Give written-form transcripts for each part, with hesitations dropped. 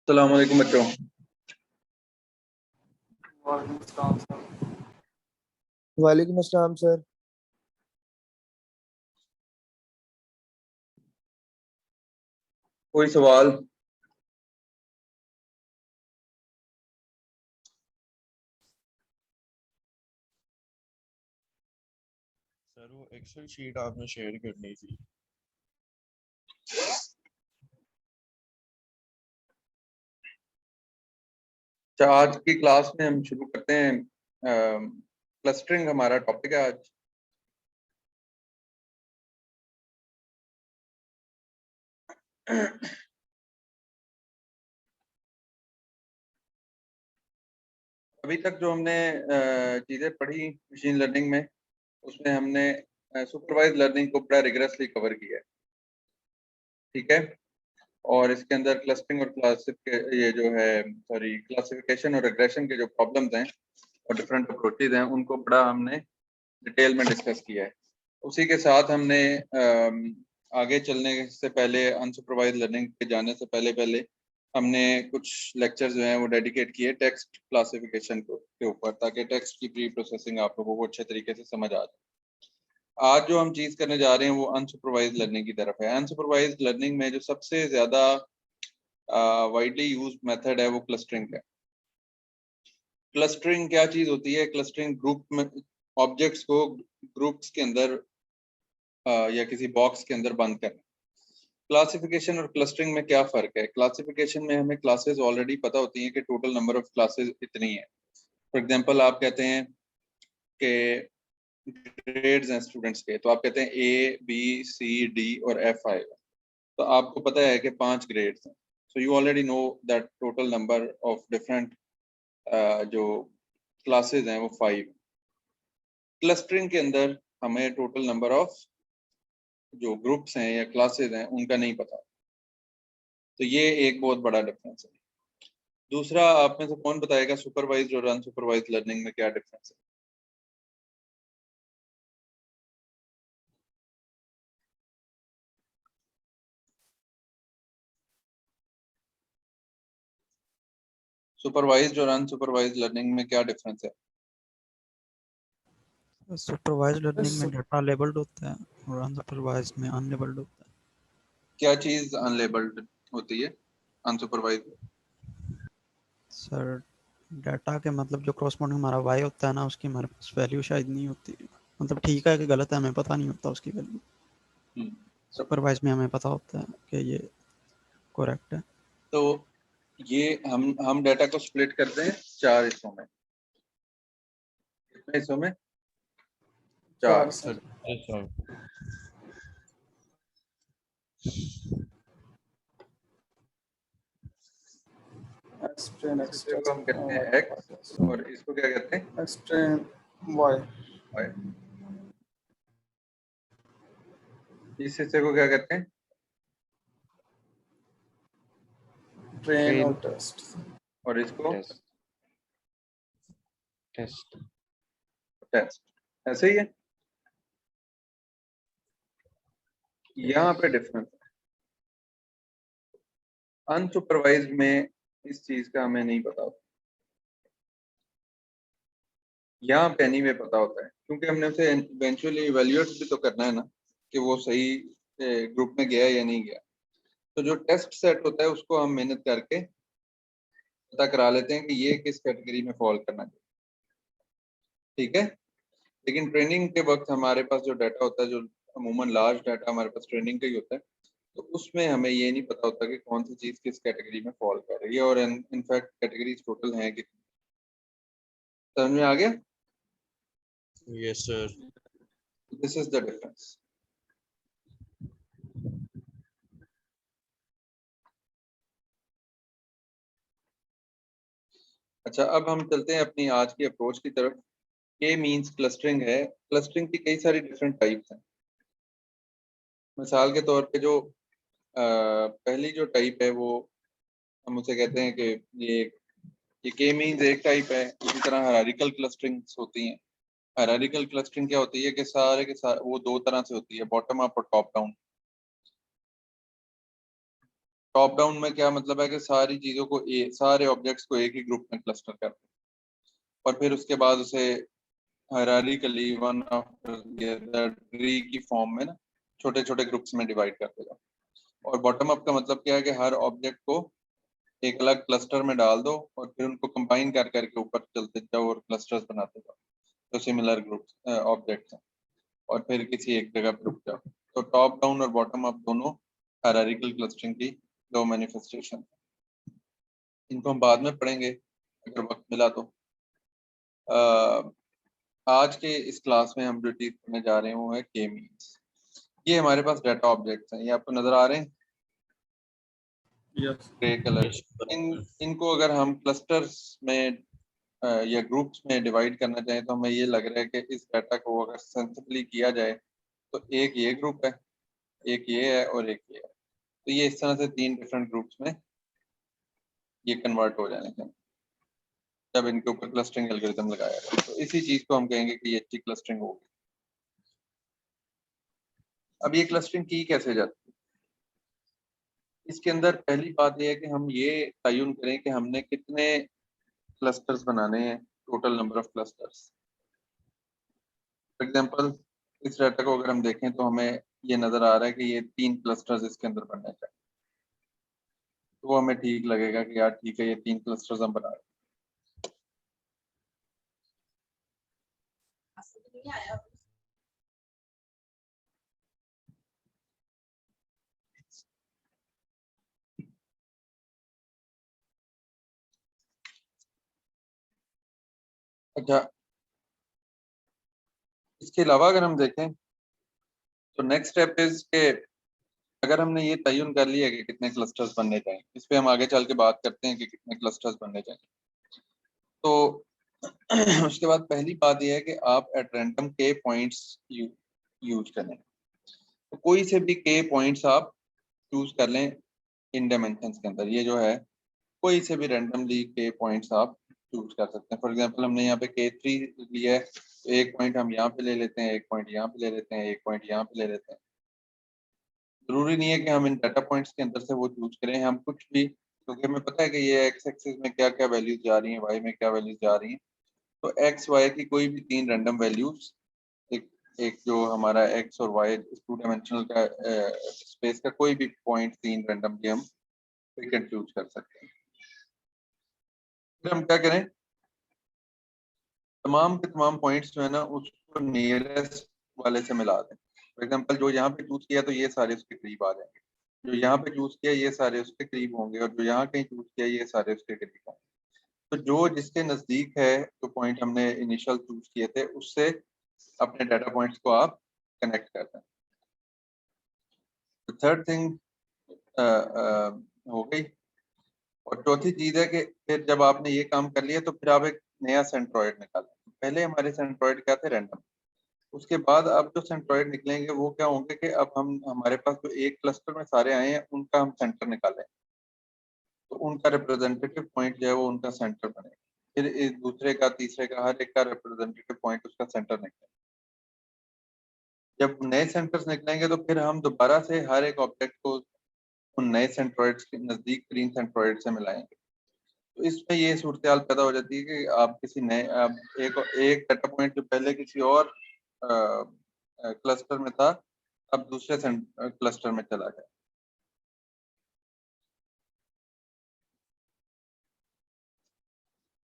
अस्सलाम वालेकुम बच्चों। वालेकुम अस्सलाम सर। कोई सवाल? सर वो एक्सेल शीट आपने शेयर करनी थी। अच्छा, आज की क्लास में हम शुरू करते हैं। क्लस्टरिंग हमारा टॉपिक है आज। अभी तक जो हमने चीज़ें पढ़ी मशीन लर्निंग में, उसमें हमने सुपरवाइज लर्निंग को बड़ा रिगरसली कवर किया है। ठीक है। और इसके अंदर क्लस्टरिंग और ये जो है क्लासिफिकेशन और रिग्रेशन के जो प्रॉब्लम्स हैं और डिफरेंट अप्रोचेज हैं, उनको बड़ा हमने डिटेल में डिस्कस किया है। उसी के साथ हमने आगे चलने से पहले, अनसुपरवाइज लर्निंग पे जाने से पहले हमने कुछ लेक्चर्स जो हैं वो डेडिकेट किए टेक्स्ट क्लासिफिकेशन के ऊपर, ताकि टेक्स्ट की प्री प्रोसेसिंग आप लोगों को अच्छे तरीके से समझ आ जाए। आज जो हम चीज़ करने जा रहे हैं वो अनसुपरवाइज लर्निंग की तरफ है। अनसुपरवाइज लर्निंग में जो सबसे ज़्यादा वाइडली यूज्ड मेथड है वो क्लस्टरिंग है। क्लस्टरिंग क्या चीज़ होती है? क्लस्टरिंग ग्रुप में ऑब्जेक्ट्स को ग्रुप्स के अंदर या किसी बॉक्स के अंदर बंद करना। क्लासिफिकेशन और क्लस्टरिंग में क्या फ़र्क है? क्लासिफिकेशन में हमें क्लासेस ऑलरेडी पता होती हैं कि टोटल नंबर ऑफ क्लासेस इतनी है। फॉर एग्जांपल आप कहते हैं कि ग्रेड्स हैं स्टूडेंट्स के, तो आप कहते हैं A, B, C, D और F आएगा। तो आपको पता है कि 5 ग्रेड्स हैं। So you already know that total number of different जो क्लासेस हैं वो 5। क्लस्टरिंग के अंदर हमें टोटल नंबर ऑफ जो ग्रुप्स हैं या क्लासेस हैं उनका नहीं पता। तो ये एक बहुत बड़ा डिफरेंस है। दूसरा, आप में से कौन बताएगा सुपरवाइज्ड और अनसुपरवाइज्ड लर्निंग में क्या डिफरेंस है? सुपरवाइज्ड और अनसुपरवाइज्ड लर्निंग में क्या डिफरेंस है? सुपरवाइज्ड लर्निंग में डाटा लेबल्ड होता है और अनसुपरवाइज्ड में अनलेबल्ड होता है। क्या चीज अनलेबल्ड होती है अनसुपरवाइज्ड? सर डाटा के मतलब जो क्रॉसपोंडिंग हमारा वाई होता है ना, उसकी हमारे पास वैल्यू शायद नहीं होती। मतलब ठीक है कि गलत है हमें पता नहीं होता उसकी वैल्यू। सुपरवाइज में हमें पता होता है कि ये करेक्ट है। तो ये हम डाटा को स्प्लिट करते हैं 4 हिस्सों में। कितने हिस्सों में? 4। सर इसको हम कहते हैं एक्स और इसको क्या कहते हैं? X train Y. इस हिस्से को क्या कहते हैं? ट्रेन और टेस्ट। और इसको टेस्ट। टेस्ट। ऐसे ही है। यहाँ पे डिफरेंस है। अनसुपरवाइज्ड में इस चीज का हमें नहीं पता होता। यहाँ पे नहीं में पता होता है, क्योंकि हमने उसे इवेंचुअली इवेल्युएट भी तो करना है ना, कि वो सही ग्रुप में गया या नहीं गया। तो जो टेस्ट सेट होता है उसको हम मेहनत करके पता करा लेते हैं कि ये किस कैटेगरी में फॉल करना चाहिए। ठीक है। लेकिन ट्रेनिंग के वक्त हमारे पास जो डाटा होता है, जो अमूमन लार्ज डाटा हमारे पास ट्रेनिंग का ही होता है, तो उसमें हमें ये नहीं पता होता कि कौन सी चीज किस कैटेगरी में फॉल कर रही है, और इनफैक्ट कैटेगरीज टोटल हैं कि। समझ में आ गया? Yes sir. This is the difference. अच्छा, अब हम चलते हैं अपनी आज की अप्रोच की तरफ। के मींस क्लस्टरिंग है। क्लस्टरिंग की कई सारी डिफरेंट टाइप्स हैं। मिसाल के तौर पे जो पहली जो टाइप है वो हम उसे कहते हैं कि ये के मींस एक टाइप है। इसी तरह हायरार्किकल क्लस्टरिंग्स होती हैं। हायरार्किकल क्लस्टरिंग क्या होती है कि सारे के सारे वो 2 तरह से होती है, बॉटम अप और टॉप डाउन। टॉप डाउन में क्या मतलब है कि सारी चीजों को सारे ऑब्जेक्ट्स को एक ही ग्रुप में क्लस्टर करते हैं और फिर उसके बाद उसे hierarchically one after the other tree की फॉर्म में ना छोटे छोटे ग्रुप्स में डिवाइड करते जाओ। और बॉटम अप का मतलब क्या है कि हर ऑब्जेक्ट को एक अलग क्लस्टर में डाल दो और फिर उनको कंबाइन कर करके ऊपर चलते जाओ और क्लस्टर्स बनाते जाओ तो सिमिलर ग्रुप्स ऑब्जेक्ट्स हैं और फिर किसी एक जगह पर रुक जाओ। तो टॉप डाउन और बॉटम अप दोनों हायरार्किकल क्लस्टरिंग की दो मैनिफेस्टेशन। इनको हम बाद में पढ़ेंगे अगर वक्त मिला तो। आज के इस क्लास में हम जो चीज पढ़ने जा रहे हैं वो है के मीन्स। ये हमारे पास डाटा ऑब्जेक्ट्स हैं, ये आपको नजर आ रहे हैं Yes. Grey colour. इनको अगर हम क्लस्टर्स में या ग्रुप्स में डिवाइड करना चाहें तो हमें ये लग रहा है कि इस डाटा को अगर सेंसिबली किया जाए तो एक ये ग्रुप है, एक ये है और एक ये है। तो ये इस तरह से 3 डिफरेंट ग्रुप्स में ये कन्वर्ट हो जाने चाहिए जब इनके ऊपर क्लस्टरिंग एल्गोरिथम लगाया जाए। तो इसी चीज को हम कहेंगे कि ये अच्छी क्लस्टरिंग होगी। अब ये क्लस्टरिंग की कैसे जाती है? इसके अंदर पहली बात ये है कि हम ये तयन करें कि हमने कितने क्लस्टर्स बनाने हैं, total number of clusters. For example इस डाटा को अगर हम देखें तो हमें ये नजर आ रहा है कि ये 3 क्लस्टर्स इसके अंदर बनने चाहिए। तो वो हमें ठीक लगेगा कि यार ठीक है ये 3 क्लस्टर्स हम बना रहे हैं। अच्छा, इसके अलावा अगर हम देखें तो नेक्स्ट स्टेप इज के अगर हमने ये तयन कर लिया कि कितने क्लस्टर्स बनने चाहिए, इस पे हम आगे चल के बात करते हैं कि कितने क्लस्टर्स बनने चाहिए। तो उसके बाद पहली बात यह है कि आप एट रैंडम के पॉइंट्स यूज करें। तो कोई से भी के पॉइंट्स आप चूज कर लें इन डायमेंशंस के अंदर। ये जो है कोई से भी रैंडमली के पॉइंट्स आप चूज कर सकते हैं। फॉर एग्जांपल हमने यहाँ पे K3 लिया है तो एक पॉइंट हम यहाँ पे ले लेते हैं, एक पॉइंट यहाँ पे ले लेते हैं, एक पॉइंट यहाँ पे ले लेते हैं। जरूरी नहीं है कि हम इन डाटा पॉइंट्स के अंदर से वो चूज करें, हम कुछ भी, क्योंकि हमें पता है कि ये एक्स एक्सिस में क्या क्या वैल्यूज जा रही हैं, वाई में क्या वैल्यूज जा रही हैं। तो एक्स वाई की कोई भी 3 रैंडम वैल्यूज, एक एक जो हमारा एक्स और वाई 2 डायमेंशनल का स्पेस का कोई भी पॉइंट 3 रैंडमली हम पिक एंड चूज कर सकते हैं। फिर हम क्या करें, तमाम के तमाम पॉइंट्स जो है ना उसको नियरेस्ट वाले से मिला दें। फॉर एग्जांपल जो यहाँ पे चूज किया तो ये सारे उसके करीब आ जाएंगे, जो यहाँ पे चूज किया ये सारे उसके करीब होंगे और जो यहाँ कहीं चूज किया ये सारे उसके करीब होंगे। तो जो जिसके नजदीक है, जो पॉइंट हमने इनिशियल चूज किए थे उससे अपने डाटा पॉइंट्स को आप कनेक्ट कर दें। तो थर्ड थिंग हो गई। और चौथी चीज है कि फिर जब आपने ये काम कर लिया तो फिर आप एक नया सेंट्रॉइड निकालें। पहले हमारे सेंट्रॉइड क्या थे, रैंडम। उसके बाद अब जो सेंट्रॉइड निकलेंगे वो क्या होंगे कि अब हम हमारे पास जो एक क्लस्टर में सारे आए हैं उनका हम सेंटर निकालें तो उनका रिप्रेजेंटेटिव पॉइंट जो है वो उनका सेंटर बनेगा। फिर इस दूसरे का, तीसरे का, हर एक का रिप्रेजेंटेटिव पॉइंट उसका सेंटर निकलेगा। जब नए सेंटर्स निकलेंगे तो फिर हम दोबारा से हर एक ऑब्जेक्ट को उन नए सेंट्रॉइड्स के नजदीक तरीन सेंट्रॉइड से मिलाएंगे। तो इसमें ये सूरत हाल पैदा हो जाती है कि आप किसी नए, आप एक डाटा पॉइंट जो पहले किसी और क्लस्टर में था अब दूसरे क्लस्टर में चला गया।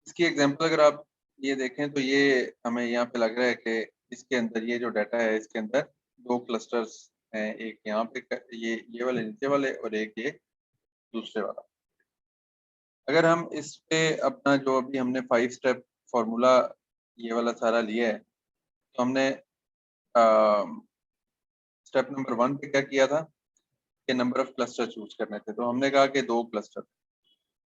इसकी एग्जांपल अगर आप ये देखें तो ये हमें यहाँ पे लग रहा है कि इसके अंदर ये जो डाटा है इसके अंदर 2 क्लस्टर्स हैं, एक यहाँ पे ये वाले नीचे वाले और एक ये दूसरे वाला। अगर हम इस पे अपना जो अभी हमने 5 स्टेप फॉर्मूला ये वाला सारा लिया है तो हमने स्टेप नंबर 1 पे क्या किया था कि नंबर ऑफ क्लस्टर चूज करने थे, तो हमने कहा कि 2 क्लस्टर।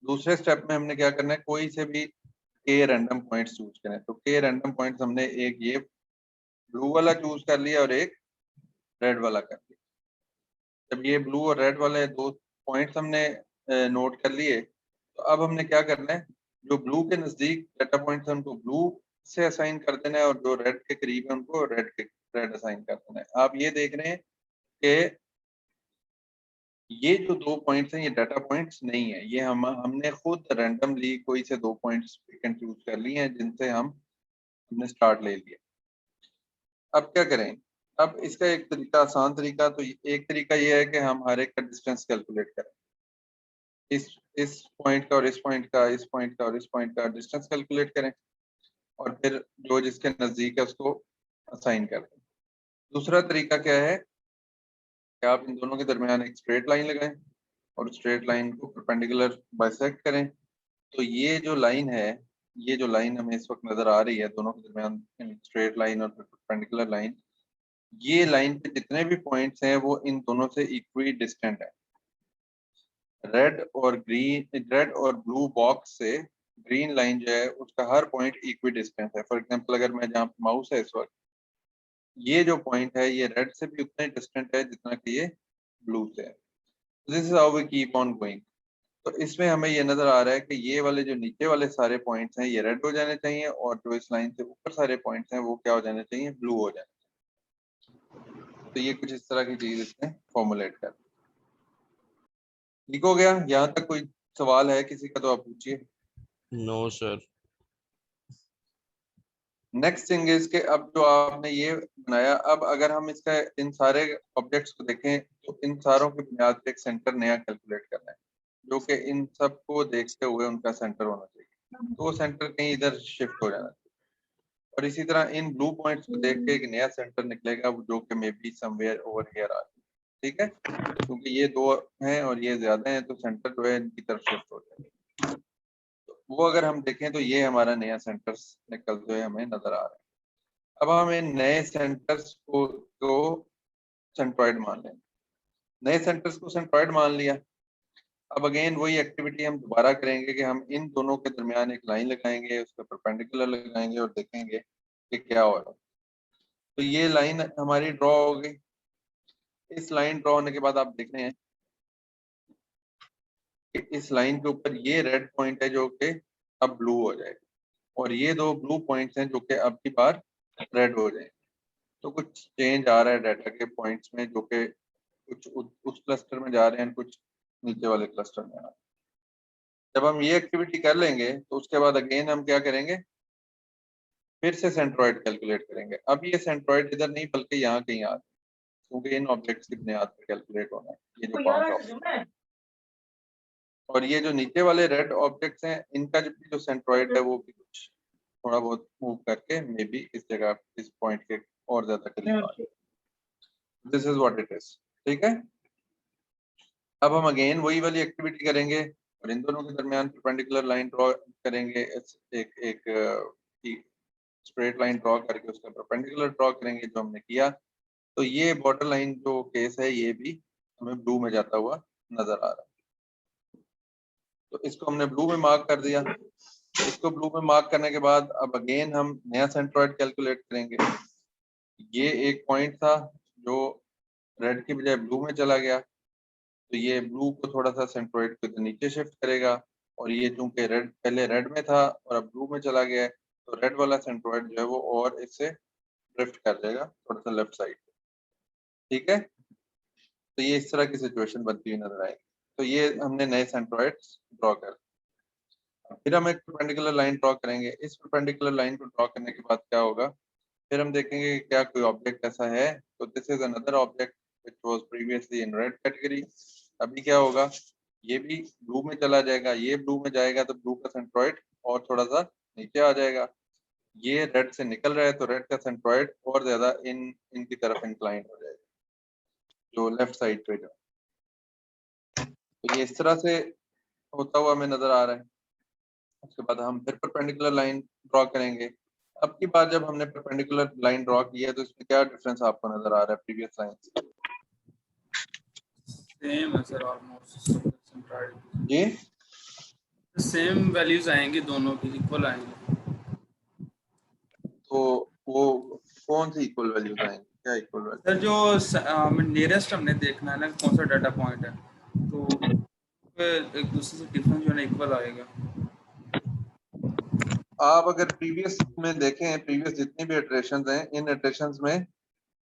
दूसरे स्टेप में हमने क्या करना है, कोई से भी के रैंडम पॉइंट्स चूज करें। तो के रैंडम पॉइंट्स हमने एक ये ब्लू वाला चूज कर लिया और एक रेड वाला कर लिया। जब ये ब्लू और रेड वाले 2 पॉइंट्स हमने नोट कर लिए तो अब हमने क्या करना है, जो ब्लू के नजदीक डाटा पॉइंट्स हैं उनको ब्लू से असाइन कर देना है और जो रेड के करीब है उनको रेड असाइन कर देना है। आप ये देख रहे हैं कि ये जो 2 पॉइंट्स हैं ये डाटा पॉइंट्स नहीं है, ये हमने खुद रैंडमली कोई से 2 पॉइंट्स चूज कर लिए हैं जिनसे हमने स्टार्ट ले लिया। अब क्या करें, अब इसका एक तरीका, आसान तरीका, तो एक तरीका ये है कि हम हर एक का डिस्टेंस कैलकुलेट करें। इस पॉइंट का और इस पॉइंट का, इस पॉइंट का और इस पॉइंट का डिस्टेंस कैलकुलेट करें और फिर जो जिसके नजदीक है उसको असाइन कर दें। दूसरा तरीका क्या है कि आप इन दोनों के दरमियान एक स्ट्रेट लाइन लगाएं और स्ट्रेट लाइन को परपेंडिकुलर बाइसेक्ट करें। तो ये जो लाइन है, ये जो लाइन हमें इस वक्त नजर आ रही है दोनों के दरमियान स्ट्रेट लाइन और परपेंडिकुलर लाइन, ये लाइन पे जितने भी पॉइंट्स हैं वो इन दोनों से इक्वी डिस्टेंट है। रेड और ब्लू बॉक्स से ग्रीन लाइन जो है उसका हर पॉइंट इक्वी डिस्टेंस है। फॉर एग्जांपल अगर मैं जहाँ माउस है इस वक्त, ये जो पॉइंट है ये रेड से भी उतना ही डिस्टेंट है जितना कि ये ब्लू से है। This is how we keep on going. तो इसमें हमें ये नजर आ रहा है कि ये वाले जो नीचे वाले सारे पॉइंट्स हैं ये रेड हो जाने चाहिए और जो इस लाइन से ऊपर सारे पॉइंट्स हैं वो क्या हो जाने चाहिए, ब्लू हो जाने चाहिए। तो ये कुछ इस तरह की चीज इसमें फॉर्मुलेट कर। ठीक हो गया? यहाँ तक कोई सवाल है किसी का तो आप पूछिए। No sir. Next thing is के अब जो आपने ये बनाया, अब अगर हम इसका इन सारे ऑब्जेक्ट्स को देखें तो इन सारों की बुनियाद पे एक सेंटर नया कैलकुलेट करना है जो कि इन सब को देखते हुए उनका सेंटर होना चाहिए। तो वो सेंटर कहीं इधर शिफ्ट हो जाना चाहिए और इसी तरह इन ब्लू पॉइंट्स को देख के एक नया सेंटर निकलेगा जो कि maybe somewhere over here ah. ठीक है, क्योंकि ये दो हैं और ये ज्यादा हैं तो सेंटर जो है इनकी तरफ शिफ्ट हो जाएगा। वो अगर हम देखें तो ये हमारा नया सेंटर्स निकलते हुए हमें नजर आ रहा है। अब हम इन नए सेंटर्स को सेंट्रॉइड मान लें। नए सेंटर्स को सेंट्रॉइड मान लिया। अब अगेन वही एक्टिविटी हम दोबारा करेंगे कि हम इन दोनों के दरमियान एक लाइन लगाएंगे, उसके परपेंडिकुलर लगाएंगे और देखेंगे कि क्या हो रहा है। तो ये लाइन हमारी ड्रॉ हो गई। इस लाइन ड्रॉ होने के बाद आप देख रहे हैं कि इस लाइन के ऊपर ये रेड पॉइंट है जो कि अब ब्लू हो जाएगा और ये दो ब्लू पॉइंट्स हैं जो कि अब की बार रेड हो जाएंगे। तो कुछ चेंज आ रहा है डाटा के पॉइंट्स में जो कि कुछ उस क्लस्टर में जा रहे हैं, कुछ नीचे वाले क्लस्टर में आ रहे हैं। जब हम ये एक्टिविटी कर लेंगे तो उसके बाद अगेन हम क्या करेंगे, फिर से सेंट्रॉइड कैलकुलेट करेंगे। अब ये सेंट्रॉइड इधर नहीं बल्कि यहाँ कहीं आ, क्योंकि इन ऑब्जेक्ट्स की बुनियाद पर कैलकुलेट होना है ये जो 5 ऑब्जेक्ट। और ये जो नीचे वाले रेड ऑब्जेक्ट्स हैं इनका जो सेंट्रॉइड है वो भी कुछ थोड़ा बहुत मूव करके मे बी इस जगह इस पॉइंट के और ज्यादा करीब आ जाए। This is what it is. ठीक है, अब हम अगेन वही वाली एक्टिविटी करेंगे और इन दोनों के दरमियान परपेंडिकुलर लाइन ड्रॉ करेंगे। एक एक स्ट्रेट लाइन ड्रॉ करके उसका परपेंडिकुलर ड्रॉ करेंगे जो हमने किया। तो ये बॉर्डर लाइन जो केस है ये भी हमें ब्लू में जाता हुआ नजर आ रहा है। तो इसको हमने ब्लू में मार्क कर दिया। इसको ब्लू में मार्क करने के बाद अब अगेन हम नया सेंट्रॉइड कैलकुलेट करेंगे। ये एक पॉइंट था जो रेड की बजाय ब्लू में चला गया, तो ये ब्लू को थोड़ा सा सेंट्रॉइड को नीचे शिफ्ट करेगा और ये चूंकि रेड पहले रेड में था और अब ब्लू में चला गया है तो रेड वाला सेंट्रॉइड जो है वो और इससे ड्रिफ्ट कर जाएगा थोड़ा सा लेफ्ट साइड। ठीक है, तो ये इस तरह की सिचुएशन बनती हुई नजर आएगी। तो ये हमने नए सेंट्रॉइड्स ड्रॉ कर, फिर हम एक परपेंडिकुलर लाइन ड्रॉ करेंगे। इस परपेंडिकुलर लाइन को ड्रॉ करने के बाद क्या होगा, फिर हम देखेंगे कि क्या कोई ऑब्जेक्ट ऐसा है। तो this is another object which was previously in red category. अभी क्या होगा, ये भी ब्लू में चला जाएगा, ये ब्लू में जाएगा तो ब्लू का सेंट्रॉइड और थोड़ा सा नीचे आ जाएगा। ये रेड से निकल रहा है तो रेड का सेंट्रॉइड और ज्यादा इनकी तरफ इंक्लाइन हो जाएगा जो लेफ्ट साइड पे जो। तो ये इस तरह से होता हुआ हमें नजर आ रहा है। उसके बाद हम फिर परपेंडिकुलर लाइन ड्रॉ करेंगे। अब की बार जब हमने परपेंडिकुलर लाइन ड्रॉ की है तो इसमें क्या डिफरेंस आपको नजर आ रहा है प्रीवियस लाइन से? सेम है सर, ऑलमोस्ट सेंट्रॉइड जी सेम वैल्यूज आएंगी, दोनों की इक्वल आएंगे। तो वो कौन सी इक्वल वैल्यूज आएंगी, क्या इक्वल वैल्यू? सर जो नियरेस्ट हमने देखना है ना कौन सा डाटा पॉइंट है, तो एक दूसरे से डिफरेंस जो है इक्वल आएगा। आप अगर प्रीवियस में देखें, प्रीवियस जितनी भी इटरेशंस हैं इन इटरेशंस में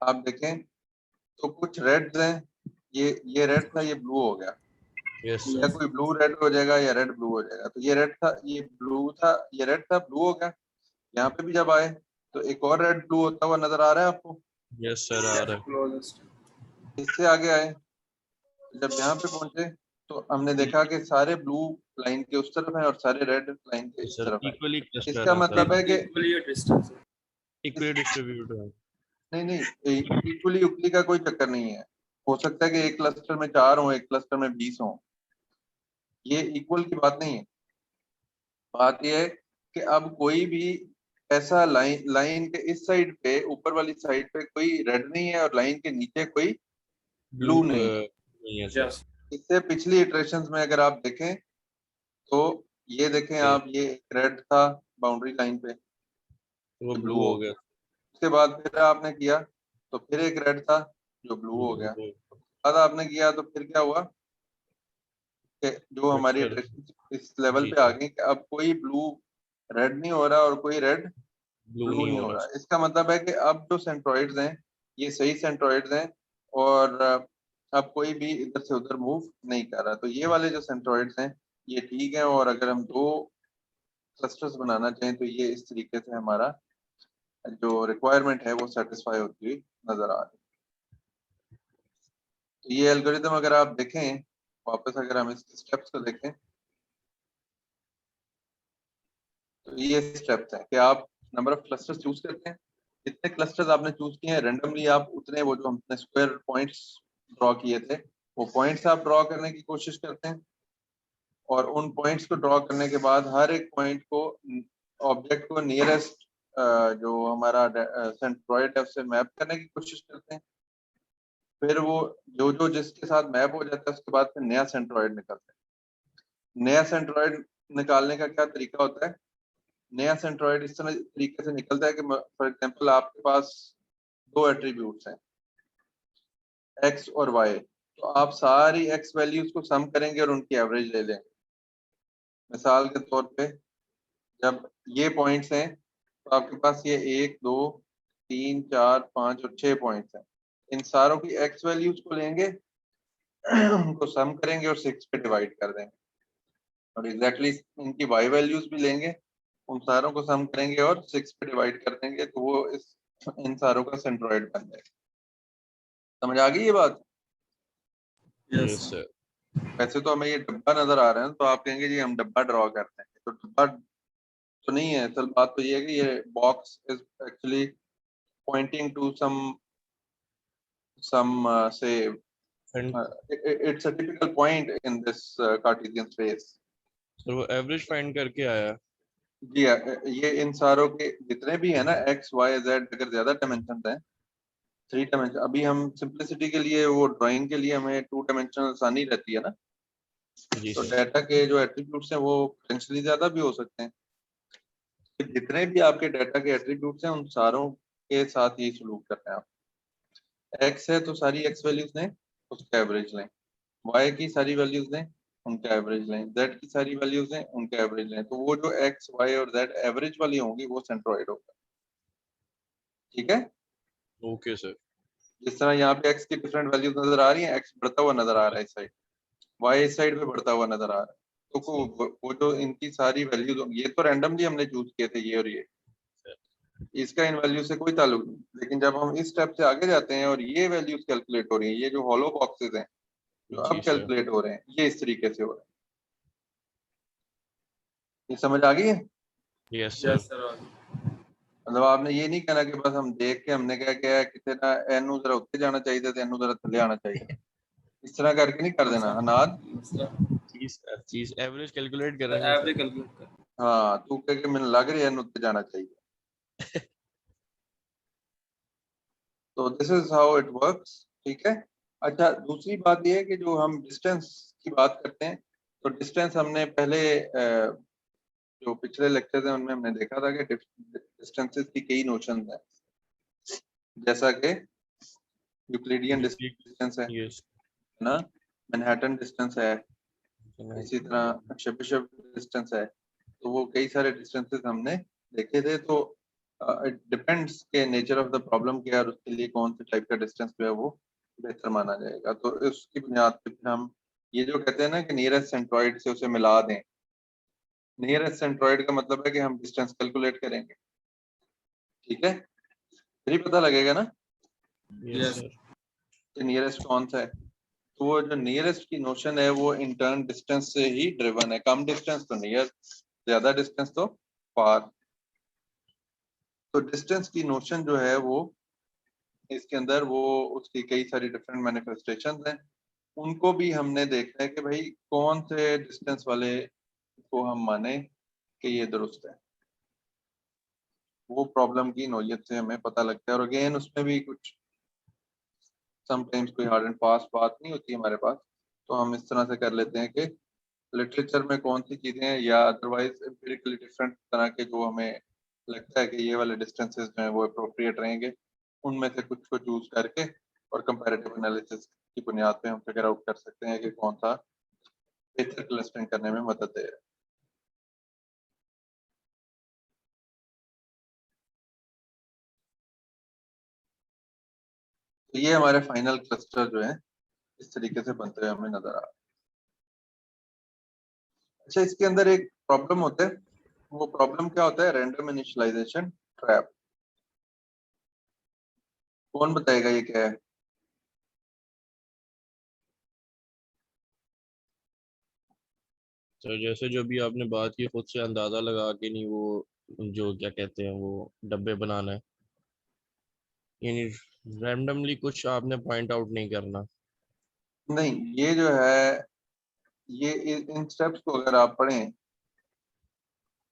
आप देखें तो कुछ रेड्स हैं ये रेड था, ये ब्लू हो गया, यस या सर, कोई ब्लू रेड हो जाएगा या रेड ब्लू हो जाएगा। तो ये रेड था, ये ब्लू था, ये रेड था, ब्लू हो गया। यहाँ पे भी जब आए तो एक और रेड ब्लू होता हुआ नजर आ रहा है आपको। यस सर आ रहा है। क्लोजेस्ट। इससे आगे आए, जब यहाँ पे पहुंचे तो हमने देखा कि सारे ब्लू लाइन के उस तरफ हैं और सारे रेड लाइन के इस सर तरफ हैं। इक्वली क्लस्टर इसका है मतलब सर, है कि इक्वली डिस्टेंस। इक्वली डिस्ट्रीब्यूट है। नहीं, इक्वली उक्वली का कोई चक्कर नहीं है। हो सकता है कि एक क्लस्टर में 4 हो, एक क्लस्टर में 20 हो, ये इक्वल की बात नहीं है। बात यह है कि अब कोई भी ऐसा लाइन के इस साइड पे, ऊपर वाली साइड पे कोई रेड नहीं है और लाइन के नीचे कोई ब्लू नहीं है। नहीं है सर। यस। इससे पिछली इटरेशंस में अगर आप देखें तो ये देखें आप, ये रेड था बाउंड्री लाइन पे, वो ये ब्लू ब्लू हो हो गया। गया। उसके बाद फिर आपने किया तो फिर एक रेड था जो ब्लू हो गया। बाद आपने किया तो फिर क्या हुआ कि जो हमारी Mixture, इटरेशन इस लेवल जी पे आ सर, गई कि अब कोई ब्लू रेड नहीं हो रहा और कोई रेड ब्लू ब्लू नहीं नहीं हो हो रहा रहा। सर। इसका मतलब है कि अब जो सेंट्रोइड्स हैं ये सही सेंट्रोइड्स हैं और अब कोई भी इधर से उधर मूव नहीं कर रहा। तो ये वाले जो सेंट्रोइड्स हैं ये ठीक है, और अगर हम 2 क्लस्टर्स बनाना चाहें तो ये इस तरीके से हमारा जो रिक्वायरमेंट है वो सेटिस्फाई होती हुई नजर आ रही है। तो ये एल्गोरिदम अगर आप देखें वापस, अगर हम इसके स्टेप्स को देखें तो ये स्टेप्स हैं कि आप नंबर ऑफ क्लस्टर्स चूज करते हैं। जितने क्लस्टर्स आपने चूज किए हैं रेंडमली, आप उतने वो जो हमने स्क्वायर पॉइंट्स ड्रॉ किए थे वो पॉइंट्स आप ड्रॉ करने की कोशिश करते हैं, और उन पॉइंट्स को ड्रॉ करने के बाद हर एक पॉइंट को, ऑब्जेक्ट को नियरेस्ट जो हमारा सेंट्रॉइड है उससे मैप करने की कोशिश करते हैं। फिर वो जो जो जिसके साथ मैप हो जाता है उसके बाद फिर नया सेंट्रॉइड निकलता है। नया सेंट्रॉइड निकालने का क्या तरीका होता है? नया सेंट्रॉइड इस तरह तरीके से निकलता है कि फॉर एग्जांपल आपके पास 2 एट्रीब्यूट्स हैं x और y, तो आप सारी x वैल्यूज को सम करेंगे और उनकी एवरेज ले लेंगे। मिसाल के तौर पे जब ये पॉइंट्स हैं तो आपके पास ये 1 2 3 4 5 और 6 पॉइंट्स हैं। इन सारों की x वैल्यूज को लेंगे, उनको सम करेंगे और 6 पे डिवाइड कर देंगे, और एग्जैक्टली इनकी y वैल्यूज भी लेंगे, उन सारों को सम करेंगे और 6 पे डिवाइड कर देंगे, तो वो इन सारों का सेंट्रॉइड बन जाएगा। समझ आ गई ये बात? Yes yes sir. वैसे तो हमें ये डब्बा नजर आ रहा है तो आप कहेंगे जी हम डब्बा ड्रॉ करते हैं, तो डब्बा तो नहीं है। असल बात तो ये है कि ये box is actually pointing to some say it's a typical point in this Cartesian space. Sir वो एवरेज फाइंड करके आया। जी ये इन सारों के जितने भी है ना x y z, अगर ज्यादा डायमेंशन है 3 डायमेंशन, अभी हम सिंपलिसिटी के लिए वो ड्राइंग के लिए हमें 2 डायमेंशनल आसानी रहती है ना, जी तो सर। डाटा के जो एट्रीब्यूट्स हैं वो पोटेंशियली ज्यादा भी हो सकते हैं। तो जितने भी आपके डाटा के एट्रीब्यूट्स हैं उन सारों के साथ ही सलूक करते हैं आप। x है तो सारी x वैल्यूज लें, उसका एवरेज लें, y की सारी वैल्यूज लें, उनका एवरेज लें, z की सारी वैल्यूज लें, उनका एवरेज लें, तो वो जो x y और z एवरेज वाली होंगी वो सेंट्रोइड होगा। ठीक है? Okay sir. जिस तरह यहाँ पे x की डिफरेंट वैल्यूज नजर आ रही हैं, x बढ़ता हुआ नजर आ रहा है इस साइड, y इस साइड पे बढ़ता हुआ नजर आ रहा है, तो वो जो इनकी सारी वैल्यूज, ये तो रैंडमली हमने चूज किए थे ये और ये, इसका इन वैल्यू से कोई ताल्लुक नहीं। लेकिन जब हम इस स्टेप से आगे जाते हैं और ये वैल्यूज कैलकुलेट हो रही हैं, ये जो हॉलो बॉक्सेस हैं जो अब जी सर। कैलकुलेट हो रहे हैं, ये इस तरीके से हो रहे हैं। ये समझ आ गई है? Yes yes sir. सर। मतलब आपने ये नहीं कहना कि बस हम देख के हमने क्या किया किसी ना एन जरा उत्ते जाना चाहिए थे एन जरा थले आना चाहिए, इस तरह करके नहीं कर देना अनाद। चीज एवरेज कैलकुलेट करेंगे एवरेज सर। कैलकुलेट कर। हाँ तू कह के मैंने लग रही है एन उत्ते जाना चाहिए। तो this is how it works. ठीक है? अच्छा, दूसरी बात ये है कि जो हम डिस्टेंस की बात करते हैं तो डिस्टेंस हमने पहले जो पिछले लेक्चर हैं उनमें हमने देखा था कि डिस्टेंसेस की कई नोशन है, जैसा कि यूक्लिडियन डिस्टेंस है यस। ना, मैनहट्टन डिस्टेंस है, इसी तरह शेबिशेव डिस्टेंस है, तो वो कई सारे डिस्टेंसेस हमने देखे थे। तो इट डिपेंड्स के नेचर ऑफ द प्रॉब्लम क्या है और उसके लिए कौन से टाइप का डिस्टेंस जो है वो बेहतर माना जाएगा। तो उसकी बुनियाद पे फिर हम ये जो कहते हैं ना कि नियरेस्ट सेंट्रोइड से उसे मिला दें, नियरेस्ट सेंट्रोइड का मतलब है कि हम डिस्टेंस कैलकुलेट करेंगे, ठीक है, फिर ही पता लगेगा ना यस Yes. सर। कि नियरेस्ट कौन सा है। तो वो जो नियरेस्ट की नोशन है वो इन टर्न डिस्टेंस से ही ड्रिवन है, कम डिस्टेंस तो नियर, ज्यादा डिस्टेंस तो फार। तो डिस्टेंस की नोशन जो है वो इसके अंदर वो उसकी कई सारी डिफरेंट मैनिफेस्टेशंस हैं, उनको भी हमने देखा है कि भाई कौन से डिस्टेंस वाले को हम माने कि ये दुरुस्त है, वो प्रॉब्लम की नोयत से हमें पता लगता है। और अगेन उसमें भी कुछ समटाइम्स कोई हार्ड एंड फास्ट बात नहीं होती हमारे पास, तो हम इस तरह से कर लेते हैं कि लिटरेचर में कौन सी चीजें हैं या अदरवाइज एम्पिरिकली डिफरेंट तरह के जो हमें लगता है कि ये वाले डिस्टेंसेस जो हैं वो अप्रोप्रिएट रहेंगे, उनमें से कुछ को चूज करके और कंपैरेटिव एनालिसिस की बुनियाद पे हम फिगर आउट कर सकते हैं कि कौन सा बेहतर क्लस्टरिंग करने में मदद दे रहा है। तो ये हमारे फाइनल क्लस्टर जो है इस तरीके से बनते हुए हमें नजर आ रहा है। अच्छा, इसके अंदर एक प्रॉब्लम होता है, वो प्रॉब्लम क्या होता है? Random initialization trap. कौन बताएगा ये क्या है? सर जैसे जो भी आपने बात की, खुद से अंदाजा लगा के नहीं वो जो क्या कहते हैं वो डब्बे बनाना है, यानी रैंडमली कुछ आपने पॉइंट आउट नहीं करना। नहीं, ये जो है ये इन स्टेप्स को अगर आप पढ़ें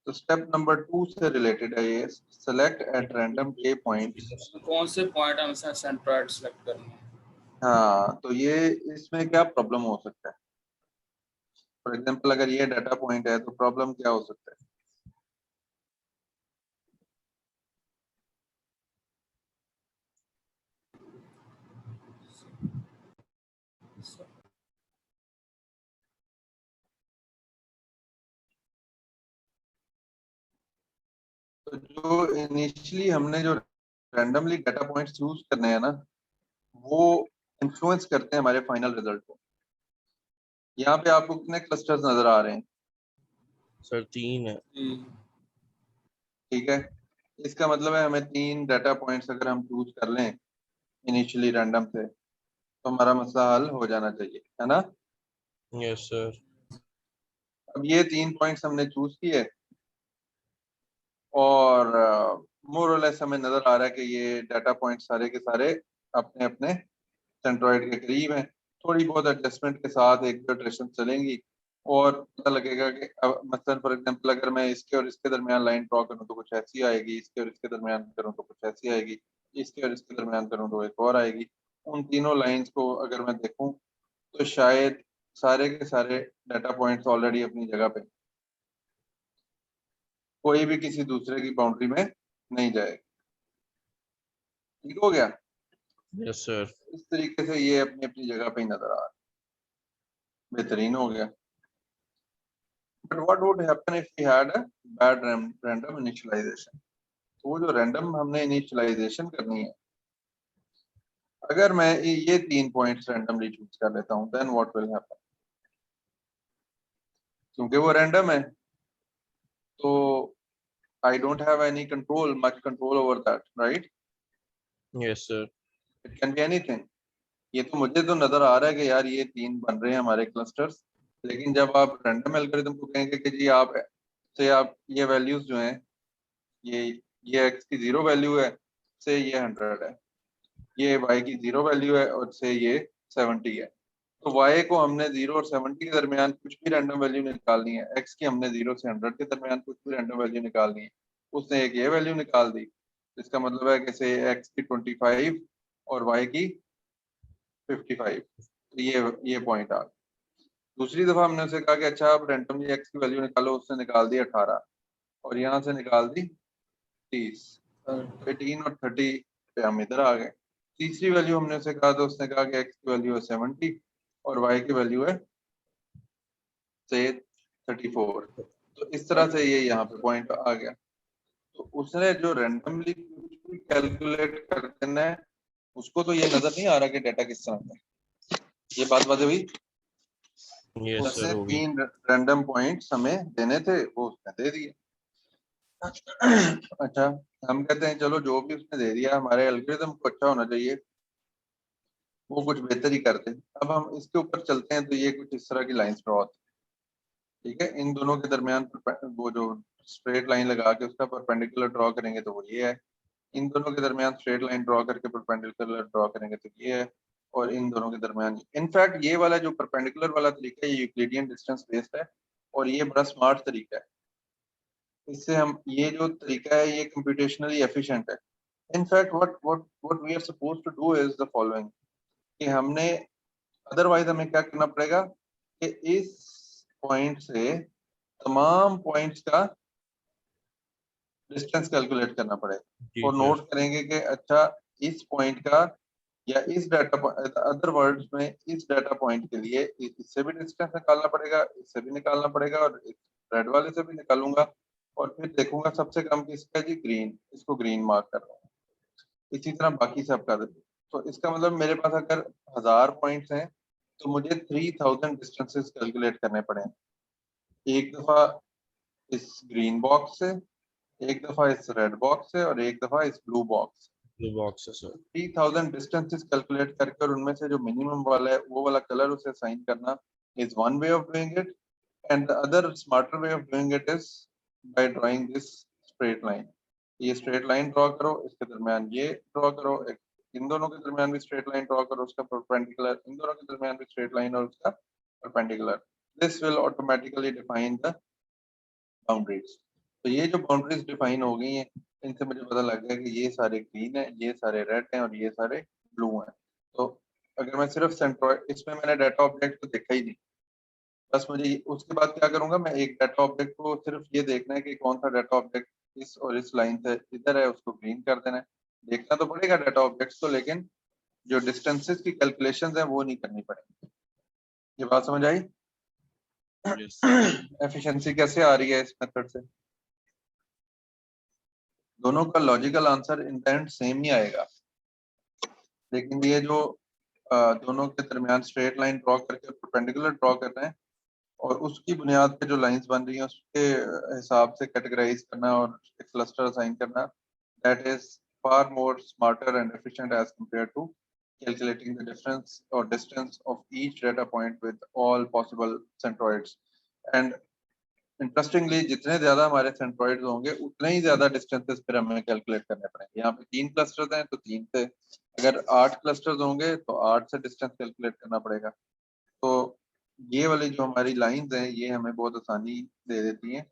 तो स्टेप नंबर 2 से रिलेटेड है ये, सेलेक्ट एट रैंडम के पॉइंट्स। कौन से पॉइंट हम सेंट्रोइड सेलेक्ट करने हैं? हाँ, तो ये इसमें क्या प्रॉब्लम हो सकता है? फॉर एग्जांपल अगर ये डाटा पॉइंट है तो प्रॉब्लम क्या हो सकता है? तो जो इनिशियली हमने जो रैंडमली डाटा पॉइंट्स चूज करने हैं ना, वो इन्फ्लुएंस करते हैं हमारे फाइनल रिजल्ट को। यहाँ पे आपको कितने क्लस्टर्स नजर आ रहे हैं? सर 3 है। ठीक है, इसका मतलब है हमें 3 डाटा पॉइंट्स अगर हम चूज कर लें इनिशियली रैंडम से तो हमारा मसला हल हो जाना चाहिए, है ना। Yes sir. अब ये 3 पॉइंट्स हमने चूज किए और मोर और लेस हमें नजर आ रहा है कि ये डाटा पॉइंट सारे के सारे अपने अपने सेंट्रोइड के करीब हैं। थोड़ी बहुत एडजस्टमेंट के साथ एक दो इटरेशन चलेंगी और पता लगेगा कि मसलन फॉर एग्जांपल अगर मैं इसके और इसके दरमियान लाइन ड्रॉ करूं तो कुछ ऐसी आएगी, इसके और इसके दरमियान करूं तो कुछ ऐसी आएगी, इसके और इसके दरमियान करूं तो एक और आएगी। उन तीनों लाइंस को अगर मैं देखूं तो शायद सारे के सारे डाटा पॉइंट्स ऑलरेडी अपनी जगह पे, कोई भी किसी दूसरे की बाउंड्री में नहीं जाएगा। ठीक हो गया? Yes sir. इस तरीके से ये अपनी अपनी जगह पे ही नजर आ रहा है, बेहतरीन हो गया। But what would happen if we had a bad random initialization? तो वो जो रैंडम हमने इनिशियलाइजेशन करनी है, अगर मैं ये 3 पॉइंट्स रैंडमली चूज कर लेता हूँ देन व्हाट विल हैपन? क्योंकि वो रैंडम है तो I don't have any control, much control over that, right? Yes sir. It can be anything. ये तो मुझे तो नजर आ रहा है कि यार ये 3 बन रहे हैं हमारे क्लस्टर्स, लेकिन जब आप रैंडम एल्गोरिथम को कहेंगे कि जी आप से आप ये वैल्यूज जो हैं, ये ये एक्स की 0 वैल्यू है, से ये 100 है, ये वाई की 0 वैल्यू है और से ये 70 है। तो वाई को हमने 0 और 70 के दरमियान कुछ भी रैंडम वैल्यू निकालनी है, एक्स की हमने 0 से 100 के दरमियान कुछ भी रैंडम वैल्यू निकालनी है, उसने एक ये वैल्यू निकाल दी। इसका मतलब है कि से एक्स की 25 और वाई की 55, तो ये पॉइंट आ गया। दूसरी दफा हमने उसे कहा कि अच्छा आप रैंडमली एक्स की वैल्यू निकालो, उसने निकाल दी 18 और यहाँ से निकाल दी 30, 18 और 30 पे हम इधर आ गए। तीसरी वैल्यू हमने उसे कहा तो उसने कहा कि एक्स की वैल्यू है 70 और वाई की वैल्यू है से 34। तो इस तरह से ये यहाँ पे पॉइंट आ गया। तो उसने जो रैंडमली कुछ भी कैलकुलेट कर देना है उसको तो ये नजर नहीं आ रहा कि डाटा किस तरह का है। ये बात हुई। यस उसने सर होगी। 3 रैंडम पॉइंट्स हमें देने थे, वो उसने दे दिए। अच्छा, हम कहते हैं चलो जो भी उसने दे दिया, हमारे एल्गोरिथम को अच्छा होना चाहिए, वो कुछ बेहतर ही करते। अब हम इसके ऊपर चलते हैं तो ये कुछ इस तरह की लाइंस ड्रॉ होती है, ठीक है। इन दोनों के दरमियान वो जो स्ट्रेट लाइन लगा के उसका परपेंडिकुलर ड्रॉ करेंगे तो वो ये है। इन दोनों के दरमियान स्ट्रेट लाइन ड्रॉ करके परपेंडिकुलर ड्रॉ करेंगे तो ये है। और इन दोनों के दरमियान, इनफैक्ट ये वाला जो परपेंडिकुलर वाला तरीका है ये यूक्लिडियन डिस्टेंस बेस्ड है और ये बड़ा स्मार्ट तरीका है। इससे हम, ये जो तरीका है ये कंप्यूटेशनली एफिशिएंट है। In fact what we are supposed to do is the following, कि हमने, अदरवाइज हमें क्या करना पड़ेगा कि इस पॉइंट से तमाम पॉइंट्स का डिस्टेंस कैलकुलेट करना पड़ेगा जी और सर। नोट करेंगे कि अच्छा इस पॉइंट का या इस डाटा, अदर वर्ड्स में इस डाटा पॉइंट के लिए इससे भी डिस्टेंस निकालना पड़ेगा, इससे भी निकालना पड़ेगा और इस रेड वाले से भी निकालूंगा और फिर देखूंगा सबसे कम किसका जी, ग्रीन, इसको ग्रीन मार्क कर रहा हूँ। इसी तरह बाकी सब कर देते। तो इसका मतलब मेरे पास अगर 1000 पॉइंट्स हैं तो मुझे 3000 डिस्टेंसेस कैलकुलेट करने पड़े। एक दफा इस ग्रीन बॉक्स से, एक दफा इस रेड बॉक्स से और एक दफा इस ब्लू बॉक्स। ब्लू बॉक्स है सर। 3000 डिस्टेंसेस कैलकुलेट करके और उनमें से जो मिनिमम वाला है वो वाला कलर उसे असाइन करना is one way of doing it, and the other smarter way of doing it is by drawing this straight line. ये स्ट्रेट लाइन ड्रॉ करो, इसके दरमियान ये ड्रॉ करो, इन दोनों के दरमियान भी स्ट्रेट लाइन ड्रॉ करो, उसका परपेंडिकुलर, इन दोनों के दरमियान भी स्ट्रेट लाइन और उसका perpendicular. This will automatically define the boundaries. तो ये जो बाउंड्रीज डिफाइन हो गई हैं, इनसे मुझे पता लग गया कि ये सारे ग्रीन है, ये सारे रेड हैं और ये सारे ब्लू हैं। तो अगर मैं सिर्फ सेंट्रॉइड, इसमें मैंने डाटा ऑब्जेक्ट तो देखा ही नहीं, बस मुझे उसके बाद क्या करूंगा, मैं एक डाटा ऑब्जेक्ट को सिर्फ ये देखना है कि कौन सा डाटा ऑब्जेक्ट इस और इस लाइन से इधर है, उसको ग्रीन कर देना है। देखना तो पड़ेगा डाटा ऑब्जेक्ट्स को, लेकिन जो डिस्टेंसेस की कैलकुलेशंस है वो नहीं करनी पड़ेगी। ये बात समझ आई? यस। एफिशिएंसी कैसे आ रही है इस मेथड से? दोनों का logical answer in the end same ही आएगा, लेकिन ये जो दोनों के दरमियान स्ट्रेट लाइन ड्रॉ करके परपेंडिकुलर ड्रॉ कर रहे हैं और उसकी बुनियाद पे जो लाइंस बन रही हैं उसके हिसाब से कैटेगराइज करना और क्लस्टर असाइन करना, that is far more smarter and efficient as compared to calculating the difference or distance of each data point with all possible centroids. And interestingly जितने ज्यादा हमारे सेंट्रॉइड्स होंगे उतने ही ज्यादा डिस्टेंसेस फिर हमें कैलकुलेट करने पड़ेंगे। यहाँ पे 3 क्लस्टर्स हैं तो 3 से, अगर 8 क्लस्टर्स होंगे तो 8 से डिस्टेंस कैलकुलेट करना पड़ेगा। तो ये वाली जो हमारी लाइंस हैं ये हमें बहुत आसानी दे देती हैं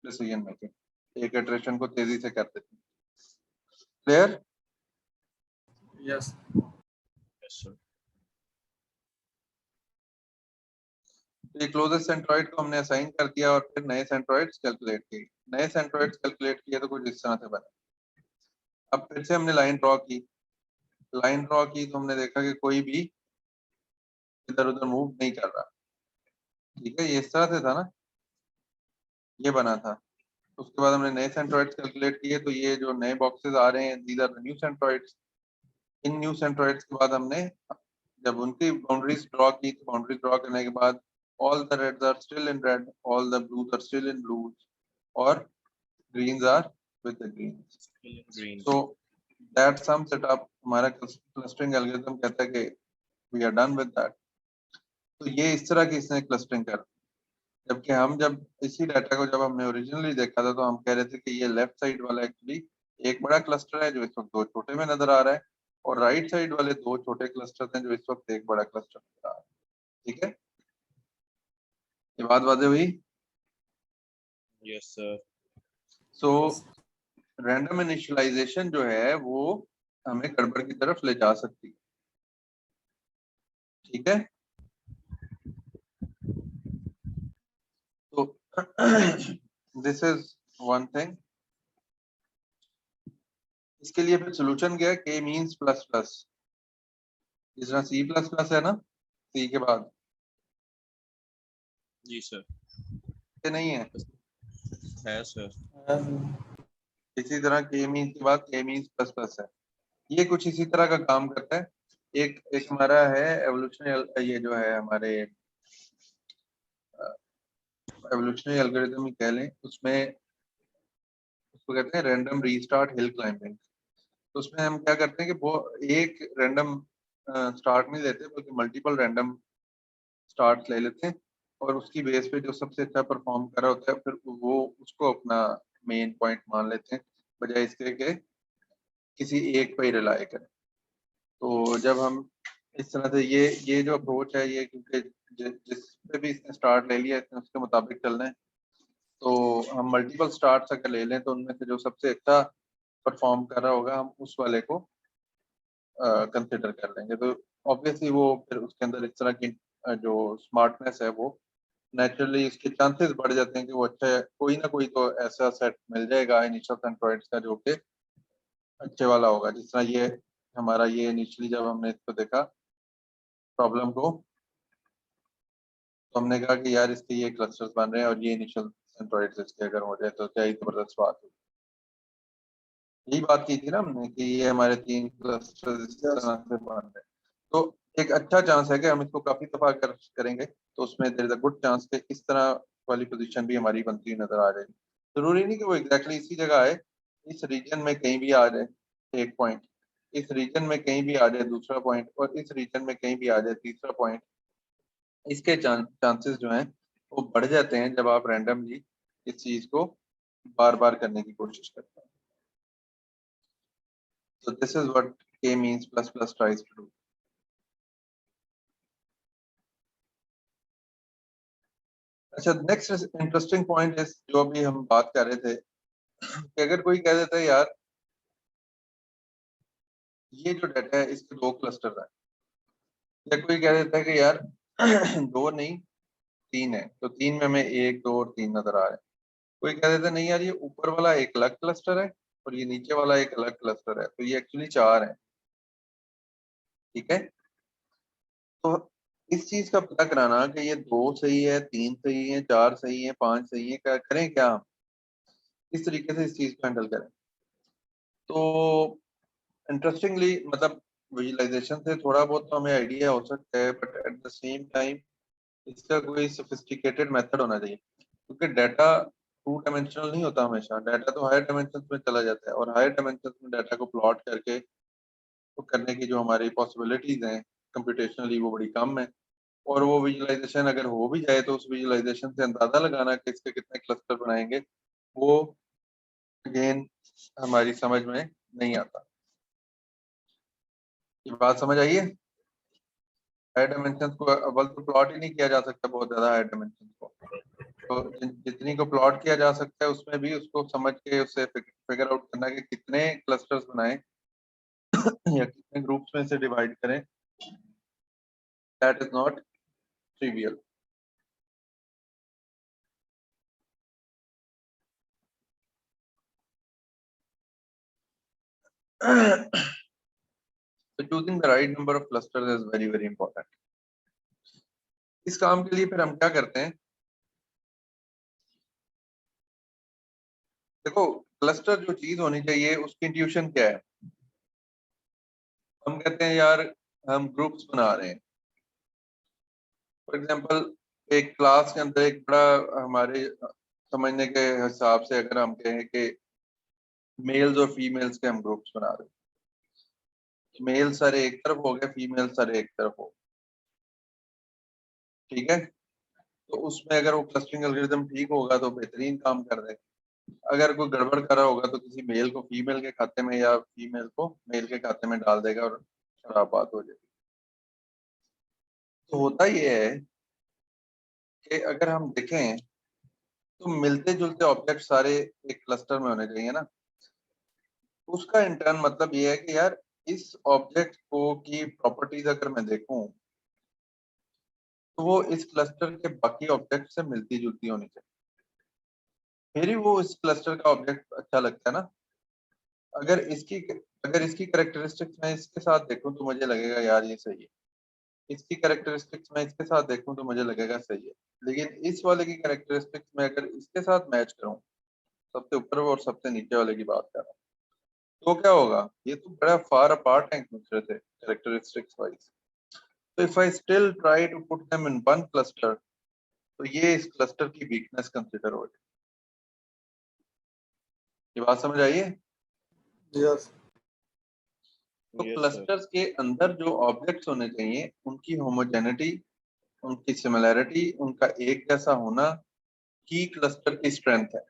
डिसीजन मेकिंग, एक इटरेशन को तेजी से कर देती हैं। क्लियर? यस। Yes sir. तो ये क्लोजेस्ट सेंट्रॉइड को हमने असाइन कर दिया और फिर नए सेंट्रॉइड्स कैलकुलेट किए। नए सेंट्रॉइड्स कैलकुलेट किए तो कुछ इस तरह से बने। अब फिर से हमने लाइन ड्रॉ की, लाइन ड्रॉ की तो हमने देखा कि कोई भी इधर उधर मूव नहीं कर रहा, ठीक है, ये इस तरह से था ना, ये बना था। उसके बाद हमने नए सेंट्रॉइड्स कैलकुलेट किए तो ये जो नए बॉक्सेस आ रहे हैं, these are the new centroids. इन न्यू सेंट्रॉइड्स के बाद हमने जब उनकी बाउंड्रीज ड्रॉ की तो बाउंड्रीज ड्रॉ करने के बाद all the reds are still in red, all the blues are still in blues, और greens are with the greens. Green. So that sums it up. हमारा clustering algorithm कहता है कि we are done with that. तो ये इस तरह की इसने clustering कर, जबकि हम जब इसी डाटा को जब हमने ओरिजिनली देखा था तो हम कह रहे थे कि ये लेफ्ट साइड वाला एक्चुअली एक बड़ा क्लस्टर है जो इस वक्त 2 छोटे में नजर आ रहा है, और राइट साइड वाले 2 छोटे क्लस्टर हैं जो इस वक्त एक बड़ा क्लस्टर नजर आ रहा है। ठीक है, ये बात वाज़ेह हुई? Yes sir. So random initialisation जो है वो हमें गड़बड़ की तरफ ले जा सकती है। ठीक है, तो दिस इज वन थिंग। इसके लिए फिर सोल्यूशन क्या है? के मींस प्लस प्लस, जिस तरह सी प्लस प्लस है ना, सी के बाद जी सर। ये नहीं है, है सर। हाँ, इसी तरह के मींस के बाद के मींस प्लस प्लस है। ये कुछ इसी तरह का काम करता है। एक एक हमारा है एवोल्यूशनरी, ये जो है हमारे एवोल्यूशनरी एल्गोरिथम ही कह लें, उसमें उसको कहते हैं रैंडम रीस्टार्ट हिल क्लाइंबिंग। तो उसमें हम क्या करते हैं कि वो एक रैंडम स्टार्ट नहीं लेते बल्कि मल्टीपल रैंडम स्टार्ट ले लेते हैं और उसकी बेस पे जो सबसे अच्छा परफॉर्म कर रहा होता है फिर वो उसको अपना मेन पॉइंट मान लेते हैं, बजाय इसके के किसी एक पे ही रिलाई करें। तो जब हम इस तरह से ये जो अप्रोच है ये, क्योंकि जिस पे भी इसने स्टार्ट ले लिया इसने उसके मुताबिक चलना है, तो हम मल्टीपल स्टार्ट्स अगर ले लें तो उनमें से जो सबसे अच्छा परफॉर्म कर रहा होगा हम उस वाले को कंसिडर कर लेंगे। तो ऑब्वियसली वो फिर उसके अंदर इस तरह की जो स्मार्टनेस है वो नेचुरली इसके चांसेस बढ़ जाते हैं कि वो अच्छा है, कोई ना कोई तो ऐसा सेट मिल जाएगा इनिशियल सेंट्रोइड्स का जो कि अच्छे वाला होगा। जिस तरह ये हमारा ये इनिशियली जब हमने इसको देखा प्रॉब्लम को, तो हमने कहा कि यार इसके ये क्लस्टर्स बन रहे हैं और ये इनिशियल सेंट्रोइड्स इसके अगर हो जाए तो क्या ही जबरदस्त बात है। यही बात की थी ना हमने कि ये हमारे 3 क्लस्टर्स इस तरह से बन रहे हैं। तो एक अच्छा चांस है कि हम इसको काफी दफा करेंगे तो उसमें there is a good chance कि इस तरह वाली पोजीशन भी हमारी बनती हुई नजर आ जाएगी। जरूरी नहीं कि वो एग्जैक्टली इसी जगह आए, इस रीजन में कहीं भी आ जाए एक पॉइंट, इस रीजन में कहीं भी आ जाए दूसरा पॉइंट, और इस रीजन में कहीं भी आ जाए तीसरा पॉइंट। इसके चांसेस जो हैं वो बढ़ जाते हैं जब आप रैंडमली इस चीज को बार बार करने की कोशिश करते हैं। So this is what K means plus plus tries to do. अच्छा, नेक्स्ट इंटरेस्टिंग पॉइंट है जो अभी हम बात कर रहे थे कि अगर कोई कह देता है यार ये जो डाटा है इसके 2 क्लस्टर हैं, या कोई कह देता है कि यार 2 नहीं 3 है, तो 3 में हमें 1 2 और 3 नजर आ रहे हैं। कोई कह देता है नहीं यार ये ऊपर वाला एक अलग क्लस्टर है और ये नीचे वाला एक अलग क्लस्टर है, तो ये एक्चुअली 4 है। ठीक है, तो इस चीज का पता कराना कि ये 2 सही है, 3 सही है, 4 सही है, 5 सही है, क्या करें, क्या इस तरीके से इस चीज को हैंडल करें। तो इंटरेस्टिंगली मतलब विजुअलाइजेशन से थोड़ा बहुत तो हमें आइडिया हो सकता है, but at the same time इसका कोई सोफिस्टिकेटेड मेथड होना चाहिए, क्योंकि डाटा 2 डायमेंशनल नहीं होता हमेशा। डाटा तो हायर डायमेंशन में चला जाता है और हायर डायमेंशन में डाटा को प्लॉट करके तो करने की जो हमारी पॉसिबिलिटीज हैं कंप्यूटेशनली वो बड़ी कम है। और वो विजुअलाइजेशन अगर हो भी जाए तो उस विजुअलाइजेशन से अंदाजा लगाना कि इसके कितने क्लस्टर बनाएंगे वो अगेन हमारी समझ में नहीं आता। ये बात समझ आई है? हायर डायमेंशन को अव्वल तो प्लॉट ही नहीं किया जा सकता बहुत ज्यादा हायर डायमेंशन को, तो जितनी को प्लॉट किया जा सकता है उसमें भी उसको समझ के उससे फिगर आउट करना कि कितने क्लस्टर्स बनाएं या कितने ग्रुप्स में से डिवाइड करें, that is not trivial. So choosing the right number of clusters is very very important. इस काम के लिए फिर हम क्या करते हैं, देखो क्लस्टर जो चीज होनी चाहिए उसकी इंट्यूशन क्या है। हम कहते हैं यार हम ग्रुप्स बना रहे हैं, फॉर एग्जांपल एक क्लास के अंदर एक बड़ा हमारे समझने के हिसाब से अगर हम कहें कि मेल्स और फीमेल्स के हम ग्रुप्स बना रहे हैं, मेल सारे एक तरफ हो गए, फीमेल सारे एक तरफ हो, ठीक है, तो उसमें अगर वो क्लस्टरिंग एल्गोरिथम ठीक होगा तो बेहतरीन काम कर देगा। अगर कोई गड़बड़ कर रहा होगा तो किसी मेल को फीमेल के खाते में या फीमेल को मेल के खाते में डाल देगा और खराब बात हो जाएगी। तो होता ये है कि अगर हम देखें तो मिलते जुलते ऑब्जेक्ट सारे एक क्लस्टर में होने चाहिए ना। उसका इंटर्न मतलब ये है कि यार इस ऑब्जेक्ट को की प्रॉपर्टीज अगर मैं देखूं तो वो इस क्लस्टर के बाकी ऑब्जेक्ट से मिलती जुलती होनी चाहिए, फिर ही वो इस क्लस्टर का ऑब्जेक्ट अच्छा लगता है ना। अगर इसकी कैरेक्टरिस्टिक्स मैं इसके साथ देखूं तो मुझे लगेगा यार ये सही है, इसकी कैरेक्टरिस्टिक्स मैं इसके साथ देखूं तो मुझे लगेगा सही है, लेकिन इस वाले की कैरेक्टरिस्टिक्स मैं अगर इसके साथ मैच करूं, सबसे ऊपर और सबसे नीचे वाले की बात कर रहा हूं, तो क्या होगा, ये तो बड़ा फार अपार्ट है एक दूसरे से कैरेक्टरिस्टिक्स वाइज। तो if I still try to put them in one cluster, तो ये इस क्लस्टर की वीकनेस कंसिडर हो जाए। ये बात समझ आई है? Yes. तो Yes, sir. क्लस्टर्स के अंदर जो ऑब्जेक्ट्स होने चाहिए उनकी होमोजेनिटी, उनकी सिमिलैरिटी, उनका एक जैसा होना की क्लस्टर की स्ट्रेंथ है।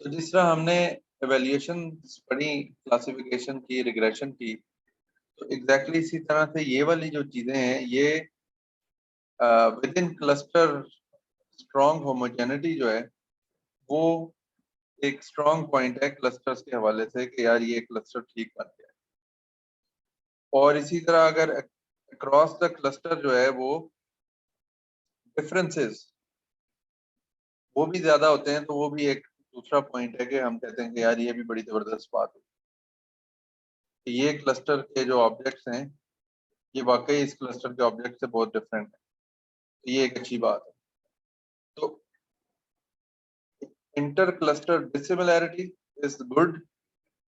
तो जिस तरह हमने एवेल्यूएशन पढ़ी, क्लासिफिकेशन की, रिग्रेशन की, तो एग्जैक्टली इसी तरह से ये वाली जो चीजें हैं ये with in cluster strong homogeneity जो है वो एक स्ट्रॉन्ग पॉइंट है क्लस्टर्स के हवाले से कि यार ये क्लस्टर ठीक बन गया है। और इसी तरह अगर अक्रॉस द क्लस्टर जो है वो डिफरेंसेस वो भी ज्यादा होते हैं, तो वो भी एक दूसरा पॉइंट है कि हम कहते हैं कि यार ये भी बड़ी जबरदस्त बात है कि ये क्लस्टर के जो ऑब्जेक्ट्स हैं ये वाकई इस क्लस्टर के ऑब्जेक्ट से बहुत डिफरेंट है। तो ये एक अच्छी बात है। तो inter cluster dissimilarity is good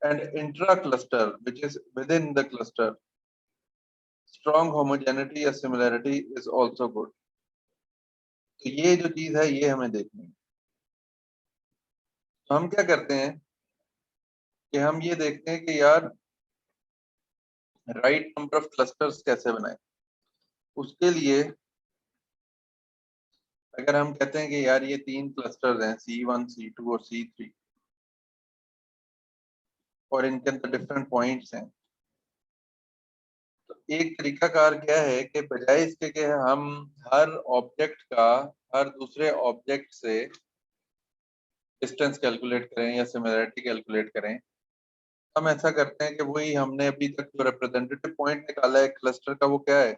and intra cluster which is with in the cluster strong homogeneity या सिमिलैरिटी इज आल्सो गुड। तो ये जो चीज है ये हमें देखनी है। तो हम क्या करते हैं कि हम ये देखते हैं कि यार राइट नंबर ऑफ क्लस्टर्स कैसे बनाएं। उसके लिए अगर हम कहते हैं कि यार ये 3 क्लस्टर्स हैं C1, C2 और C3 और इनके अंदर डिफरेंट पॉइंट्स हैं, तो एक तरीकाकार क्या है कि बजाय इसके कि हम हर ऑब्जेक्ट का हर दूसरे ऑब्जेक्ट से डिस्टेंस कैलकुलेट करें या सिमिलरिटी कैलकुलेट करें, हम ऐसा करते हैं कि वही हमने अभी तक जो रिप्रेजेंटेटिव पॉइंट निकाला है क्लस्टर का वो क्या है,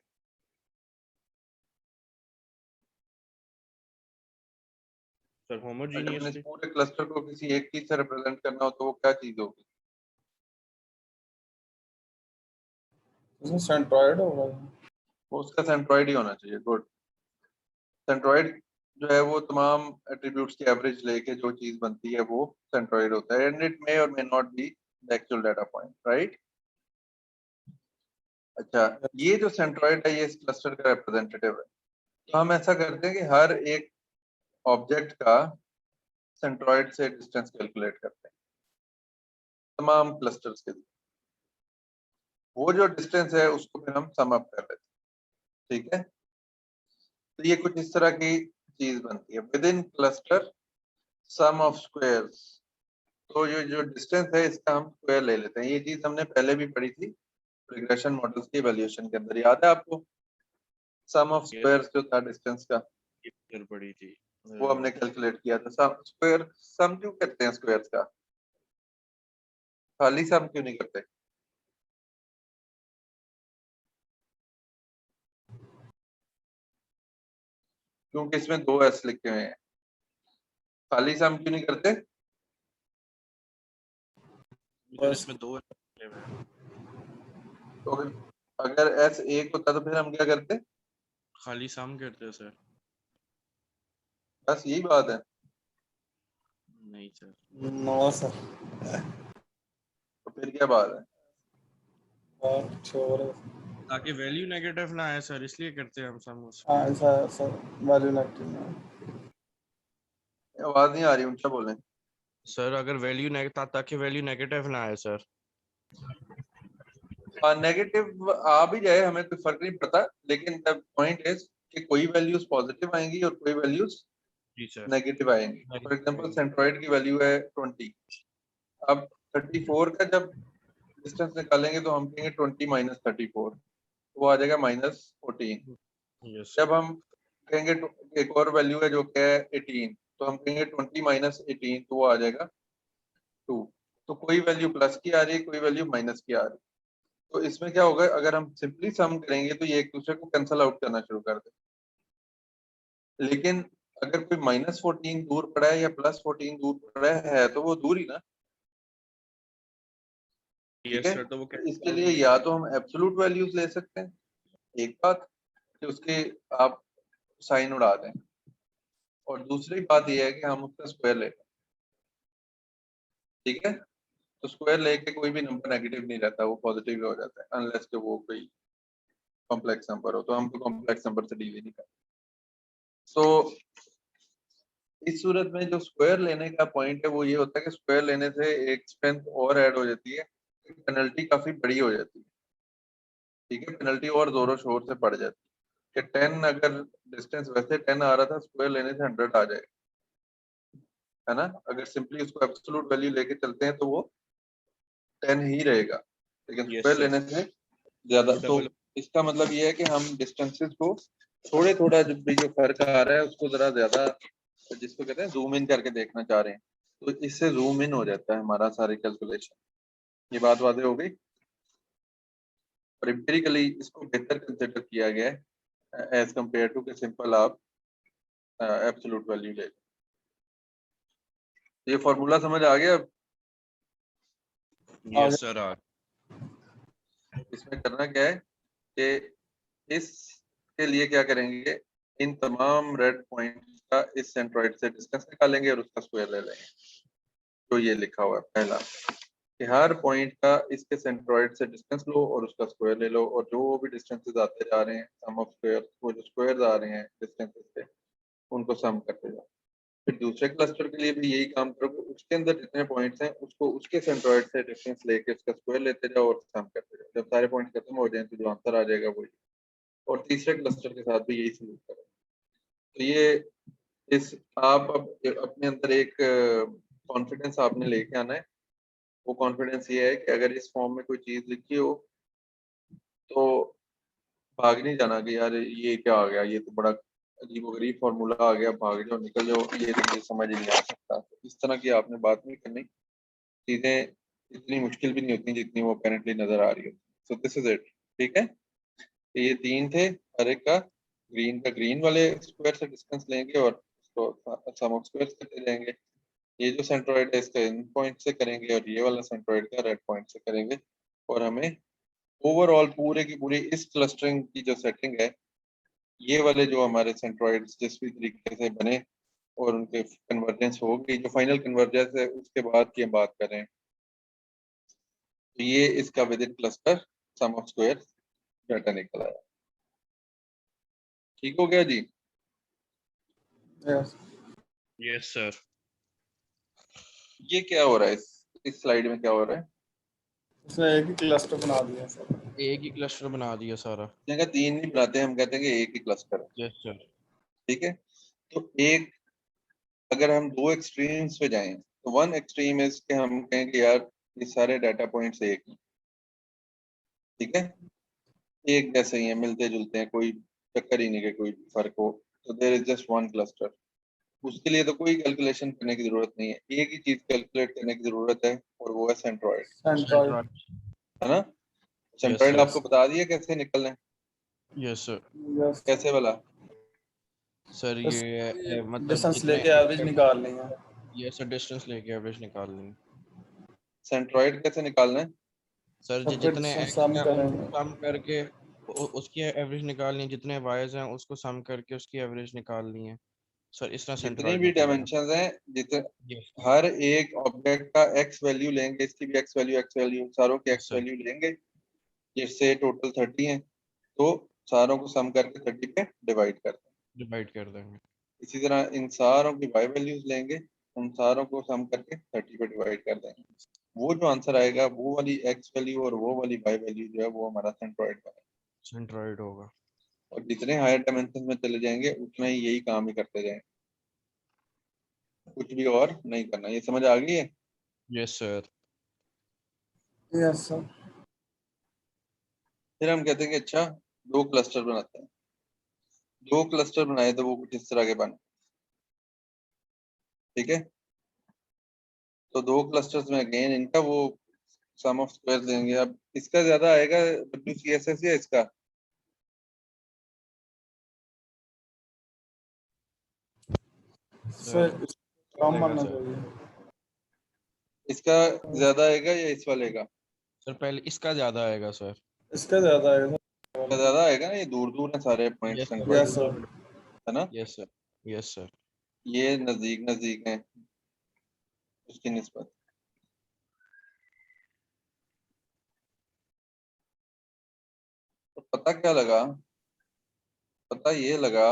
सर अगर हमने इस होमोजीनियसली। पूरे क्लस्टर को किसी एक चीज से रिप्रेजेंट करना हो तो वो क्या चीज होगी? इसमें सेंट्रॉइड होगा। वो उसका सेंट्रॉइड ही होना चाहिए। गुड। सेंट्रॉइड जो है वो तमाम एट्रीब्यूट्स की एवरेज लेके जो चीज बनती है वो सेंट्रॉइड होता है, एंड इट मे और may not be the actual data point, right? अच्छा, ये जो सेंट्रॉइड है ये इस क्लस्टर का रिप्रेजेंटेटिव है। तो हम ऐसा करते हैं कि हर एक ऑब्जेक्ट का सेंट्रॉइड से डिस्टेंस कैलकुलेट करते हैं तमाम क्लस्टर्स के लिए। वो जो डिस्टेंस है उसको फिर हम सम अप कर लेते हैं, ठीक है? तो ये कुछ इस तरह की चीज बनती है within cluster sum of squares. तो ये जो डिस्टेंस है इसका हम स्क्वायर ले लेते हैं। ये चीज हमने पहले भी पढ़ी थी रिग्रेशन मॉडल्स की इवैल्यूएशन के अंदर, याद है आपको? सम ऑफ स्क्वायर्स जो था डिस्टेंस का फिर पड़ी थी। वो हमने कैलकुलेट किया था। सम स्क्वायर, सम क्यों करते हैं स्क्वायर्स का, खाली सम क्यों नहीं करते? क्योंकि इसमें 2 एस लिखे हुए हैं। खाली सम क्यों नहीं करते? सर इसमें 2 तो अगर एस एक होता तो फिर हम क्या करते? खाली सम करते हैं सर। बस यही बात है। नहीं सर। No sir. तो फिर क्या बात है? बहुत छोर है। ताकि वैल्यू नेगेटिव ना आए सर, इसलिए करते हैं हम सम उस। हाँ ऐसा है सर, वैल्यू नेगेटिव में। आवाज नहीं आ रही, ऊंचा बोलें। सर अगर वैल्यू नेगेटिव, ताकि वैल्यू नेगेटिव ना आए सर। नेगेटिव आ भी जाए हमें कोई फर्क नहीं पड़ता, लेकिन द पॉइंट इज कि कोई वैल्यूज पॉजिटिव आएंगी और कोई वैल्यूज जी सर। नेगेटिव आएंगी। फॉर एग्जांपल सेंट्रॉइड की वैल्यू है 20। अब 34 का जब डिस्टेंस निकालेंगे तो हम कहेंगे 20 माइनस 34, वो आ जाएगा -14। यस जब सर। हम कहेंगे एक और वैल्यू है जो क्या है 18, तो हम कहेंगे 20 माइनस 18, तो वो आ जाएगा 2। तो कोई वैल्यू प्लस की आ रही है, कोई वैल्यू माइनस की आ रही है। तो इसमें क्या होगा, अगर हम सिंपली सम करेंगे तो ये एक दूसरे को कैंसल आउट करना शुरू कर दे। लेकिन अगर कोई -14 दूर पड़ा है या +14 दूर पड़ा है तो वो दूर ही ना, ठीक यस है? सर, तो वो तो इसके लिए या तो हम एब्सोल्यूट वैल्यूज ले सकते हैं, एक बात कि उसके आप साइन उड़ा दें, और दूसरी बात यह है कि हम उसका स्क्वायर ले लें, ठीक है? तो स्क्वायर लेके कोई भी नंबर नेगेटिव नहीं रहता, वो पॉजिटिव ही हो जाता है, अनलेस कि वो कोई कॉम्प्लेक्स नंबर हो, तो हम तो कॉम्प्लेक्स नंबर से डील ही नहीं करते। सो इस सूरत में जो स्क्वायर लेने का पॉइंट है वो ये होता है कि स्क्वायर लेने से एक स्ट्रेंथ और ऐड हो जाती है, पेनल्टी काफी बड़ी हो जाती है, ठीक है, पेनल्टी और जोरों शोर से पड़ जाती है कि 10 अगर डिस्टेंस वैसे 10 आ रहा था, स्क्वायर लेने से 100 आ जाएगा, है ना। अगर सिंपली उसको एब्सोल्यूट वैल्यू लेके चलते हैं तो वो 10 ही रहेगा, लेकिन Yes, स्क्वायर sir. लेने से ज्यादा। तो Double. इसका मतलब ये है कि हम डिस्टेंसेस को थोड़े थोड़ा जो फर्क आ रहा है उसको जरा ज्यादा, जिसको कहते हैं जूम इन करके देखना चाह रहे हैं, तो इससे जूम इन हो जाता है हमारा सारी कैलकुलेशन। ये बात वादे हो गई। और एम्पिरिकली इसको बेहतर कंसिडर किया गया है एज कंपेयर टू के सिंपल आप एब्सोल्यूट वैल्यू ले। ये फॉर्मूला समझ आ गया। Yes, sir. इसमें करना क्या है कि इसके लिए क्या करेंगे, इन तमाम रेड पॉइंट्स का इस सेंट्रोइड से डिस्टेंस निकालेंगे और उसका स्क्वायर ले लेंगे। तो ये लिखा हुआ है पहला कि हर पॉइंट का इसके सेंट्रोइड से डिस्टेंस लो और उसका स्क्वायर ले लो, और जो भी डिस्टेंसेस आते जा रहे हैं सम ऑफ स्क्वायर, वो जो स्क्वायर्स आ रहे हैं डिस्टेंसेस से उनको सम करते जाओ। फिर दूसरे क्लस्टर के लिए भी यही काम करोगे, उसके अंदर जितने पॉइंट्स हैं उसको उसके सेंट्रोइड से डिस्टेंस लेके उसका स्क्वायर लेते जाओ और सम करते जाओ। जब सारे पॉइंट खत्म हो जाएं तो जो आंसर आ जाएगा वही। और तीसरे क्लस्टर के साथ भी यही सलूक करो। तो ये इस आप अब अपने अंदर एक कॉन्फिडेंस आपने लेके आना है। वो कॉन्फिडेंस ये है कि अगर इस फॉर्म में कोई चीज लिखी हो तो भाग नहीं जाना कि यार ये क्या आ गया, ये तो बड़ा अजीबोगरीब फॉर्मूला आ गया, भाग जाओ निकल जाओ, ये तो मुझे समझ ही नहीं आ सकता। तो इस तरह की आपने बात नहीं करनी। चीजें इतनी मुश्किल भी नहीं होती जितनी वो अपेरेंटली नजर आ रही होती। सो दिस इज इट, ठीक है। तो ये तीन थे, हर एक का ग्रीन वाले स्क्वायर से डिस्टेंस लेंगे और उसको सम ऑफ स्क्वायर करते जाएंगे। ये जो सेंट्रोइड है इसका इन पॉइंट से करेंगे और ये वाला सेंट्रोइड का रेड पॉइंट से करेंगे। और हमें ओवरऑल पूरे की पूरी इस क्लस्टरिंग की जो सेटिंग है, ये वाले जो हमारे सेंट्रोइड्स जिस भी तरीके से बने और उनके कन्वर्जेंस हो गई, जो फाइनल कन्वर्जेंस है उसके बाद की हम बात कर रहे हैं, तो ये इसका within cluster sum of square data निकल आया। ठीक हो गया जी। Yes Yes, sir. ये क्या हो रहा है इस स्लाइड में क्या हो रहा है? इसने एक ही क्लस्टर बना दिया सर। एक ही क्लस्टर बना दिया सारा। जगह तीन नहीं बनाते, हम कहते हैं कि एक ही क्लस्टर है, Yes, sir. ठीक है। तो एक अगर हम दो एक्सट्रीम्स पे जाएं तो वन एक्सट्रीम इज के हम कहें कि यार ये सारे डाटा पॉइंट्स एक ही, ठीक है, एक जैसे ही हैं, मिलते जुलते हैं, कोई चक्कर ही नहीं कि कोई फर्क हो। तो there is just one cluster. उसके लिए तो कोई कैलकुलेशन करने की जरूरत नहीं है, एक ही चीज कैलकुलेट करने की जरूरत है और वो है सेंट्रोइड, सेंट्रॉइड। है ना। Yes, centroid sir. आपको बता दिया कैसे निकलना है, Yes, sir. यस कैसे वाला? सर ये मतलब डिस्टेंस जितने लेके एवरेज निकालनी है। ये सर डिस्टेंस लेके एवरेज निकाल लेंगे। सेंट्रोइड कैसे निकालना है? सर तो जी फिर जितने एक्स सम हैं करेंगे। उनको सम करके उसकी एवरेज निकालनी है, जितने वाइज हैं उसको सम करके उसकी एवरेज निकालनी है। सर इस तरह जितनी सेंट्रोइड भी निकलेगा। डायमेंशन हैं, जितने यस हर एक ऑब्जेक्ट का एक्स वैल्यू लेंगे, इसकी भी एक्स वैल्यू सारों की एक्स सर, वैल्यू लेंगे, जिससे टोटल 30 है, तो सारों को सम करके 30 पे डिवाइड कर दें। डिवाइड कर देंगे। इसी तरह इन सारों की वाई वैल्यूज लेंगे, उन सारों को सम करके 30 पे डिवाइड कर देंगे। वो जो आंसर आएगा वो वाली एक्स वैल्यू और वो वाली वाई वैल्यू जो है वो हमारा सेंट्रोइड का है। सेंट्रोइड होगा। और जितने हायर डायमेंशन में चले जाएंगे उतना ही यही काम ही करते जाएंगे, कुछ भी और नहीं करना। ये समझ आ गई है? Yes sir. Yes sir. फिर हम कहते हैं कि अच्छा दो क्लस्टर बनाते हैं। दो क्लस्टर बनाए तो वो कुछ इस तरह के बने, ठीक है। तो दो क्लस्टर्स में अगेन इनका वो सम ऑफ स्क्वायर देंगे। अब इसका ज्यादा आएगा WCSS या इसका? सर कम चलेगा आना सर। चाहिए। इसका ज्यादा आएगा या इस वाले का? सर पहले इसका ज्यादा आएगा सर। इसका ज्यादा आएगा। इसका ज्यादा आएगा ना, ये दूर दूर है सारे points yes sir. Centroid yes sir. है ना। Yes sir. Yes sir. ये नजदीक नजदीक है उसकी निस्बत। पता क्या लगा, पता ये लगा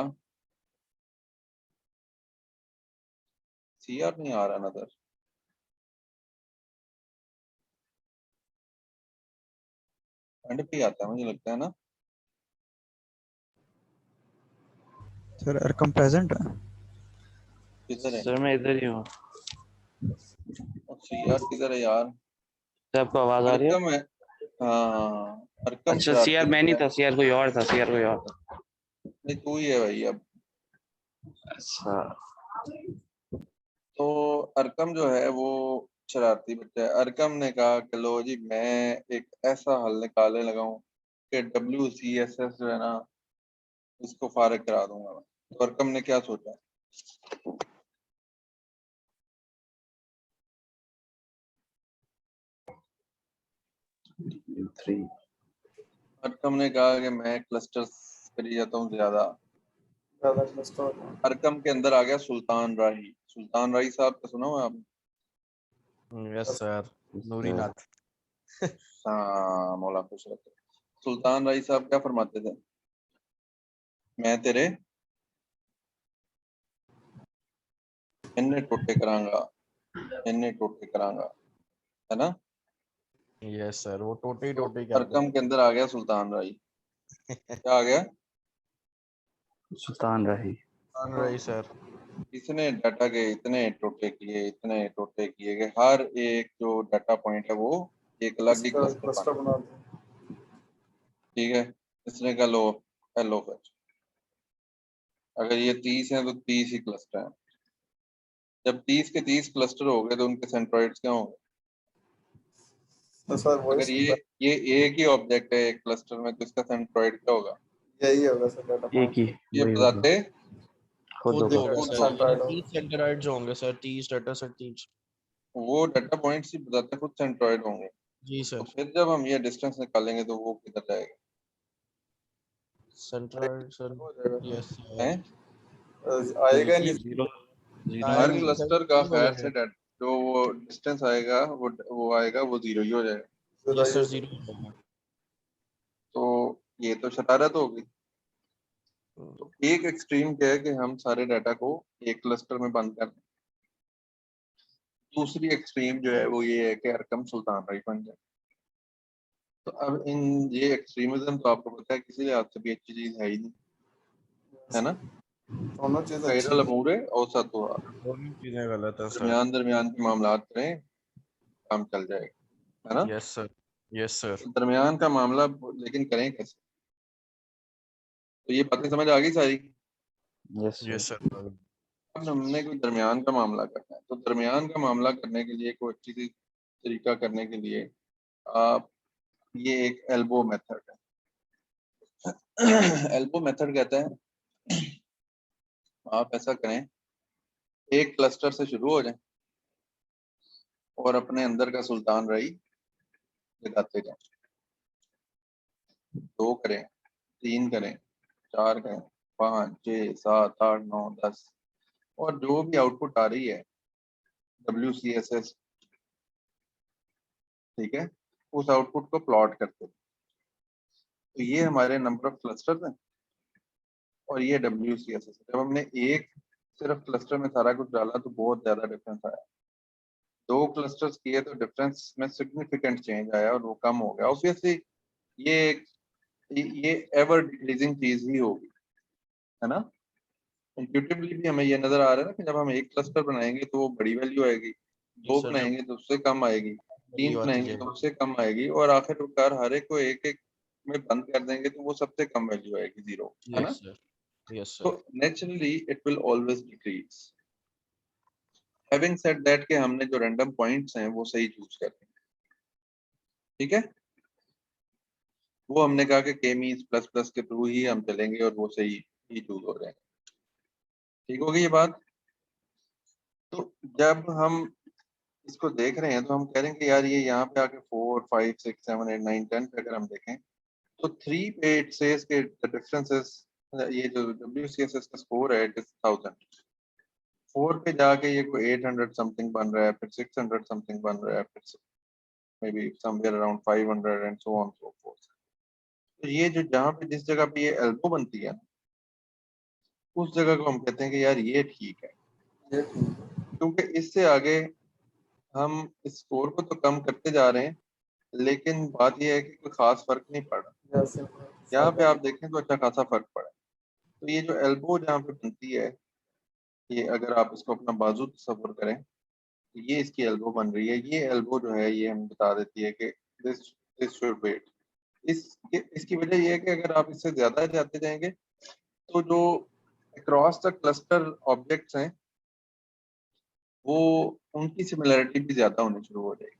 CR नहीं आ रहा नजर। एंड पे आता है मुझे लगता है ना। सर अरकम प्रेजेंट है। किधर है सर मैं इधर ही हूँ। CR किधर है यार। सर आपको आवाज आ रही है? अरकम है, हाँ अरकम अच्छा शरारती सीआर मैं नहीं है। था, सीआर कोई और था, सीआर कोई और था। नहीं तू ही है भाई अब। अच्छा तो अरकम जो है वो शरारती बच्चा है। अरकम ने कहा कि लो जी मैं एक ऐसा हल निकालने लगा हूँ कि WCSS जो है ना इसको फारिग करा दूंगा मैं। तो अरकम ने क्या सोचा, थ्री। अरकम ने कहा कि मैं क्लस्टर्स करी जाता हूँ ज्यादा। ज्यादा क्लस्टर होता है। अरकम के अंदर आ गया सुल्तान राही। सुल्तान राही साहब का सुना हुआ आपने? यस सर, नूरी नाथ। हाँ मौला खुश रखे। सुल्तान राही साहब क्या फरमाते थे, मैं तेरे इन्ने टोटे करांगा, इन्ने टोटे करांगा, है ना। यस सर, वो टोटे तो टोटे कर अरकम के अंदर आ गया सुल्तान राही। क्या आ गया, सुल्तान रही। रही सर। इसने डाटा के इतने टोटे किए, इतने टोटे किए कि हर एक जो डाटा पॉइंट है वो एक अलग ही इसका क्लस्टर क्लस्टर बना। बना दो। ठीक है, इसने कहा लो हेलो फच, अगर ये 30 है तो 30 ही क्लस्टर है। जब 30 के 30 क्लस्टर हो गए तो उनके सेंट्रॉइड्स क्या होंगे। तो सर वही अगर ये एक ही ऑब्जेक्ट है एक क्लस्टर में तो इसका सेंट्रॉइड क्या होगा। यही होगा सर डाटा एक पॉइंट। ही ये वही होगा, बताते खुद खुद होगा। होगा खुद सर, होगा। यानी सेंट्रॉइड 30 सेंटराइड्स होंगे सर, 30 डाटा सेट 30। वो डाटा पॉइंट्स ही बताते खुद सेंट्रॉइड होंगे। जी तो सर। फिर जब हम ये डिस्टेंस निकालेंगे तो वो किधर जाएगा सेंट्राइड सर। हो जाएगा यस है। सर। आएगा ये नहीं। जीरो जीरो हर आएगा नहीं। ही सर, क्लस्टर का जीरो खैर जाएगा। से जो वो डिस्टेंस आएगा वो आएगा वो जीरो ही हो जाएगा। यस सर, जीरो जीरो होगा। तो ये तो शरारत होगी। तो एक एक्सट्रीम क्या है कि हम सारे डाटा को एक क्लस्टर में बंद कर दें। दूसरी एक्सट्रीम जो है वो ये है कि अरकम सुल्तान राही बन जाए। तो अब इन ये एक्सट्रीमिज्म तो आपको पता है किसी लिहाज से भी अच्छी चीज है ही नहीं, है ना। दोनों चीज अच्छी खैरुल है। अमूर औसत हुआ, दोनों चीजें गलत है सर। दरमियान दरमियान के मामलात करें काम चल जाएगा, है ना। Yes sir, yes sir. तो दरमियान का मामला लेकिन करें कैसे। तो ये बातें समझ आ गई सारी। Yes yes sir. सर। अब हमने कोई दरमियान का मामला करना है तो दरमियान का मामला करने के लिए कोई अच्छी सी तरीका करने के लिए आप ये एक एल्बो मेथड है। एल्बो मेथड कहता है आप ऐसा करें, एक क्लस्टर से शुरू हो जाएं और अपने अंदर का सुल्तान राही लगाते जाएं। 2 करें, 3 करें, 4 करें, 5, 6, 7, 8, 9, 10 और जो भी आउटपुट आ रही है WCSS, ठीक है, उस आउटपुट को प्लॉट करते हैं। तो ये हमारे नंबर ऑफ क्लस्टर्स हैं और ये WCSS। जब हमने एक सिर्फ क्लस्टर में सारा कुछ डाला तो बहुत ज्यादा डिफरेंस आया। 2 क्लस्टर्स किए तो डिफरेंस में सिग्निफिकेंट चेंज आया और वो कम हो गया। ऑब्वियसली ये ये एवर डिक्रीजिंग चीज ही होगी, है ना। इंट्यूटिवली भी हमें ये नजर आ रहा है ना कि जब हम एक क्लस्टर बनाएंगे तो वो बड़ी वैल्यू आएगी, जी 2 सर, जब बनाएंगे तो उससे कम आएगी, 3 वैल्यू आती बनाएंगे तो जाएगी। उससे कम आएगी और आखिरकार हर एक को एक एक में बंद कर देंगे तो वो सबसे कम वैल्यू आएगी 0, है ना। यस सर, यस तो sir. Naturally it will always decrease. Having said that के हमने जो रैंडम पॉइंट्स हैं वो सही चूज करते हैं, ठीक है। वो हमने कहा कि के मींस प्लस प्लस के थ्रू ही हम चलेंगे और वो सही ही चूज हो जाएंगे। ठीक होगी ये बात। तो जब हम इसको देख रहे हैं तो हम कह रहे हैं कि यार ये यहाँ पे आके 4, 5, 6, 7, 8, 9, 10 पे अगर हम देखें तो 3 पे इट सेज के डिफरेंसेस, ये जो WCSS का स्कोर है इट इज 1000। 4 पे जाके ये कोई 800 समथिंग बन रहा है, फिर 600 समथिंग बन रहा है, फिर may be somewhere around 500 and so on so fourth. तो ये जो जहाँ पे जिस जगह पे ये एल्बो बनती है उस जगह को हम कहते हैं कि यार ये ठीक है, ये ठीक है। क्योंकि इससे आगे हम स्कोर को तो कम करते जा रहे हैं, लेकिन बात यह है कि कोई खास फर्क नहीं पड़ रहा। जैसे यहाँ पे आप देखें तो अच्छा खासा फर्क पड़ा है। तो ये जो एल्बो जहाँ पे बनती है, ये अगर आप इसको अपना बाजू तस्वर करें तो ये इसकी एल्बो बन रही है। ये एल्बो जो है ये हमें बता देती है कि दिस दिस शुड वेट। इसकी वजह ये है कि अगर आप इससे ज्यादा जाते जाएंगे तो जो अक्रॉस द क्लस्टर ऑब्जेक्ट्स हैं वो उनकी सिमिलरिटी भी ज्यादा होनी शुरू हो जाएगी।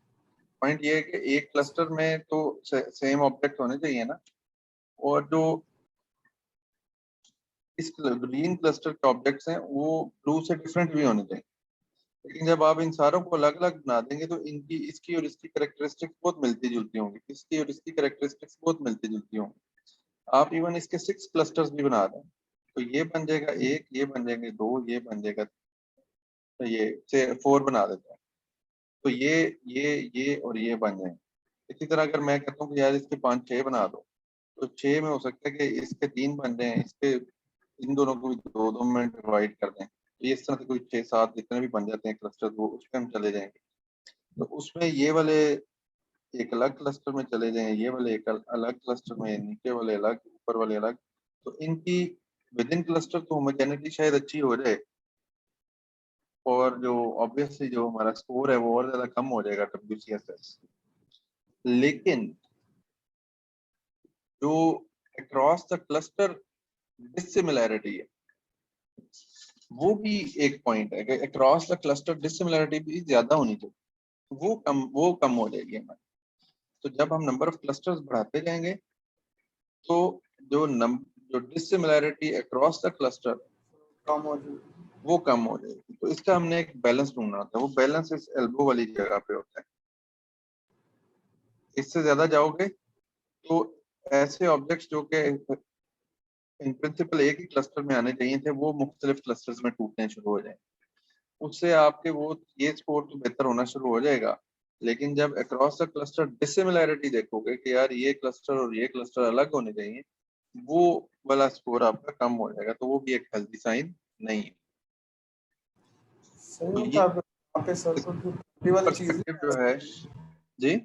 पॉइंट ये है कि एक क्लस्टर में तो सेम ऑब्जेक्ट होने चाहिए ना, और जो इस ग्रीन क्लस्टर के ऑब्जेक्ट्स हैं वो ब्लू से डिफरेंट भी होने चाहिए। लेकिन जब आप इन सारों को अलग अलग बना देंगे तो इनकी इसकी और इसकी कैरेक्टरिस्टिक्स बहुत मिलती जुलती होंगी, इसकी और इसकी कैरेक्टरिस्टिक्स बहुत मिलती जुलती होंगी। आप इवन इसके 6 क्लस्टर्स भी बना दें तो ये बन जाएगा 1, ये बन जाएंगे 2, ये बन जाएगा, तो ये से 4 बना देते हैं, तो ये और ये बन जाएंगे। इसी तरह अगर मैं कहता हूँ कि यार इसके 5-6 बना दो तो 6 में हो सकता है कि इसके 3 बन जाए, इसके इन दोनों को भी 2-2 में डिवाइड कर दें, तो ये इस तरह से कोई 6-7 जितने भी बन जाते हैं क्लस्टर वो उस पर हम चले जाएंगे। तो उसमें ये वाले एक अलग क्लस्टर में चले जाएं, ये वाले एक अलग क्लस्टर में, नीचे वाले अलग, ऊपर वाले अलग, तो इनकी विद इन क्लस्टर तो होमोजेनिटी शायद अच्छी हो जाए और जो ऑब्वियसली जो हमारा स्कोर है वो और ज्यादा कम हो जाएगा WCSS। लेकिन जो अक्रॉस द क्लस्टर डिसिमिलैरिटी है वो भी एक पॉइंट है कि अक्रॉस द क्लस्टर डिसिमिलैरिटी भी ज्यादा होनी चाहिए, वो कम हो जाएगी हमारी। तो जब हम नंबर ऑफ क्लस्टर्स बढ़ाते जाएंगे तो जो डिसिमिलैरिटी अक्रॉस द क्लस्टर कम हो जाए। वो कम हो जाएगी। तो इसका हमने एक बैलेंस ढूंढना होता है, वो बैलेंस इस एल्बो वाली जगह पे होता है। इससे ज्यादा जाओगे तो ऐसे ऑब्जेक्ट्स जो कि इन प्रिंसिपल एक ही क्लस्टर में आने चाहिए थे वो मुख्तलिफ क्लस्टर्स में टूटने शुरू हो जाए, उससे आपके वो ये स्कोर तो बेहतर होना शुरू हो जाएगा। लेकिन जब अक्रॉस द क्लस्टर डिसिमिलैरिटी देखोगे कि यार ये क्लस्टर और ये क्लस्टर अलग होने चाहिए, वो वाला स्कोर आपका कम हो जाएगा, तो वो भी एक हेल्दी साइन नहीं है। सही तो होता ये है यहाँ पे सर को प्लेंटी वाली चीज पर्सपेक्टिव जो है जी,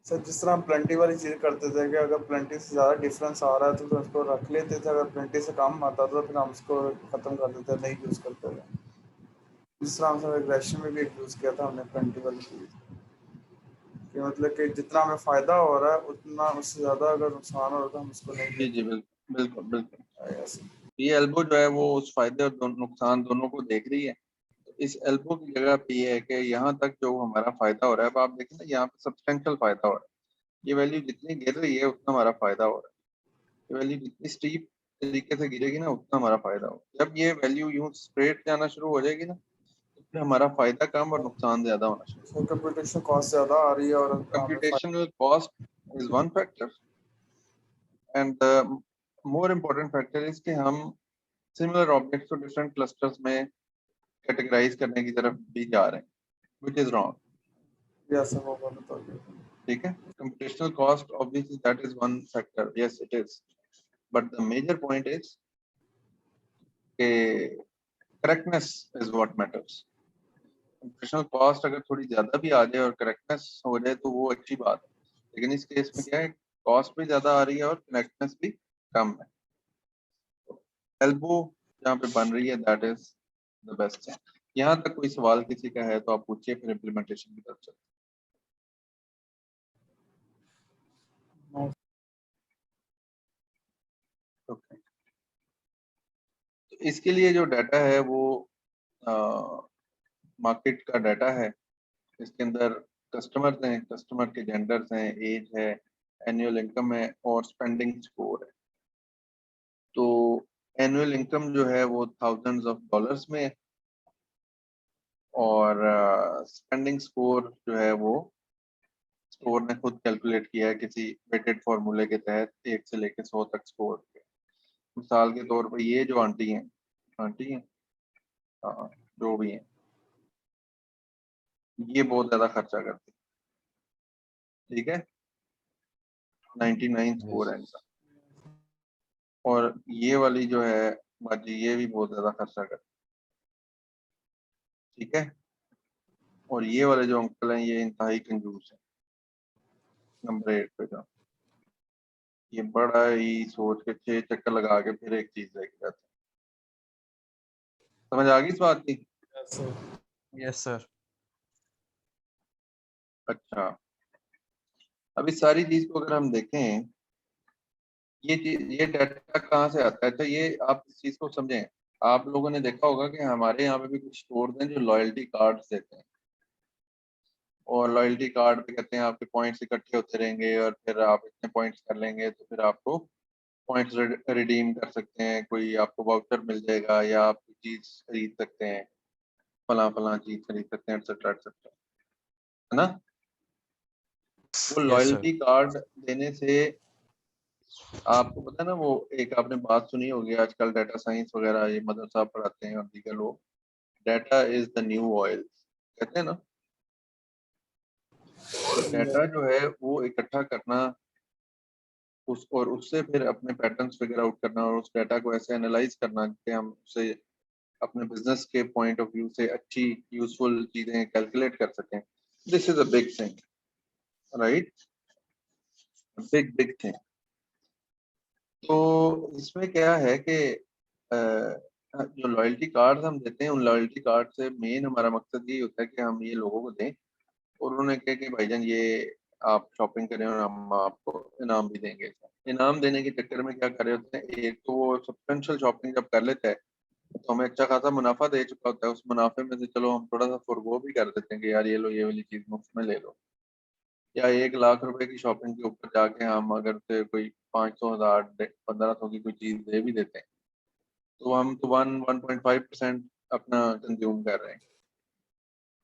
सर, जिस तरह हम प्लेंटी वाली चीज करते थे कि अगर प्लेंटी से ज्यादा डिफरेंस आ रहा है तो उसको रख लेते थे, अगर प्लेंटी से कम आता था तो फिर हम उसको खत्म कर देते थे, नहीं यूज करते थे। जिस तरह हम एग्रेशन में भी एक यूज किया था हमने प्लेंटी वाली चीज कि मतलब कि जितना हमें फायदा हो रहा है उतना उससे ज्यादा अगर नुकसान हो रहा है तो हम उसको नहीं जी लेते। बिल्कुल बिल्कुल बिल्कुल। ऐसे ये एल्बो जो है वो उस फायदे और नुकसान दोनों को देख रही है। तो इस एल्बो की जगह पे ये है कि यहाँ तक जो हमारा फायदा हो रहा है, अब आप देखें ना यहाँ पे सब्सटेंशियल फायदा हो रहा है। ये वैल्यू जितनी गिर रही है उतना हमारा फायदा हो रहा है। ये वैल्यू जितनी स्टीप तरीके से गिरेगी ना उतना हमारा फायदा हो। जब ये वैल्यू यूं स्ट्रेट जाना शुरू हो जाएगी ना तो फिर हमारा फायदा कम और नुकसान ज्यादा होना शुरू। तो कंप्यूटेशन कॉस्ट ज्यादा आ रही है और हमें computational cost is one factor and more important factor is कि हम सिमिलर ऑब्जेक्ट्स को डिफरेंट क्लस्टर्स में कैटेगराइज करने की तरफ भी जा रहे हैं, व्हिच इज रॉन्ग। फायदा ऐसा होगा तो ठीक है, computational cost obviously that is one factor, yes it is, but the major point is correctness is what matters. computational cost अगर थोड़ी ज्यादा भी आ जाए और correctness हो जाए तो वो अच्छी बात है, लेकिन इस केस में क्या है, कॉस्ट भी ज्यादा आ रही है और correctness भी कम है। एल्बो जहाँ पे बन रही है दैट इज द बेस्ट है। यहाँ तक कोई सवाल किसी का है तो आप पूछिए, फिर इम्प्लीमेंटेशन की तरफ चलते हैं। ओके, तो इसके लिए जो डाटा है वो मार्केट का डाटा है। इसके अंदर कस्टमर्स हैं, कस्टमर के जेंडर्स हैं, एज है, एनुअल इनकम है और स्पेंडिंग स्कोर है। तो एनुअल इनकम जो है वो थाउजेंड्स ऑफ डॉलर्स में है और स्पेंडिंग स्कोर जो है वो स्कोर ने खुद कैलकुलेट किया है किसी वेटेड फॉर्मूले के तहत 1 से लेकर 100 तक स्कोर के। मिसाल के तौर पर ये जो आंटी हैं हाँ, जो भी हैं ये बहुत ज्यादा खर्चा करती है, ठीक है, 99 स्कोर है इनका। और ये वाली जो है बाजी, ये भी बहुत ज्यादा खर्चा कर, ठीक है। और ये वाले जो अंकल हैं ये इंतहाई कंजूस है। नंबर 8 पे जाओ, ये बड़ा ही सोच के 6 चक्कर लगा के फिर एक चीज लेके जाते हैं। समझ आ गई इस बात की? Yes, sir. Yes sir. अच्छा, अब इस सारी चीज को अगर हम देखें, ये डाटा कहाँ से आता है? अच्छा, ये आप इस चीज को समझें। आप लोगों ने देखा होगा कि हमारे यहाँ पे भी कुछ स्टोर हैं जो लॉयल्टी कार्ड्स देते हैं, और लॉयल्टी कार्ड पे कहते हैं आपके पॉइंट्स इकट्ठे होते रहेंगे और फिर आप इतने पॉइंट्स कर लेंगे तो फिर आपको पॉइंट्स रिडीम कर सकते हैं, कोई आपको वाउचर मिल जाएगा या आप कोई चीज खरीद सकते हैं, फला फला चीज खरीद सकते हैं, एक्सेट्रा एक्सेट्रा, है ना। वो यस सर। लॉयल्टी कार्ड देने से आपको पता है ना, वो एक आपने बात सुनी होगी आजकल डाटा साइंस वगैरह ये मदर साहब पढ़ाते हैं और दीगर लोग, data is the new oil कहते हैं ना। तो डाटा जो है वो इकट्ठा करना, उस और उससे फिर अपने पैटर्न्स फिगर आउट करना और उस डाटा को ऐसे एनालाइज करना कि हम उसे अपने बिजनेस के पॉइंट ऑफ व्यू से अच्छी यूजफुल चीजें कैलकुलेट कर सकें। This is a big thing, right, big big thing. तो इसमें क्या है कि जो लॉयल्टी कार्ड हम देते हैं, उन लॉयल्टी कार्ड से मेन हमारा मकसद ये होता है कि हम ये लोगों को दें और उन्होंने कहा कि भाईजान ये आप शॉपिंग करें और हम आपको इनाम भी देंगे। इनाम देने के चक्कर में क्या कर रहे होते हैं, एक तो वो सब्सटेंशियल शॉपिंग जब कर लेता है तो हमें अच्छा खासा मुनाफा दे चुका होता है, उस मुनाफे में से चलो हम थोड़ा सा फॉरगो भी कर देते हैं कि यार ये लो, ये वाली चीज मुफ्त में ले लो। या 1 लाख रुपए की शॉपिंग के ऊपर जाके हम अगर से कोई 500, 1000, 1500 की कोई चीज दे भी देते हैं तो हम तो 1.5% अपना कंज्यूम कर रहे हैं,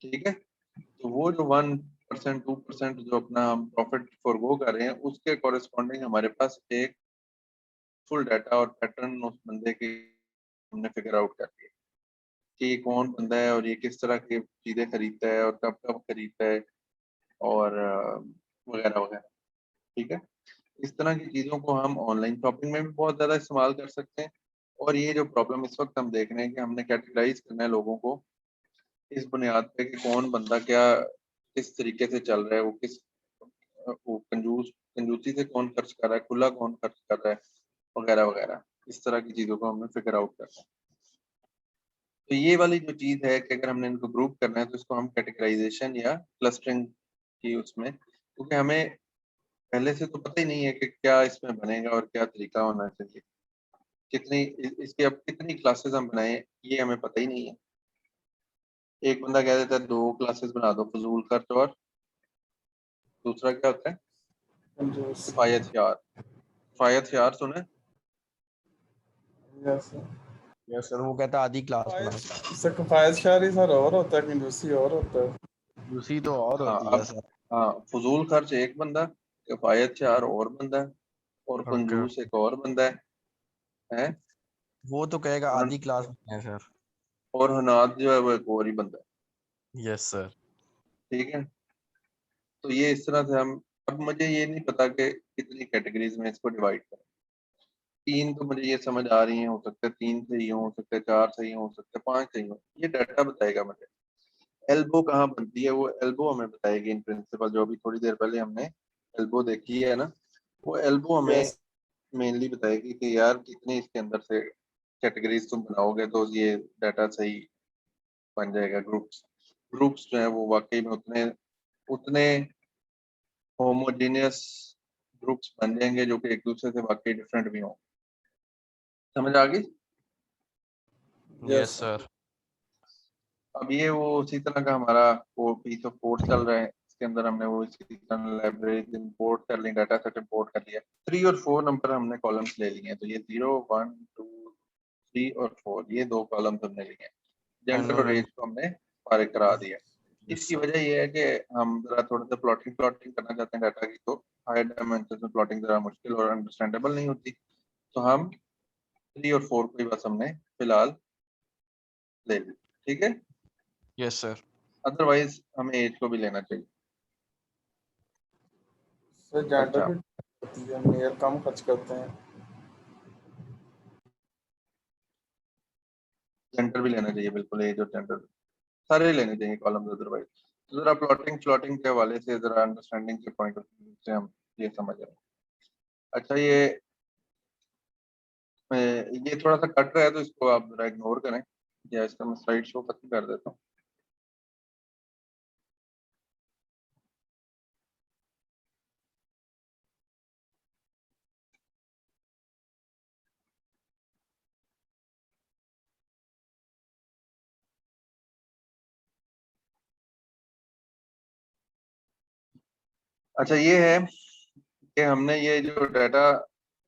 ठीक है। तो वो जो 1%, 2% जो अपना हम प्रॉफिट फॉरगो कर रहे हैं, उसके कॉरेस्पॉन्डिंग हमारे पास एक फुल डाटा और पैटर्न उस बंदे की हमने फिगर आउट कर लिया कि ये कौन बंदा है और ये किस तरह की चीजें खरीदता है और कब कब खरीदता है और वगैरह वगैरह, ठीक है। इस तरह की चीजों को हम ऑनलाइन शॉपिंग में भी बहुत ज्यादा इस्तेमाल कर सकते हैं। और ये जो प्रॉब्लम इस वक्त हम देख रहे हैं कि हमने कैटेगराइज करना है लोगों को इस बुनियाद पे कि कौन बंदा क्या किस तरीके से चल रहा है, वो किस वो कंजूसी से कौन खर्च कर रहा है, खुला कौन खर्च कर रहा है, वगैरह वगैरह। इस तरह की चीजों को हमने फिगर आउट करना है। तो ये वाली जो चीज है कि अगर हमने इनको ग्रुप करना है तो इसको हम कैटेगराइजेशन या क्लस्टरिंग की उसमें, क्योंकि हमें पहले से तो पता ही नहीं है कि क्या इसमें बनेगा और क्या तरीका होना चाहिए, कितनी इसकी अब कितनी क्लासेस हम बनाएं ये हमें पता ही नहीं है। एक बंदा कह देता है 2 क्लासेस बना दो, फजूल खर्च और दूसरा क्या होता है, Conjures. किफायत यार। किफायत यार सुने? Yes, sir. यस सर, वो कहता आधी क्लास बना। सर किफायत शायरी सर और होता है, कंजूसी और होता है। उसी तो और हाँ होती है अब, सर। हाँ फजूल खर्च एक बंदा, किफायत यार और बंदा है, और ओके, कंजूस एक और बंदा है? वो तो कहेगा और आधी क्लास है सर। और हनाद जो है वो एक और ही बंदा है, यस सर। ठीक है। तो ये इस तरह से हम, अब मुझे ये नहीं पता कि कितनी कैटेगरीज में इसको डिवाइड करें। 3 तो मुझे ये समझ आ रही है, हो सकता है 3 सही हो सकता है 4 सही हो सकता है 5 सही हो, ये डाटा बताएगा मुझे। एल्बो कहाँ बनती है वो एल्बो हमें बताएगी इन प्रिंसिपल, जो अभी थोड़ी देर पहले हमने एल्बो देखी है ना, वो एल्बो हमें Yes. मेनली बताएगी कि यार कितने इसके अंदर से कैटेगरीज तुम बनाओगे तो ये डाटा सही बन जाएगा। ग्रुप्स ग्रुप्स जो है वो वाकई में उतने उतने होमोजेनियस ग्रुप्स बन जाएंगे जो कि एक दूसरे से वाकई डिफरेंट भी हों। समझ आ गई? Yes Yes. सर। अब ये वो उसी तरह का हमारा वो पीस ऑफ कोड चल रहा है, इसके अंदर हमने वो इसी तरह लाइब्रेरी इंपोर्ट कर ली, डाटा सेट इंपोर्ट कर लिया। 3 और 4 नंबर हमने कॉलम्स ले लिए हैं, तो ये 0, 1, 2, 3 और 4 ये 2 कॉलम्स हमने लिए हैं। जेंडर और एज को हमने फारिग करा दिया। इसकी वजह ये है कि हम जरा थोड़ा सा प्लॉटिंग प्लॉटिंग करना चाहते हैं डाटा की, तो हाई डायमेंशन में प्लॉटिंग जरा मुश्किल और अंडरस्टैंडेबल नहीं होती, तो हम 3 और 4 को ही बस हमने फिलहाल ले ली, ठीक है। Yes sir. अदरवाइज हमें एज को भी लेना चाहिए। सर जेंडर अच्छा, भी होती है, मेल कम खर्च करते हैं। जेंडर भी लेना चाहिए बिल्कुल, एज और जेंडर सारे लेने चाहिए कॉलम अदरवाइज। तो जरा प्लॉटिंग फ्लॉटिंग के हवाले से जरा अंडरस्टैंडिंग के पॉइंट ऑफ व्यू से हम ये समझ रहे हैं। अच्छा ये थोड़ा सा कट रहा है तो इसको आप जरा इग्नोर करें, या इसका मैं स्लाइड शो खत्म कर देता हूँ। अच्छा ये है कि हमने ये जो डाटा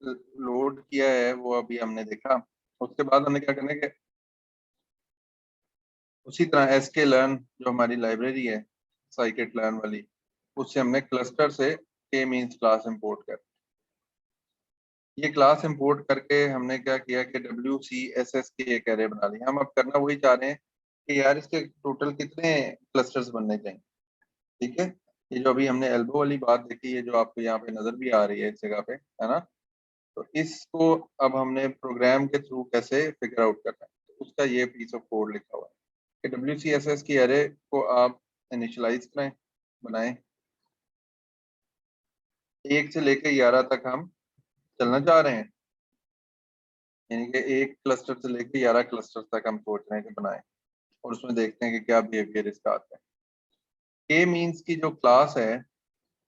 लोड किया है वो अभी हमने देखा, उसके बाद हमने क्या करना है कि उसी तरह एसके लर्न जो हमारी लाइब्रेरी है साइकिट लर्न वाली, उससे हमने क्लस्टर से के मींस क्लास इंपोर्ट कर, ये क्लास इंपोर्ट करके हमने क्या किया कि WCSS की एक एरे बना ली। हम अब करना वही चाह रहे हैं कि यार इसके टोटल कितने क्लस्टर्स बनने चाहिए। ठीक है, ये जो अभी हमने एल्बो वाली बात देखी है जो आपको यहाँ पे नजर भी आ रही है इस जगह पे, है ना, तो इसको अब हमने प्रोग्राम के थ्रू कैसे फिगर आउट करना है, तो उसका ये पीस ऑफ कोड लिखा हुआ है कि WCSS की एरे को आप इनिशियलाइज करें, बनाएं, 1 से लेकर 11 तक हम चलना चाह रहे हैं, यानी कि एक क्लस्टर से लेकर 11 क्लस्टर तक हम सोच रहे हैं कि बनाएं, और उसमें देखते हैं कि क्या बिहेवियर इसका आता है। के मींस की जो क्लास है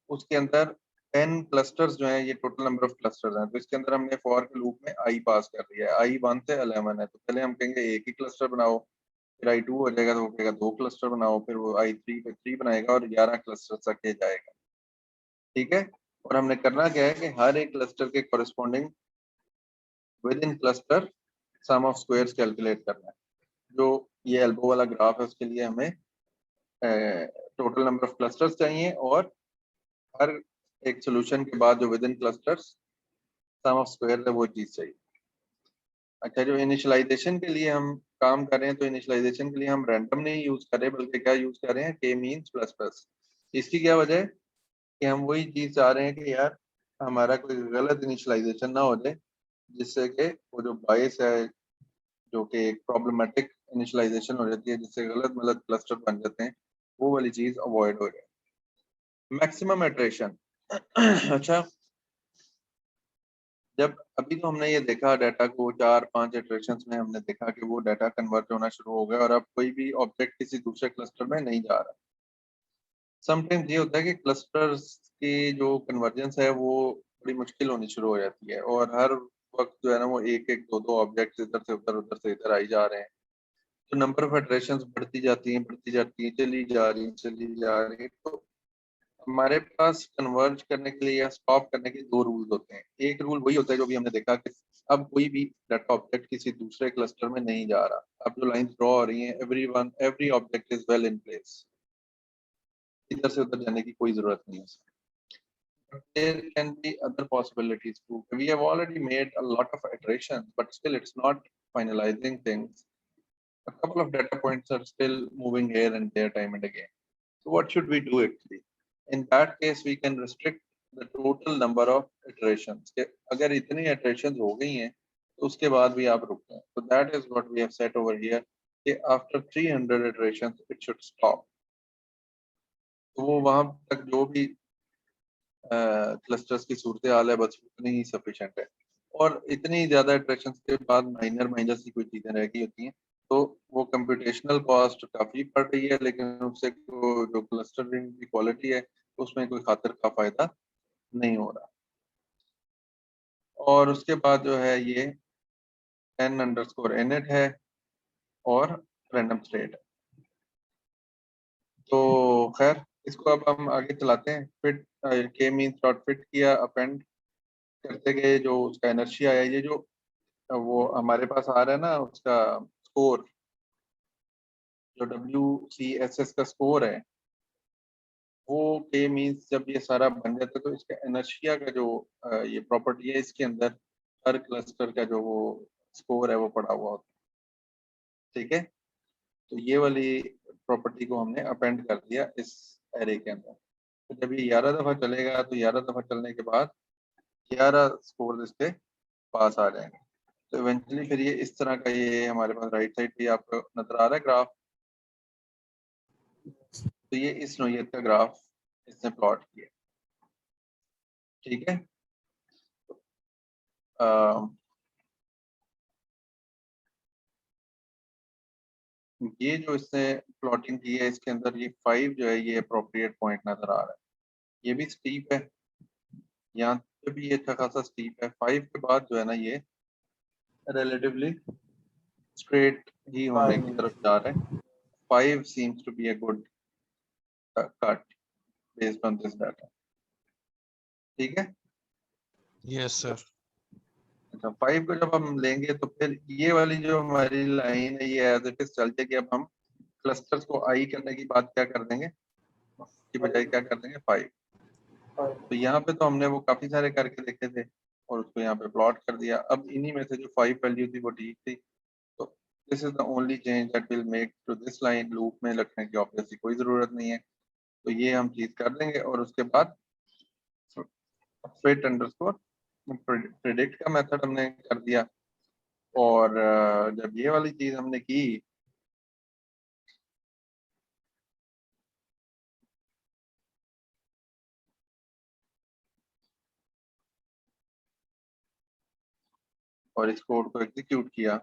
उसके अंदर 10 क्लस्टर्स जो हैं, ये टोटल नंबर ऑफ क्लस्टर्स हैं, तो इसके अंदर हमने फॉर के लूप में आई पास कर दिया है, आई 1 से 11 है, तो पहले हम कहेंगे एक ही क्लस्टर बनाओ, फिर आई 2 हो जाएगा तो वो कहेगा 2 क्लस्टर बनाओ, फिर वो आई 3 पे 3 बनाएगा और 11 क्लस्टर तक ये जाएगा। ठीक है, और हमने करना क्या है कि हर एक क्लस्टर के corresponding within cluster sum of squares calculate करना है। जो ये एल्बो वाला ग्राफ है उसके लिए हमें टोटल नंबर ऑफ क्लस्टर्स चाहिए, और हर एक सोल्यूशन के बाद जो within clusters sum of square है वो चीज चाहिए। अच्छा, जो इनिशियलाइजेशन के लिए हम काम कर रहे हैं, तो इनिशियलाइजेशन के लिए हम रैंडम नहीं यूज कर रहे बल्कि क्या यूज कर रहे हैं, के मींस प्लस प्लस। इसकी क्या वजह है कि हम वही चीज चाह रहे हैं कि यार हमारा कोई गलत इनिशियलाइजेशन ना हो जाए, जिससे कि वो जो बायस है, जो कि एक प्रॉब्लमेटिक इनिशियलाइजेशन हो जाती है जिससे गलत गलत क्लस्टर बन जाते हैं, वो वाली चीज अवॉइड हो जाए। मैक्सिमम इटरेशन अच्छा, जब अभी तो हमने ये देखा डाटा को 4-5 इटरेशंस में हमने देखा कि वो डाटा कन्वर्ट होना शुरू हो गया और अब कोई भी ऑब्जेक्ट किसी दूसरे क्लस्टर में नहीं जा रहा। समटाइम्स ये होता है कि क्लस्टर्स की जो कन्वर्जेंस है वो बड़ी मुश्किल होनी शुरू हो जाती है, और हर वक्त जो है ना वो एक एक दो दो ऑब्जेक्ट इधर से उधर से इधर आई जा रहे हैं, तो नंबर ऑफ इटरेशंस बढ़ती जाती हैं, चली जा रही है। तो हमारे पास कन्वर्ज करने के लिए या स्टॉप करने के 2 रूल्स होते हैं। एक रूल वही होता है जो भी हमने देखा कि अब कोई भी डाटा ऑब्जेक्ट किसी दूसरे क्लस्टर में नहीं जा रहा। अब जो लाइंस ड्रॉ हो रही हैं, every object is well in place, इधर से उधर जाने की कोई जरूरत नहीं है। But there can be other possibilities too. We have already made a lot of iterations, but still it's not finalizing things. A couple of data points are still moving here and there time and again. So what should we do actually? In that case, we can restrict the total number of iterations. कि अगर इतनी iterations हो गई हैं, तो उसके बाद भी आप रुक जाएं. So that is what we have set over here. कि after 300 iterations, it should stop. तो वो वहां तक जो भी क्लस्टर्स की सूरत हाल है बस उतनी ही सफिशिएंट है, और इतनी ज्यादा इटरेशंस के बाद माइनर सी कोई चीजें रह गई होती हैं, तो वो कंप्यूटेशनल कॉस्ट काफी बढ़ रही है, लेकिन उससे जो क्लस्टरिंग की क्वालिटी है उसमें कोई खातिर का फायदा नहीं हो रहा। और उसके बाद जो है ये n_init है और रैंडम स्टेट है। तो खैर इसको अब हम आगे चलाते हैं। फिट के मींस डॉट फिट किया, अपेंड करते गए, जो उसका इनर्शिया है, ये जो वो हमारे पास आ रहा है ना उसका स्कोर, जो WCSS का स्कोर है, वो के मींस जब ये सारा बन जाता है तो इसका इनर्शिया का जो ये प्रॉपर्टी है, इसके अंदर हर क्लस्टर का जो वो स्कोर है वो पड़ा हुआ होता है। ठीक है, तो ये वाली प्रॉपर्टी को हमने अपेंड कर दिया इस एरे के अंदर। तो जब ये 11 दफा चलेगा तो 11 दफा चलने के बाद 11 स्कोर इसके पास आ जाएंगे। तो इवेंचुअली फिर ये इस तरह का ये हमारे पास राइट साइड पे आपको नजर आ रहा है ग्राफ। तो ये इस नोयत का ग्राफ इसने प्लॉट किया, ठीक है। ये जो इसने प्लॉटिंग की है इसके अंदर ये 5 जो है ये अप्रोप्रिएट पॉइंट नजर आ रहा है। ये भी स्टीप है, यहाँ पे भी ये अच्छा खासा स्टीप है। 5 के बाद जो है ना ये रिलेटिवली स्ट्रेट ही होने की तरफ जा रहा है। 5 seems to be a good cut based on this data, ठीक है। Yes sir. अच्छा 5 को जब हम लेंगे तो फिर ये वाली जो हमारी लाइन है ये एज इट इज चल जाएगी। अब हम क्लस्टर्स को आई करने की बात क्या कर देंगे, की बजाय क्या कर देंगे 5। तो यहाँ पे तो हमने वो काफी सारे करके देखे थे और उसको यहाँ पे प्लॉट कर दिया। अब इन्हीं में से जो 5 वैल्यू थी वो ठीक थी, तो this is the only change that will make to this line. Loop में रखने की ऑब्वियसली कोई जरूरत नहीं है, तो ये हम चीज कर देंगे। और उसके बाद फिट अंडरस्कोर प्रेडिक्ट का मेथड हमने कर दिया। और जब ये वाली चीज हमने की और इस कोड को एग्जीक्यूट किया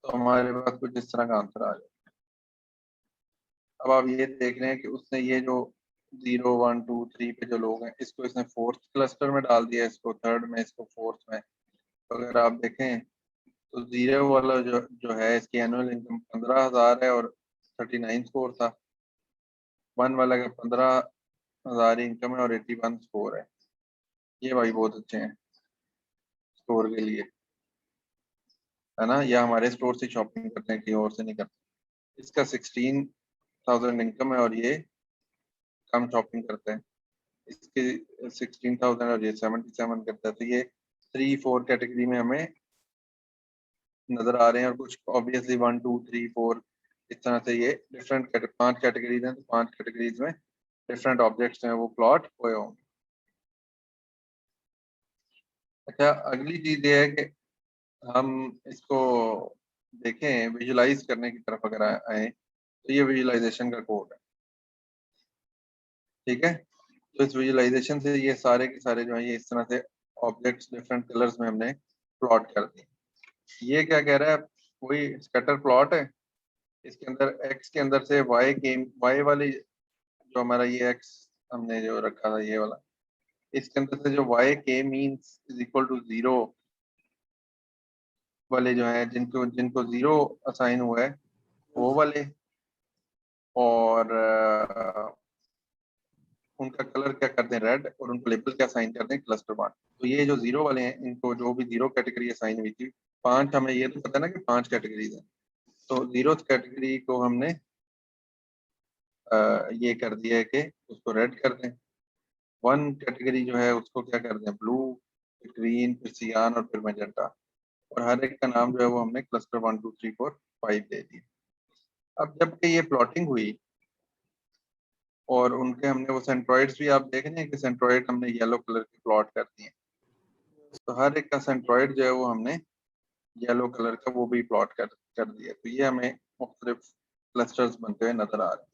तो हमारे पास कुछ इस तरह का आंसर आ जाए। अब आप ये देख रहे हैं कि उसने ये जो 0 1 2 3 पे जो लोग हैं इसको इसने फोर्थ क्लस्टर में डाल दिया, इसको थर्ड में, इसको फोर्थ में। तो अगर आप देखें तो 0 वाला जो है इसकी एनुअल इनकम 15,000 है और 39 स्कोर था। 1 वाला का 15,000 इनकम है और 81 स्कोर है। ये भाई बहुत अच्छे हैं स्टोर के लिए, है ना। या हमारे स्टोर से शॉपिंग करते हैं, कहीं और से नहीं करते। इसका 16,000 इनकम है और ये कम शॉपिंग करते हैं। इसके 16,000 और ये 77 करता है। तो ये 3 4 कैटेगरी में हमें नजर आ रहे हैं। और कुछ ऑब्वियसली 1 2 3 4 इस तरह से ये डिफरेंट 5 कैटेगरीज हैं, तो 5 कैटेगरीज में डिफरेंट ऑब्जेक्ट्स हैं वो प्लॉट हुए होंगे। अच्छा अगली चीज ये है कि हम इसको देखें विजुलाइज करने की तरफ अगर आए तो ये विजुलाइजेशन का कोड है, ठीक है। तो इस विजुलाइजेशन से ये सारे के सारे जो है ये इस तरह से ऑब्जेक्ट्स डिफरेंट कलर्स में हमने प्लॉट कर दिए। ये क्या कह रहा है, वही स्कैटर प्लॉट है। इसके अंदर एक्स के अंदर से वाई वाली जो हमारा ये एक्स हमने जो रखा था ये वाला, इसके अंदर से जो वाई के मीन्स इज इक्वल टू 0 वाले जो है जिनको जिनको 0 असाइन हुआ है वो वाले, और उनका कलर क्या करते हैं रेड, और उनको लेबल क्या असाइन करते हैं क्लस्टर 1। तो ये जो 0 वाले हैं इनको जो भी 0 कैटेगरी असाइन हुई थी, 5 हमें ये तो पता है ना कि 5 कैटेगरीज हैं। तो 0 कैटेगरी को हमने ये कर दिया है कि उसको रेड कर दें। 1 कैटेगरी जो है उसको क्या कर दें ब्लू, फिर ग्रीन, फिर सियान और फिर मैजेंटा। और हर एक का नाम जो है वो हमने क्लस्टर 1 2 3 4 5 दे दिया। अब जबकि ये प्लॉटिंग हुई और उनके हमने वो सेंट्रॉइड्स भी आप देख रहे हैं कि सेंट्रॉइड हमने येलो कलर के प्लॉट कर दिए। तो हर एक का सेंट्रॉइड जो है वो हमने येलो कलर का वो भी प्लॉट कर दिया। तो ये हमें मुख्तलिफ क्लस्टर्स बनते हुए नजर आ रहे हैं।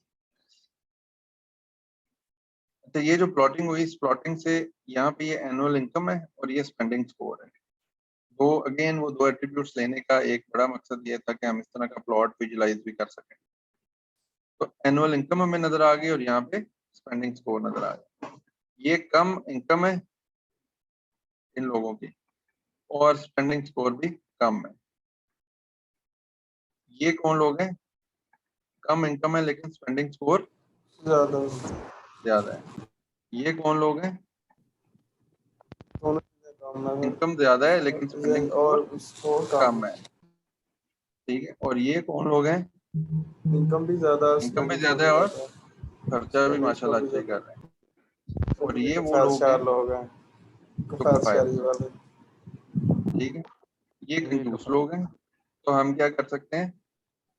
तो ये जो प्लॉटिंग हुई इस प्लॉटिंग से यहाँ पे ये एनुअल इनकम है और ये स्पेंडिंग स्कोर है। तो अगेन वो 2 एट्रीब्यूट्स लेने का एक बड़ा मकसद ये था कि हम इस तरह का प्लॉट विजुलाइज भी कर सकें। तो एनुअल इनकम हमें नजर आ गई और यहाँ पे स्पेंडिंग स्कोर नजर आ गया। ये कम इनकम है इन लोगों की और स्पेंडिंग स्कोर भी कम है। ये कौन लोग हैं, कम इनकम है लेकिन स्पेंडिंग स्कोर ज्यादा है। ये कौन लोग हैं, इनकम ज्यादा है लेकिन स्पेंडिंग स्कोर कम है, ठीक है। और ये कौन लोग हैं, इनकम भी ज्यादा है और खर्चा भी माशाल्लाह अच्छा ही कर रहे हैं। और ये वो लोग हैं जो कफायत वाले, ठीक है। ये कंजूस लोग हैं। तो हम क्या कर सकते हैं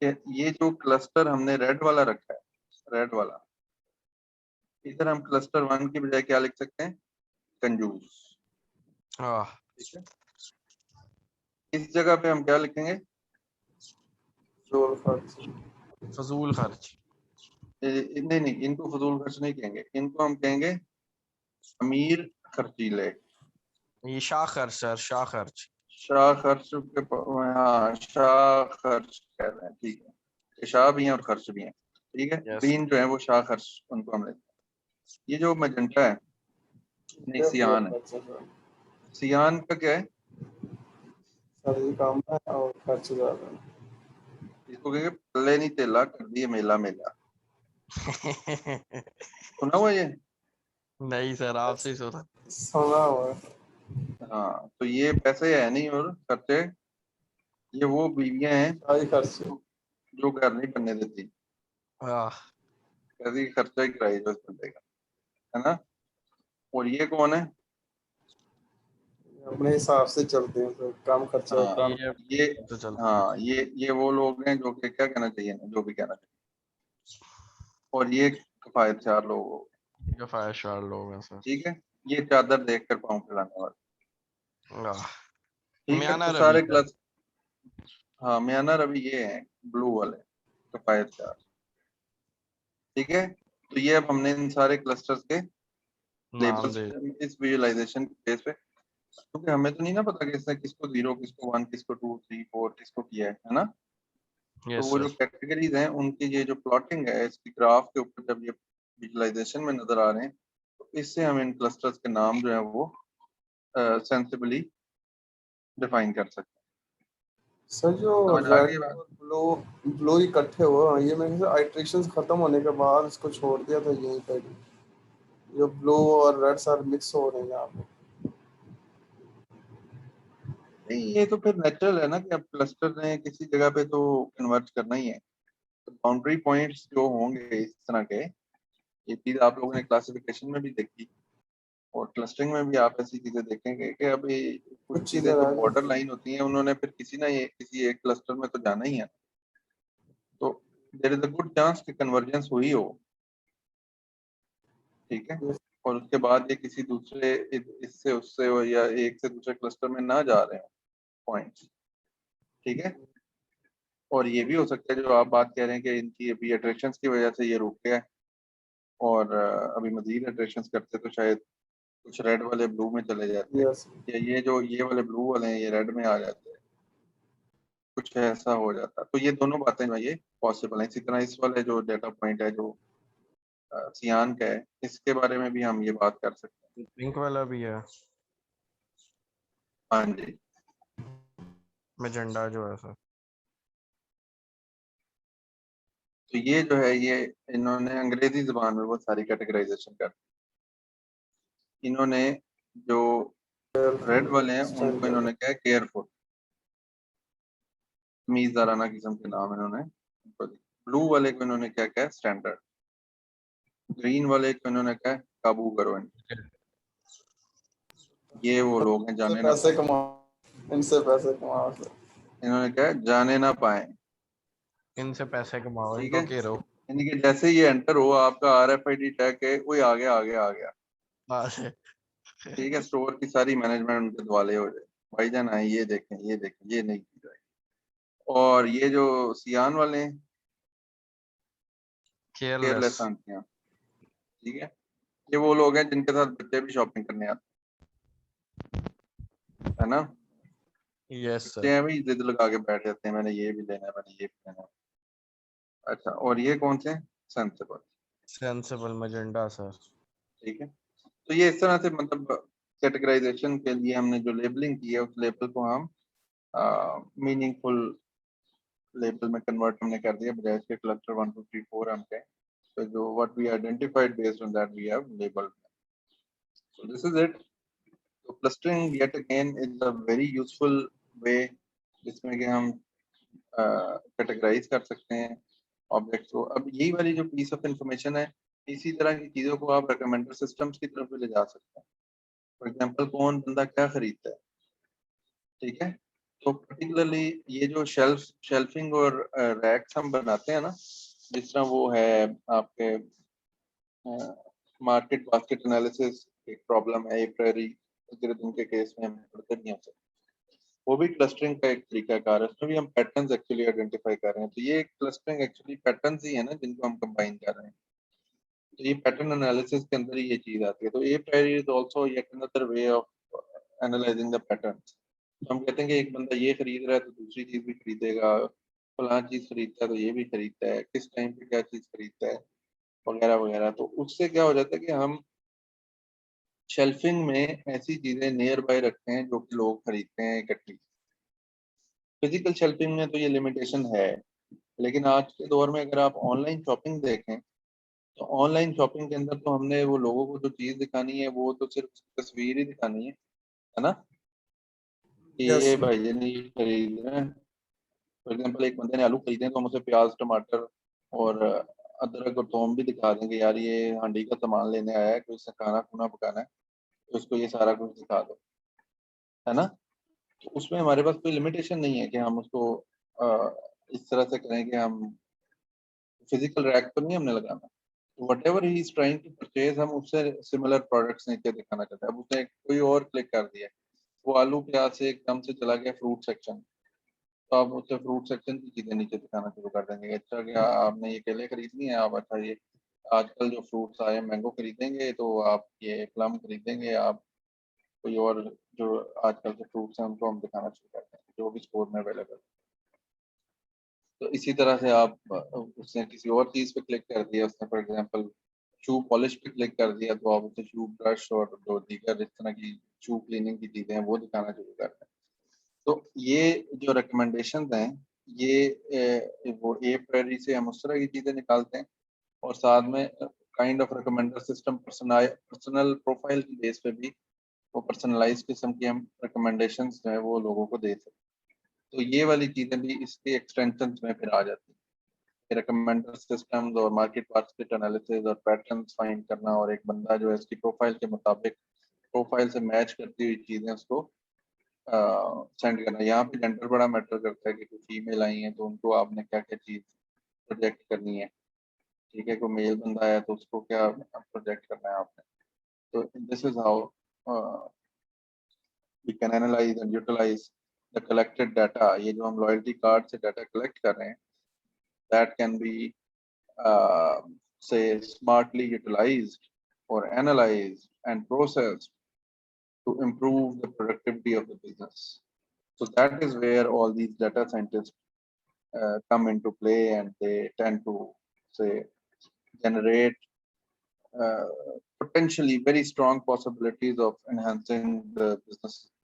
कि ये जो क्लस्टर हमने रेड वाला रखा है, रेड वाला इधर हम क्लस्टर 1 की बजाय क्या लिख सकते हैं, कंजूस। ठीक है, इस जगह पे हम क्या लिखेंगे, जोर खर्च। फजूल खर्च। नहीं नहीं, इनको फजूल खर्च नहीं कहेंगे, इनको हम कहेंगे अमीर खर्चीले। ये शाह खर्च सर, शाह खर्च। शाह खर्च के हाँ, शाह खर्च कह रहे हैं, ठीक है, ये शाह भी हैं और खर्च भी हैं। ठीक है, Yes. ग्रीन जो है वो शाह खर्च, उनको हम लेते हैं। ये जो मजेंटा है, नहीं सियान है, सियान का क्या है, सर्दी कम है और खर्च ज्यादा है। इसको कहेंगे पल्ले नहीं तेला कर दिए मेला मेला। सुना हुआ ये, नहीं सर, आपसे ही सुना। सुना हुआ है। हाँ, तो ये पैसे है नहीं और खर्चे, ये वो बीवियां हैं शाही खर्च। जो घर नहीं बनने देती, आह, कहती खर्चा ही कराई जो इस बंदे का, है ना। और ये कौन है, अपने हिसाब से चलते हैं, तो कम खर्चा हाँ कम। ये ये, तो चलता हाँ ये वो लोग हैं जो कि क्या कहना चाहिए ना, जो भी कहना चाहिए। और ये किफायतशार लोग हो, है, फायरशार लोग हैं सर। ठीक है, ये चादर देख कर पाँव फैलाने वाले, आह, ठीक है। म्याना तो रवि सारे सर। क्लास, हाँ म्याना रवि ये हैं ब्लू वाले किफायतशार, ठीक है। तो ये अब हमने इन सारे क्लस्टर्स के नाम लेबल्स दे। इस विजुअलाइजेशन के बेस पे, क्योंकि हमें तो नहीं ना पता कि इसने किसको 0, किसको 1, किसको 2, 3, 4 किसको किया है ना। तो यस वो जो सर। कैटेगरीज हैं उनकी ये जो प्लॉटिंग है इसकी ग्राफ के ऊपर जब ये विजुअलाइजेशन में नजर आ रहे हैं, तो इससे हम इन क्लस्टर्स के नाम जो है वो सेंसिबली डिफाइन कर सकते सर जो हैं। समझ आ रेड गई बात। और ब्लू ब्लू इकट्ठे हुए, ये मेरे ख्याल से आइट्रेशंस खत्म होने के बाद इसको छोड़ दिया था यहीं पे। जो ब्लू और रेड सर मिक्स हो रहे हैं यहाँ पे। नहीं, ये तो फिर नेचुरल है ना कि अब क्लस्टर ने किसी जगह पे तो कन्वर्ट करना ही है। तो बाउंड्री पॉइंट्स जो होंगे इस तरह के, ये चीज आप लोगों ने क्लासिफिकेशन में भी देखी और क्लस्टरिंग में भी आप ऐसी चीजें देखेंगे कि अभी कुछ कुछ चीजें चीजें जो रह बॉर्डर जाती लाइन होती हैं उन्होंने फिर किसी ना ये किसी एक क्लस्टर में तो जाना ही है, तो there is a good chance कि कन्वर्जेंस हुई हो, ठीक है। हैं। और उसके बाद ये किसी दूसरे इससे उससे हो या एक से दूसरे क्लस्टर में ना जा रहे हो पॉइंट्स, ठीक है। और ये भी हो सकता है जो आप बात कह रहे हैं कि इनकी अभी अट्रैक्शंस की वजह से ये रुक गया है और अभी मजीद अट्रैक्शंस करते तो शायद कुछ रेड वाले ब्लू में चले जाते, यस। या ये जो ये वाले ब्लू वाले हैं ये रेड में आ जाते, कुछ ऐसा हो जाता। तो ये दोनों बातें जो है ये पॉसिबल है। इसी तरह इस वाले जो डेटा पॉइंट है जो सियान का है, इसके बारे में भी हम ये बात कर सकते हैं। पिंक वाला भी है, हाँ जी, मैजेंडा जो है सर। तो ये जो है ये इन्होंने अंग्रेजी जुबान में बहुत सारी कैटेगराइजेशन कर, इन्होंने जो रेड वाले हैं उनको इन्होंने क्या है केयरफुल, तमीज़दाराना किस्म के नाम इन्होंने, ब्लू वाले को इन्होंने क्या क्या स्टैंडर्ड, ग्रीन वाले को इन्होंने क्या है काबू करो इनको। ये वो लोग हैं से जाने ना पैसे पाए, कमाओ, इनसे पैसे कमाओ सर। इन्होंने क्या है जाने ना पाए, इनसे पैसे कमाओ, ठीक इनको है। घेरो। यानी कि जैसे ये एंटर हो आपका RFID टैग है कोई आ गया आ गया आ गया, बस। ठीक है। स्टोर की सारी मैनेजमेंट उनके दुआले हो जाए, भाईजान आए ये देखें ये देखें, ये नहीं की जाएगी। और ये जो सियान वाले हैं केयरलेस। केयरलेस आंटियां, ठीक है, ये वो लोग हैं जिनके साथ बच्चे भी शॉपिंग करने आते है ना। यस बच्चे सर। हैं भाई जिद लगा के बैठ जाते हैं मैंने ये भी लेना है मैंने ये भी लेना है। अच्छा, और ये कौन से सेंसिबल, सेंसिबल मैजेंडा सर। ठीक है। तो ये इस तरह से मतलब कैटेगराइजेशन के लिए हमने जो लेबलिंग की है उस लेबल को हम मीनिंगफुल लेबल में कन्वर्ट हमने कर दिया, बजाय इसके क्लस्टर 1 2 3 4 हम कहें, तो जो what we identified based on that we have labelled, so this is it. तो clustering yet again is a very useful way जिसमें कि हम कैटेगराइज कर सकते हैं ऑब्जेक्ट्स को। अब यही वाली जो पीस ऑफ इंफॉर्मेशन है, इसी तरह की चीज़ों को आप रिकमेंडर सिस्टम्स की तरफ भी ले जा सकते हैं। फॉर एग्जांपल कौन बंदा क्या खरीदता है, ठीक है। तो पर्टिकुलरली ये जो शेल्फिंग और रैक्स हम बनाते हैं ना, जिस तरह वो है आपके मार्केट बास्केट एनालिसिस एक प्रॉब्लम है, प्रायरी एल्गोरिथम के केस में हम पढ़ते भी हैं, वो भी क्लस्टरिंग का एक तरीकाकार है, उसमें भी हम पैटर्न्स एक्चुअली आइडेंटिफाई कर रहे हैं। तो ये क्लस्टरिंग एक्चुअली पैटर्न्स ही है ना जिनको हम कंबाइन कर रहे हैं, तो ये पैटर्न एनालिसिस के अंदर ही ये चीज आती है। तो a priori is also yet another way of analysing the patterns. तो हम कहते हैं कि एक बंदा ये खरीद रहा है तो दूसरी चीज भी खरीदेगा, फलां चीज खरीदता है तो ये भी खरीदता है, किस टाइम पे क्या चीज खरीदता है वगैरह वगैरह। तो उससे क्या हो जाता है कि हम शेल्फिंग में ऐसी चीजें नियर बाय रखते हैं जो कि लोग खरीदते हैं इकट्ठी। फिजिकल शेल्फिंग में तो ये लिमिटेशन है, लेकिन आज के दौर में अगर आप ऑनलाइन शॉपिंग देखें तो ऑनलाइन शॉपिंग के अंदर तो हमने वो लोगों को जो चीज दिखानी है वो तो सिर्फ तस्वीर ही दिखानी है ना, कि ये यस भाई ये नहीं खरीद रहे हैं। फॉर एग्जाम्पल एक बंदे ने आलू खरीदे हैं तो हम उसे प्याज टमाटर और अदरक और थोम भी दिखा देंगे, यार ये हांडी का सामान लेने आया है, कोई से खाना खुना पकाना है तो उसको ये सारा कुछ दिखा दो, है ना। तो उसमें हमारे पास कोई लिमिटेशन नहीं है कि हम उसको इस तरह से करें कि हम फिजिकल रैक पर नहीं हमने लगाना। Whatever he is trying to purchase, हम उससे सिमिलर प्रोडक्ट्स नीचे दिखाना चाहते हैं। अब उसने कोई और क्लिक कर दिया, वो आलू प्याज से एकदम से चला गया फ्रूट सेक्शन, तो आप उससे फ्रूट सेक्शन की चीजें नीचे दिखाना शुरू कर देंगे। अच्छा क्या आपने ये केले खरीदनी है, आप अच्छा ये आजकल जो फ्रूट्स आए मैंगो खरीदेंगे, तो आप ये प्लम खरीदेंगे, आप कोई और जो आजकल के फ्रूट्स हैं उनको हम दिखाना शुरू कर देंगे जो भी स्टोर में अवेलेबल। तो इसी तरह से आप उसने किसी और चीज पे क्लिक कर दिया, उसने फॉर एग्जांपल शू पॉलिश पे क्लिक कर दिया, तो आप उसे शू ब्रश और जो दीगर इस तरह की शू क्लीनिंग की चीजें हैं वो दिखाना शुरू कर दें। तो ये जो रिकमेंडेशन हैं ये वो ए प्रायरी से हम उस तरह की चीजें निकालते हैं, और साथ में kind of recommender system personal profile की बेस पे भी वो पर्सनलाइज किस्म की हम रिकमेंडेशंस जो है वो लोगों को दे सकते हैं। तो ये वाली चीजें भी इसके एक्सटेंशंस में फिर आ जाती हैं, रिकमेंडर सिस्टम्स और मार्केट बास्केट एनालिसिस और पैटर्न्स फाइंड करना, और एक बंदा जो है इसकी प्रोफाइल के मुताबिक प्रोफाइल से मैच करती हुई चीजें उसको सेंड करना। यहाँ पे जेंडर बड़ा मैटर करता है कि कोई फीमेल आई है तो उनको आपने क्या क्या चीज प्रोजेक्ट करनी है, ठीक है, कोई मेल बंदा आया तो उसको क्या प्रोजेक्ट करना है आपने। तो this is how we can analyse and utilise the collected data. ये जो हम लॉयल्टी कार्ड से डाटा कलेक्ट कर रहे हैं, that can be say smartly utilized or analyzed and processed to improve the productivity of the business. So that is where all these data scientists come into play, and they tend to say generate potentially very strong possibilities of enhancing the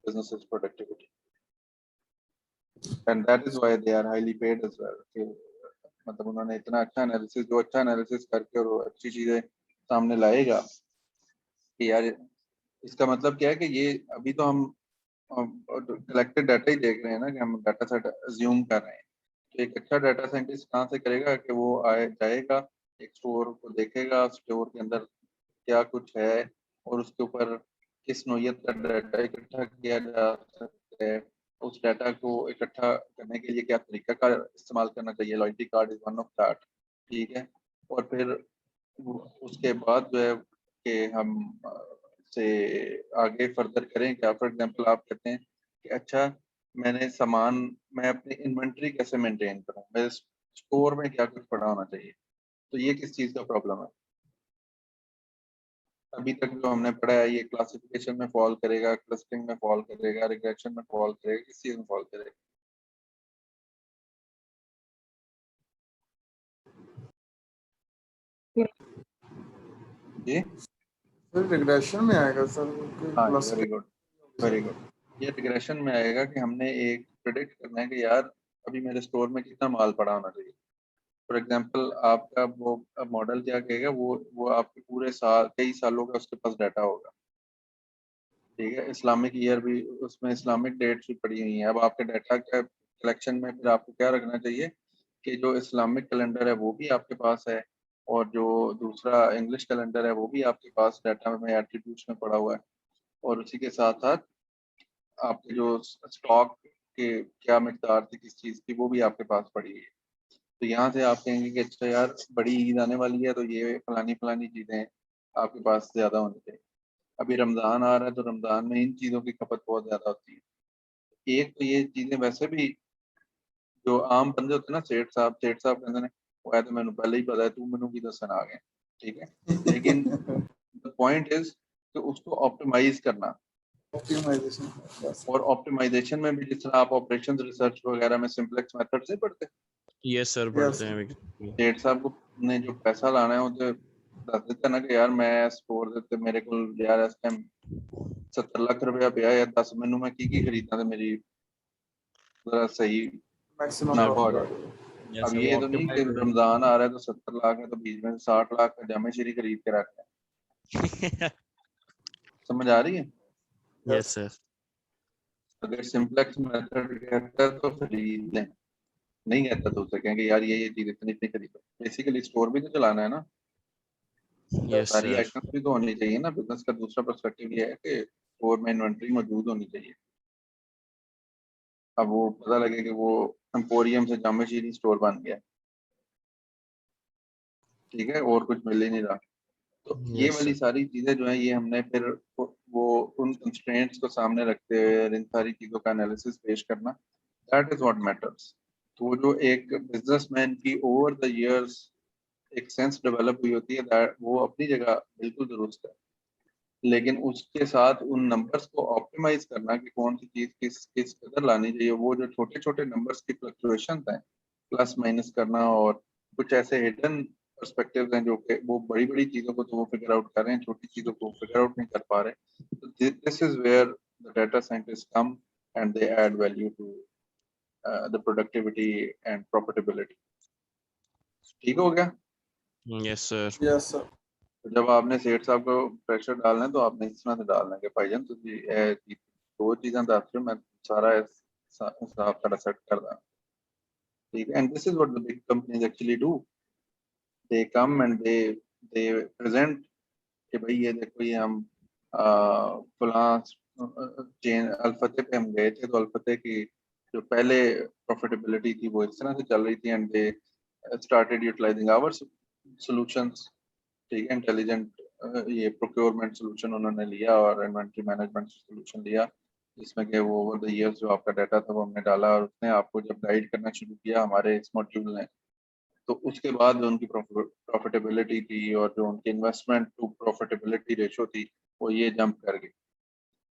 business's productivity, and that is why they are highly paid as well. मतलब उन्होंने इतना अच्छा analysis, जो अच्छा analysis करके और वो अच्छी चीजें सामने लाएगा कि यार इसका मतलब क्या है कि ये अभी तो हम कलेक्टेड डाटा ही देख रहे हैं ना, कि हम डाटा सेट अज्यूम कर रहे हैं। तो एक अच्छा डाटा साइंटिस्ट कहाँ से करेगा कि वो आए जाएगा एक स्टोर को देखेगा, स्टोर के अंदर क्या कुछ है और उसके ऊपर किस नौयत का डाटा इकट्ठा किया जा सकता है, उस डाटा को इकट्ठा करने के लिए क्या तरीका का इस्तेमाल करना चाहिए। Loyalty card is one of that, ठीक है। और फिर उसके बाद जो है कि हम से आगे फर्दर करें क्या। फॉर एग्जांपल आप कहते हैं कि अच्छा मैंने सामान, मैं अपनी इन्वेंट्री कैसे मेंटेन करूं, मेरे स्टोर में क्या कुछ पड़ा होना चाहिए। तो ये किस चीज़ का प्रॉब्लम है। अभी तक जो हमने पढ़ा है ये क्लासिफिकेशन में फॉल करेगा, क्लस्टरिंग में फॉल करेगा, रिग्रेशन में फॉल करेगा, किस चीज़ में फॉल करेगा। जी सर रिग्रेशन में आएगा सर, हाँ, very clustering. Good very good. ये रिग्रेशन में आएगा कि हमने एक प्रेडिक्ट करना है कि यार अभी मेरे स्टोर में कितना माल पड़ा होना चाहिए। फॉर एग्जांपल आपका वो मॉडल क्या कहेगा, वो आपके पूरे साल कई सालों का उसके पास डाटा होगा, ठीक है। इस्लामिक ईयर भी उसमें इस्लामिक डेट्स भी पड़ी हुई हैं। अब आपके डाटा का कलेक्शन में फिर आपको क्या रखना चाहिए कि जो इस्लामिक कैलेंडर है वो भी आपके पास है, और जो दूसरा इंग्लिश कैलेंडर है वो भी आपके पास डाटा में एट्रीब्यूट्स में पड़ा हुआ है, और उसी के साथ साथ आपके जो स्टॉक के क्या मिकदार थी किस चीज़ की वो भी आपके पास पड़ी है। तो यहाँ से आप कहेंगे कि अच्छा यार बड़ी ईद आने वाली है तो ये फलानी फलानी चीज़ें आपके पास ज्यादा होनी चाहिए। अभी रमजान आ रहा है तो रमजान में इन चीजों की खपत बहुत ज्यादा होती है। एक तो ये चीजें वैसे भी जो आम बंदे होते हैं ना, सेठ साहब कहते हैं वो है तो मैंने पहले ही पता है, तू मैनू की दसन आ गए, ठीक है। लेकिन द पॉइंट इज कि उसको ऑप्टिमाइज करना, ऑप्टिमाइजेशन। और ऑप्टिमाइजेशन में भी जिस तरह आप ऑपरेशंस रिसर्च वगैरह में सिंपलेक्स मेथड से पढ़ते, यस सर, पढ़ते हैं सेठ साहब को ने जो पैसा लाना है उसे दस देते ना कि यार मैं स्कोर देते मेरे को यार इस टाइम 70 लाख रुपया पिया या 10 मैनू मैं की खरीदना तो मेरी जरा सही मैक्सिमम मुनाफा हो जाए। प्रॉफिट। यस अब सर, ये वो तो नहीं कि ऑप्टिमाइज रमजान आ रहा है तो 70 लाख है तो बीच में 60 लाख का जामे श्री खरीद के रखना है। समझ आ रही है? यस सर, अगर सिंपलेक्स मेथड कहता है तो खरीद लें, नहीं कहता तो उसे कहेंगे यार ये चीज इतनी इतनी खरीदो। बेसिकली स्टोर भी तो चलाना है ना, यस सारी सर, आइटम्स भी तो होनी चाहिए ना। बिजनेस का दूसरा पर्सपेक्टिव ये है कि स्टोर में इन्वेंट्री मौजूद होनी चाहिए। अब वो पता लगे कि वो एम्पोरियम से जामे शीरी स्टोर बन गया, ठीक है, और कुछ मिल ही नहीं रहा। तो ये यस वाली सर, सारी चीजें जो है ये हमने फिर वो उन कंस्ट्रेंट्स को सामने रखते हुए और इन सारी चीजों का एनालिसिस पेश करना, दैट इज व्हाट मैटर्स। तो वो जो एक बिजनेसमैन की ओवर द इयर्स एक सेंस डेवलप हुई होती है, दैट वो अपनी जगह बिल्कुल दुरुस्त है, लेकिन उसके साथ उन नंबर्स को ऑप्टिमाइज करना कि कौन सी चीज किस किस कदर लानी चाहिए, वो जो छोटे छोटे नंबर्स की फ्लक्चुएशंस हैं, प्लस माइनस करना, और कुछ ऐसे हिडन पर्सपेक्टिव्स हैं जो कि वो बड़ी बड़ी चीजों को तो वो फिगर आउट कर रहे हैं, छोटी चीजों को फिगर आउट नहीं कर पा रहे। This is where the data scientist come and they add value to the productivity and profitability. ठीक हो गया? Yes sir, yes sir. तो जब आपने सेठ साहब को प्रेशर डालना है तो आपने इस तरह से डालना है कि भाईजान तुझे दो चीजें दस रहे हो, मैं सारा हिसाब सारा सेट कर रहा हूं, ठीक है। And this is what the big companies actually do, they come and they present कि भाई ये देखो ये हम फलां चेन अल्फते पे हम गए थे तो अल्फते की जो पहले प्रॉफिटेबिलिटी थी वो इस तरह से चल रही थी, and they started utilising our solutions, ठीक है। इंटेलिजेंट ये प्रोक्योरमेंट सॉल्यूशन उन्होंने लिया और इन्वेंट्री मैनेजमेंट सॉल्यूशन लिया, जिसमें कि वो ओवर द इयर्स जो आपका डाटा था वो हमने डाला, और उसने आपको जब गाइड करना शुरू किया हमारे इस मॉड्यूल ने, तो उसके बाद जो उनकी प्रॉफिटेबिलिटी थी और जो उनकी इन्वेस्टमेंट टू प्रॉफिटेबिलिटी रेशो थी वो ये जंप कर गई।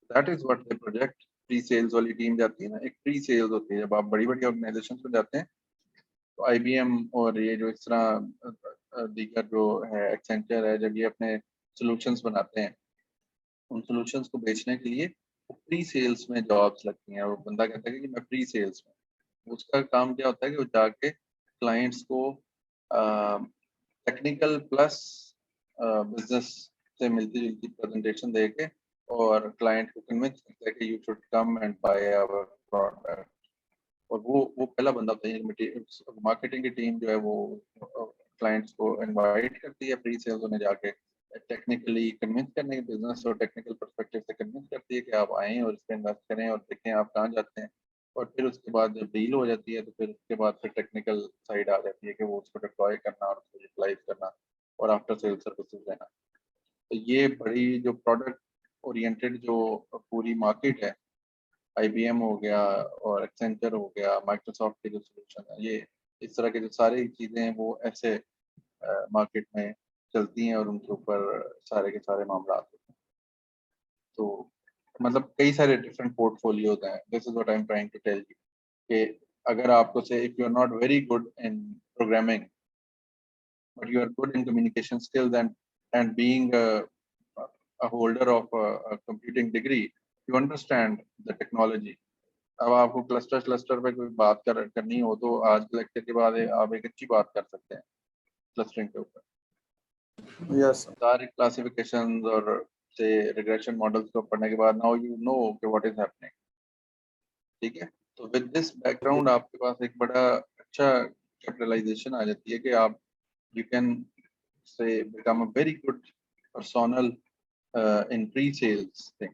That is what the project. Pre sales वाली टीम जाती है ना, एक प्री सेल्स होती है जब आप बड़ी बड़ी ऑर्गेनाइजेशन में जाते हैं, तो IBM और ये जो इस तरह दीगर जो है एक्सेंचर है, जब ये अपने सॉल्यूशंस बनाते हैं, उन सॉल्यूशंस को बेचने के लिए प्री सेल्स में जॉब्स लगती हैं। और वो बंदा कहता है कि मैं प्री सेल्स में, उसका काम क्या होता है कि वो जाके क्लाइंट्स को टेक्निकल प्लस बिजनेस से मिलती जुलती प्रेजेंटेशन दे के और क्लाइंट को कन्विंस करता है कि you should come and buy our product. और वो पहला बंदा होता है। मार्केटिंग की टीम जो है वो क्लाइंट्स को इनवाइट करती है प्री सेल्स में जाके, टेक्निकली कन्विंस करने के, बिजनेस और टेक्निकल पर्सपेक्टिव से कन्विंस करती है कि आप आएँ और इस पर इन्वेस्ट करें और देखें आप कहाँ जाते हैं। और फिर उसके बाद जब डील हो जाती है तो फिर उसके बाद फिर टेक्निकल साइड आ जाती है कि वो उसको डिप्लॉय करना और उसको यूटिलाइज करना और आफ्टर सेल सर्विसेज देना। तो ये बड़ी जो प्रोडक्ट ओरिएंटेड जो पूरी मार्केट है, IBM हो गया और एक्सेंचर हो गया, माइक्रोसॉफ्ट के जो सॉल्यूशन है, ये इस तरह के जो सारी चीजें हैं वो ऐसे मार्केट में चलती हैं और उनके ऊपर सारे के सारे मामला आते हैं। तो मतलब कई सारे डिफरेंट पोर्टफोलियोज हैं। This is what I am trying to tell you कि अगर आपको say if you are not very good in programming but you are good in communication skills and being a holder of a computing degree, you understand the technology. अब आपको cluster पे कोई बात करनी हो तो आज के लेक्चर के बाद आप एक अच्छी बात कर सकते हैं क्लस्टरिंग के ऊपर। यस सारे क्लासिफिकेशन और से रिग्रेशन मॉडल्स को पढ़ने के बाद नाउ यू नो कि व्हाट इज हैपनिंग, ठीक है। तो विद दिस बैकग्राउंड आपके पास एक बड़ा अच्छा कैपिटलाइजेशन आ जाती है कि आप you can say become a very good personnel in pre-sales thing,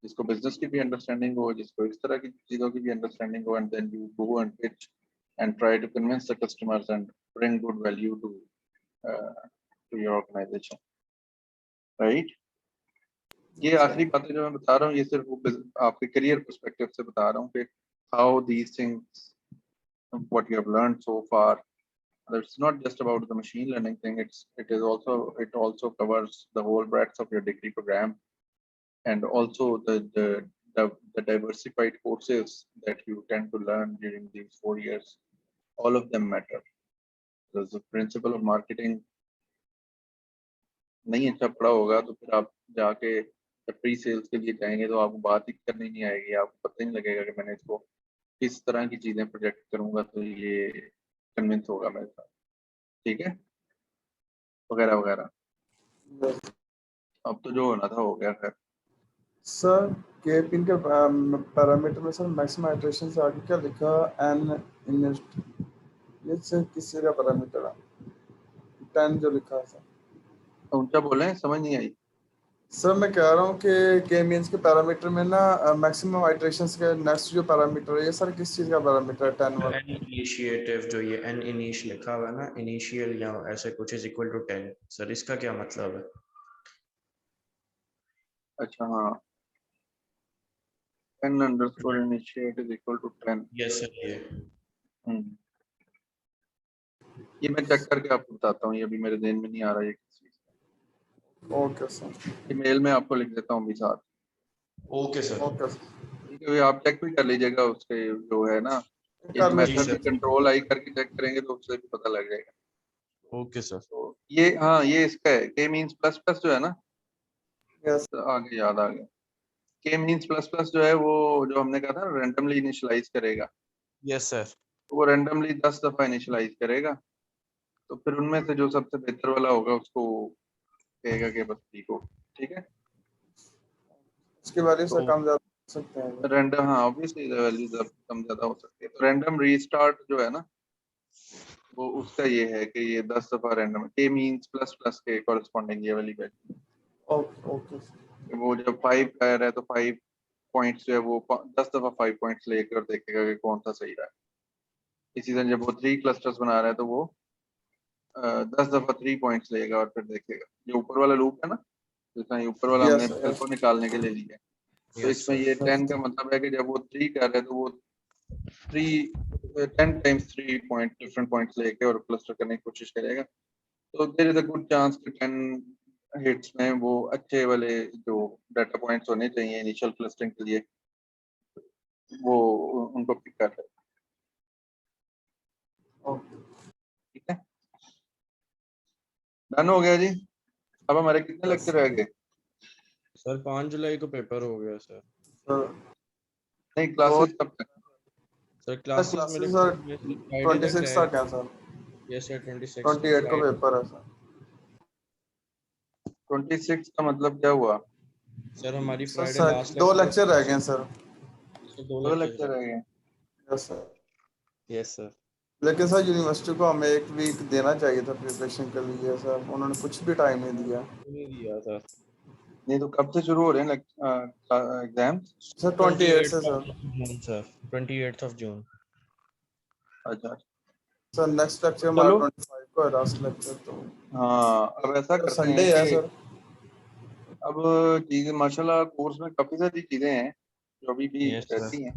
जिसको बिजनेस की भी अंडरस्टैंडिंग हो, जिसको इस तरह की चीजों की भी अंडरस्टैंडिंग हो, and then you go and pitch and try to convince the customers and bring good value to your organisation. Right. ये आखिरी बातें जो मैं बता रहा हूँ ये सिर्फ आपके करियर पर्सपेक्टिव से बता रहा हूँ कि how these things what you have learned so far. It's not just about the machine learning thing. It also covers the whole breadth of your degree program, and also the diversified courses that you tend to learn during these 4 years. All of them matter. There's the principle of marketing. नहीं अच्छा पढ़ा होगा तो फिर आप जाके pre sales के लिए जाएंगे तो आपको बात ही करनी नहीं आएगी, आपको पता ही नहीं लगेगा कि मैंने इसको किस तरह की चीजें प्रोजेक्ट करूंगा तो ये कन्विंस होगा मेरे साथ, ठीक है, वगैरह वगैरह। अब तो जो होना था हो गया। खैर सर के पिन के पैरामीटर में सर मैक्सिमम आइटरेशन से आगे क्या लिखा, एन इनिस्ट, ये सर किस चीज़ का पैरामीटर है? 10 जो लिखा है सर। ऊंचा बोले, समझ नहीं आई। सर मैं कह रहा हूँ कि के मींस के पैरामीटर में ना मैक्सिमम आइटरेशंस के नेक्स्ट जो पैरामीटर है ये सर किस चीज़ का पैरामीटर है? 10 वाला एन इनिशिएटिव जो ये एन इनिश लिखा हुआ है ना, इनिशियल या ऐसे कुछ इज इक्वल टू 10, सर इसका क्या मतलब है? अच्छा हाँ, n_ initiate is equal to 10। Yes sir ये ये मैं चेक करके आपको बताता हूँ, ये अभी मेरे ध्यान में नहीं आ रहा है किस चीज का। ओके सर, ये मेल में आपको लिख देता हूँ भी साथ, ओके सर। ओके सर, ठीक है। आप चेक भी कर लीजिएगा उसके जो है ना, ये कर मेथड लीजिए। भी कंट्रोल आई करके चेक करेंगे तो उससे भी पता लग जाएगा। Okay sir. तो ये हाँ, ये इसका है के मींस प्लस प्लस जो है ना, यस तो आगे याद आ गया। के मींस प्लस प्लस जो है वो जो हमने कहा था रैंडमली इनिशियलाइज करेगा, यस सर। तो वो रैंडमली 10 दफा इनिशियलाइज करेगा, तो फिर उनमें से जो सबसे बेहतर वाला होगा उसको कहेगा कि बस ठीक हो, ठीक है। उसके वैल्यू से तो कम ज्यादा हो सकते हैं। रैंडम हाँ ऑब्वियसली वैल्यूज अब कम ज्यादा हो सकती है, तो रैंडम रीस्टार्ट जो है ना वो उसका ये है कि ये 10 दफा रैंडम के मींस प्लस प्लस के कॉरेस्पॉन्डिंग ये वाली वैल्यू, ओके ओके सर, वो जब 5 का है तो 5 पॉइंट्स जो है वो 10 दफा 5 पॉइंट्स लेकर देखेगा कि कौन सा सही रहा है। इसी तरह जब वो 3 क्लस्टर्स बना रहा है तो वो 10 दफा 3 पॉइंट्स लेगा और फिर देखेगा। जो ऊपर वाला लूप है ना, जैसा ये ऊपर वाला हमने यस सर, अल्फा निकालने के लिए लिया है, तो यस इसमें सर। ये 10 का मतलब है कि जब वो 3 कर रहे हैं तो वो 10 टाइम्स 3 पॉइंट डिफरेंट पॉइंट्स लेके और क्लस्टर करने की कोशिश करेगा। तो there is a good chance कि 10 हिट्स में वो अच्छे वाले जो डाटा पॉइंट्स होने चाहिए इनिशियल क्लस्टरिंग के लिए वो उनको पिक कर ले, ओके ठीक है। डन हो गया जी। अब हमारे कितने लेक्चर रह गए? सर 5 जुलाई को पेपर हो गया सर। सर। नहीं, क्लासेस कब तक? सर क्लासेस मेरे सर फ्राइडे तक 26 तक है सर, यस सर 26 28 को पेपर है सर। 26 का मतलब क्या हुआ? सर हमारी sir Friday sir last 2 lecture रह गए हैं सर। दो 2 लेक्चर लेक्चर रह गए। Yes sir, yes sir. लेकिन सर यूनिवर्सिटी को हमें 1 वीक देना चाहिए था प्रिपरेशन के लिए सर, उन्होंने कुछ भी टाइम नहीं दिया। नहीं दिया सर। नहीं तो कब से शुरू हो रहे हैं एग्जाम्स? सर 28 से sir. June sir, 28th of June. अच्छा सर नेक्स्ट लेक्चर हमारा चलो 25 को है लास्ट लेक्चर, तो हाँ, अब ऐसा तो करते संडे हैं है कि सर। अब चीजें माशाल्लाह कोर्स में काफी सारी चीजें हैं जो अभी भी यस सर। रहती हैं,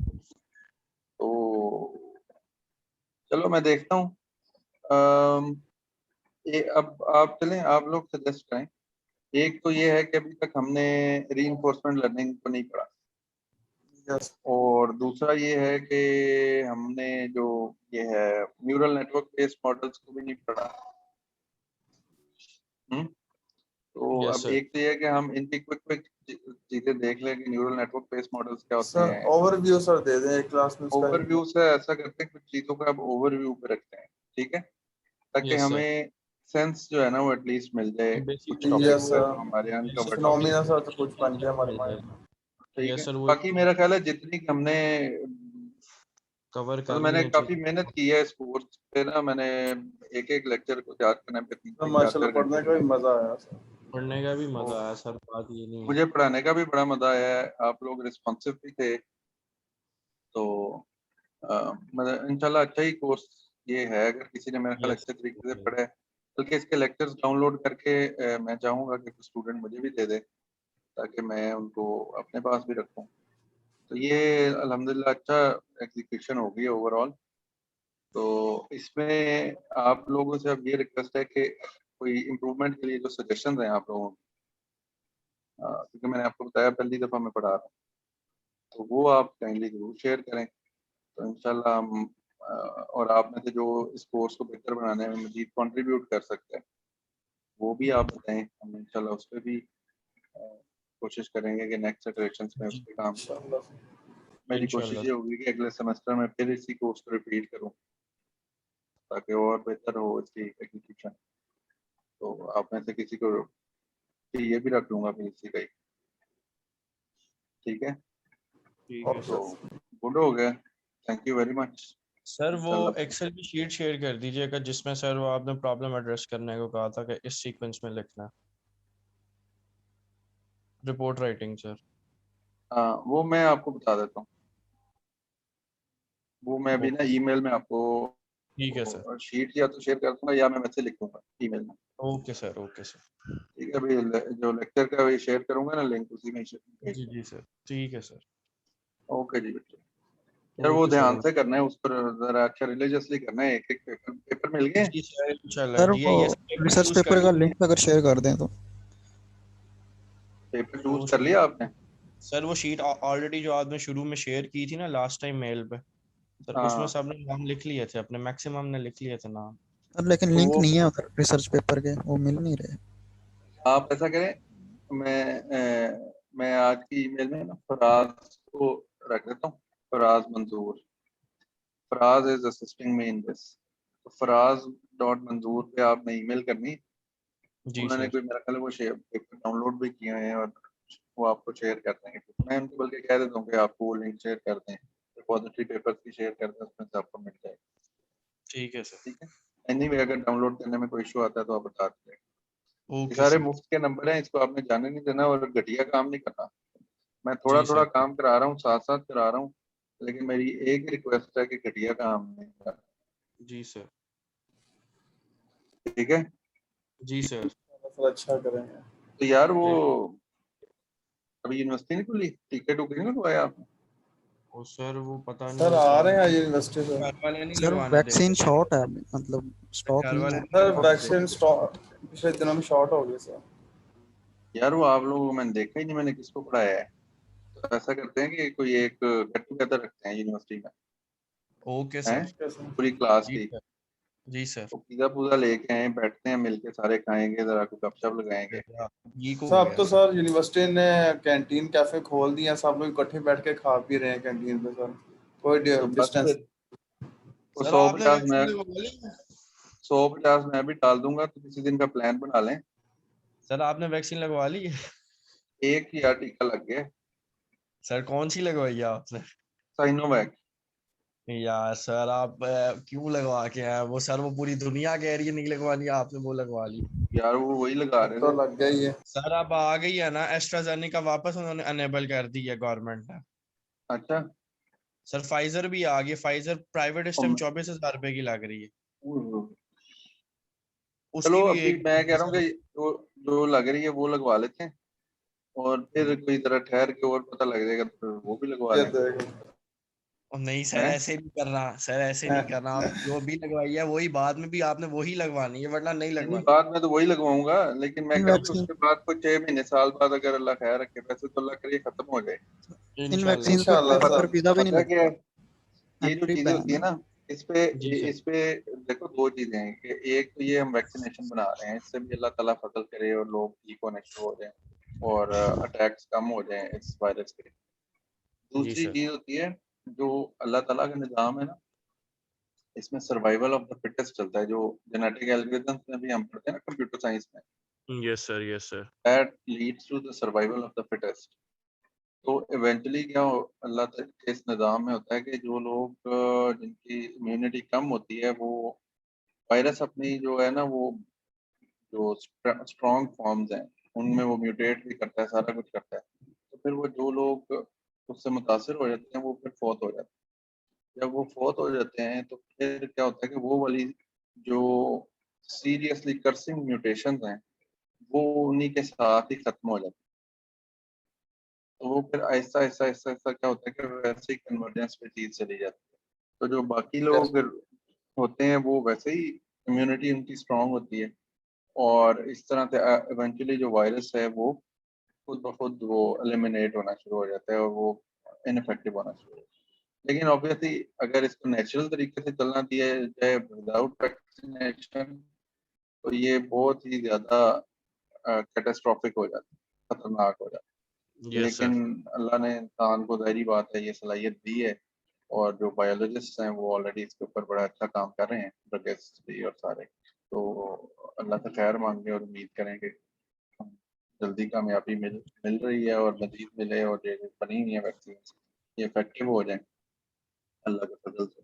तो चलो मैं देखता हूँ। अब आप चलें, आप लोग सजेस्ट करें। एक तो ये है कि अभी तक हमने रीइंफोर्समेंट लर्निंग को नहीं पढ़ा, यस और दूसरा ये है कि हमने जो ये है न्यूरल नेटवर्क बेस्ड मॉडल्स को भी नहीं पढ़ा। तो यस अब सर। एक तो ये है कि हम इनकी क्विक क्विक चीजें देख लें कि न्यूरल नेटवर्क बेस्ड मॉडल्स क्या होते सर, हैं। ओवरव्यू सर दे दें एक क्लास में उसका। ओवरव्यू से ऐसा करते हैं कुछ चीजों का अब ओवरव्यू पे रखते हैं, ठीक है, ताकि यस सर। हमें सेंस जो है ना वो एटलीस्ट मिल जाए बेसिक कुछ यस टॉपिक्स का सर, जो हमारे यहाँ अनकवर्ड टॉपिक, फिनोमिना सर तो कुछ बन गया हमारे माइंड में। ठीक यस है। सर वो बाकी मेरा ख्याल है जितनी हमने कवर तो कर मैंने लिए काफी मेहनत की है इस कोर्स पे ना, मैंने एक एक लेक्चर को याद करने पे 3 तो 3 4 माशाल्लाह 4 घंटे पढ़ने का भी लगाए। मजा आया सर। पढ़ने का भी मजा आया सर, बात ये नहीं है। मुझे पढ़ाने का भी बड़ा मजा आया है, आप लोग रिस्पॉन्सिव भी थे, तो मतलब इंशाल्लाह अच्छा ही कोर्स ये है। अगर किसी ने मेरा ख्याल यस अच्छे तरीके से पढ़ा है बल्कि इसके लेक्चर्स डाउनलोड करके मैं चाहूँगा कि कुछ स्टूडेंट मुझे भी दे दे ताकि मैं उनको अपने पास भी रखूँ। तो ये अल्हम्दुलिल्लाह अच्छा एग्जीक्यूशन होगी ओवरऑल। तो इसमें आप लोगों से अब ये रिक्वेस्ट है कि कोई इम्प्रूवमेंट के लिए जो सजेशन हैं आप लोगों क्योंकि मैंने आपको बताया पहली दफ़ा मैं पढ़ा रहा हूँ, तो वो आप काइंडली ज़रूर शेयर करें। तो इंशाल्लाह हम और आप में से जो इस कोर्स को बेहतर बनाने में मज़ीद कंट्रीब्यूट कर सकते हैं, वो भी आप बताएं। हम इंशाल्लाह उस पर भी कोशिश करेंगे कि नेक्स्ट इटरेशंस में उस जी, पर काम करें। इंशाल्लाह। मेरी कोशिश इंशाल्लाह। ये होगी कि अगले सेमेस्टर में फिर इसी कोर्स को रिपीट करूँ ताकि और बेहतर हो इसकी एग्जीक्यूशन। तो आप में से किसी को ये भी रख लूँगा फिर इसी का ही, ठीक है? ठीक है तो सर। गुड हो गया। Thank you very much. Sir वो इंशाल्लाह एक्सेल की शीट शेयर कर दीजिएगा जिसमें सर वो आपने प्रॉब्लम एड्रेस करने को कहा था कि इस सीक्वेंस में लिखना है, रिपोर्ट राइटिंग सर। हाँ, वो मैं आपको बता देता हूँ। वो मैं अभी ना ओके ईमेल में आपको ठीक है सर। शीट या तो शेयर कर दूंगा या मैं मैसेज लिख दूंगा ईमेल में। Okay sir, okay sir. ठीक है, अभी जो लेक्चर का भी शेयर करूंगा ना लिंक, उसी में भेज जी दूंगा। जी सर, ठीक है सर। ओके जी बच्चे। यार वो ओके ध्यान सर। से करना है, उस पर जरा अच्छा रिलीजियसली करना है। एक एक पेपर पेपर मिल गए, जी सर इंशाल्लाह। सर वो DIS paper research choose paper कर का लिया। लिंक अगर शेयर कर दें तो। पेपर वो चूज कर लिया आपने? सर वो शीट ऑलरेडी जो आपने शुरू में शेयर की थी ना लास्ट टाइम मेल पे, सर उसमें हाँ, सबने नाम लिख लिए थे अपने, मैक्सिमम ने लिख लिए थे नाम। सर लेकिन तो लिंक वो नहीं है उधर रिसर्च पेपर के, वो मिल नहीं रहे। आप ऐसा करें, मैं आज की ईमेल में ना फराज को रख देता हूँ। Faraz Manzoor, Faraz is assisting me in this. तो फराज डॉट मंजूर पे आपने ईमेल करनी। जी उन्होंने सर। कोई मेरा ख्याल है वो शेयर पेपर डाउनलोड भी किए हैं और वो आपको शेयर कर देंगे। मैं उनको बल्कि कह देता हूँ कि आपको वो लिंक शेयर कर दें, रिपोजिटरी पेपर्स की शेयर कर दें, उसमें से आपको मिल जाएगा। ठीक है सर। ठीक है, एनीवे अगर डाउनलोड करने में कोई इशू आता है तो आप बता दीजिएगा। ये ओके सारे सर। मुफ्त के नंबर हैं, इसको आपने जाने नहीं देना और घटिया काम नहीं करना। मैं थोड़ा जी थोड़ा सर। काम करा रहा हूँ, साथ साथ करा रहा हूँ, लेकिन मेरी एक रिक्वेस्ट है कि घटिया काम नहीं करना। जी सर। ठीक है? जी सर। फिर अच्छा करेंगे। तो यार वो अभी यूनिवर्सिटी नहीं खुली, टिकट उकट नहीं लगवाया आपने? ओ सर वो पता नहीं सर वो आ सर, रहे हैं यूनिवर्सिटी से। घर वाले नहीं सर लगवाने दे वैक्सीन रहे थे। शॉर्ट है अभी, मतलब स्टॉक घर नहीं वाले है। नहीं सर लगवाने दे वैक्सीन स्टॉक पिछले दिनों में शॉर्ट हो गई सर। यार वो आप लोगों को मैंने देखा ही नहीं, मैंने किसको पढ़ाया है। तो ऐसा करते हैं कि कोई एक गेट टुगेदर रखते हैं यूनिवर्सिटी में, रहे। ओके हैं सर। कैसे? पूरी क्लास जी की। सर। जी सर। तो पिज़्ज़ा पुज़्ज़ा लेके आए, बैठते हैं मिलके, सारे खाएंगे, जरा कुछ गपशप लगाएंगे। ये को सर हो अब गया तो सर। सर यूनिवर्सिटी ने कैंटीन कैफे खोल दिया, सब लोग इकट्ठे बैठ के खा पी रहे हैं कैंटीन पे सर, कोई तो बस डिस्टेंस। फिर वो सर सौ आपने पचास मैं वैक्सीन लगवा ली? 150 मैं भी डाल दूंगा। तो किसी दिन का प्लान बना लें। सर आपने वैक्सीन लगवा ली? एक ही यार टीका लग गया, सर कौन सी लगवाई है आपने? साइनोवैक। यार सर आप क्यों लगवा के आए वो? सर वो पूरी दुनिया कह रही है नहीं लगवानी, आपने वो लगवा ली। यार वो वही लगा अब रहे तो थे। लग गई है। सर अब आ गई है ना एस्ट्राजेनेका, वापस उन्होंने अनेबल कर दी है गवर्नमेंट ने। अच्छा। सर फाइजर भी आ गई, फाइजर प्राइवेट इस टाइम उम, 24,000 रुपए की लग रही है। चलो उसकी भी अभी एक मैं कह रहा हूँ सर, कि वो जो लग रही है वो लगवा लेते हैं, और फिर कोई तरह ठहर के और पता लग जाएगा तो फिर वो भी लगवा ये लेंगे। देख। नहीं सर हैं? ऐसे नहीं करना, सर ऐसे नहीं करना। आप जो भी लगवाई है वही बाद में भी आपने वही लगवानी है, वरना नहीं नहीं, लगवानी। बाद में तो वही लगवाऊंगा, लेकिन मैं इन कह रहा हूँ कि वैक्सीन उसके बाद कोई 6 महीने साल बाद अगर अल्लाह खैर रखे, वैसे तो अल्लाह करे खत्म हो जाए। इन इंशाल्लाह। वैक्सीन पे इंशाल्लाह कोई पता बटर सर। वीजा भी नहीं पता है क्या है? लगता, ये जो एंट्री चीजें बैन होती है है। ना, इस पे जी सर। इस पे देखो दो चीजें हैं कि एक तो ये हम वैक्सीनेशन बना रहे हैं, इससे भी अल्लाह ताला फजल करे और लोग ठीक होने शुरू हो जाएं और अटैक्स कम हो जाएं इस वायरस के। जी दूसरी सर। चीज होती है जो अल्लाह ताला का निज़ाम है ना, इसमें सर्वाइवल ऑफ द फिटेस्ट चलता है, जो जेनेटिक एल्गोरिथम्स में भी हम पढ़ते हैं ना कंप्यूटर साइंस में, yes sir, yes sir. That leads to the survival of the fittest. तो इवेंचुअली क्या अल्लाह के इस निज़ाम में होता है कि जो लोग जिनकी इम्यूनिटी कम होती है, वो वायरस अपनी जो है ना, वो जो स्ट्रॉन्ग फॉर्म्स हैं उनमें वो म्यूटेट भी करता है, सारा कुछ करता है। तो फिर वो जो लोग उससे मुतासर हो जाते हैं वो फिर फौत हो जाते हैं। जब वो फौत हो जाते हैं तो फिर क्या होता है कि वो वाली जो सीरियसली कर्सिंग म्यूटेशंस हैं वो उन्हीं के साथ ही खत्म हो जाते हैं। तो वो फिर ऐसा ऐसा ऐसा ऐसा क्या होता है कि वैसे ही कन्वर्जेंस पे चीज चली जाती है। तो जो बाकी लोग होते हैं वो वैसे ही इम्यूनिटी उनकी स्ट्रांग होती है और इस तरह से इवेंचुअली जो वायरस है वो खुद ब खुद वो एलिमिनेट होना शुरू हो जाता है और वो इनफेक्टिव होना शुरू हो जाता है। लेकिन ऑब्वियसली अगर इसको नेचुरल तरीके से चलना दिया जाए विदाउट वैक्सीनेशन तो ये बहुत ही ज्यादा कैटास्ट्रॉफिक हो जाता है, खतरनाक हो जाता है। Yes sir. लेकिन अल्लाह ने इंसान को ज़ाहिरी बात है ये सलाहियत दी है और जो बायोलॉजिस्ट हैं वो ऑलरेडी इसके ऊपर बड़ा अच्छा काम कर रहे हैं, ड्रगिस्ट भी और सारे। तो अल्लाह से खैर मांगे और उम्मीद करें कि जल्दी कामयाबी मिल रही है और मजीद मिले और ये जो बनी हुई है वैक्सीन ये इफेक्टिव हो जाए अल्लाह के फजल से,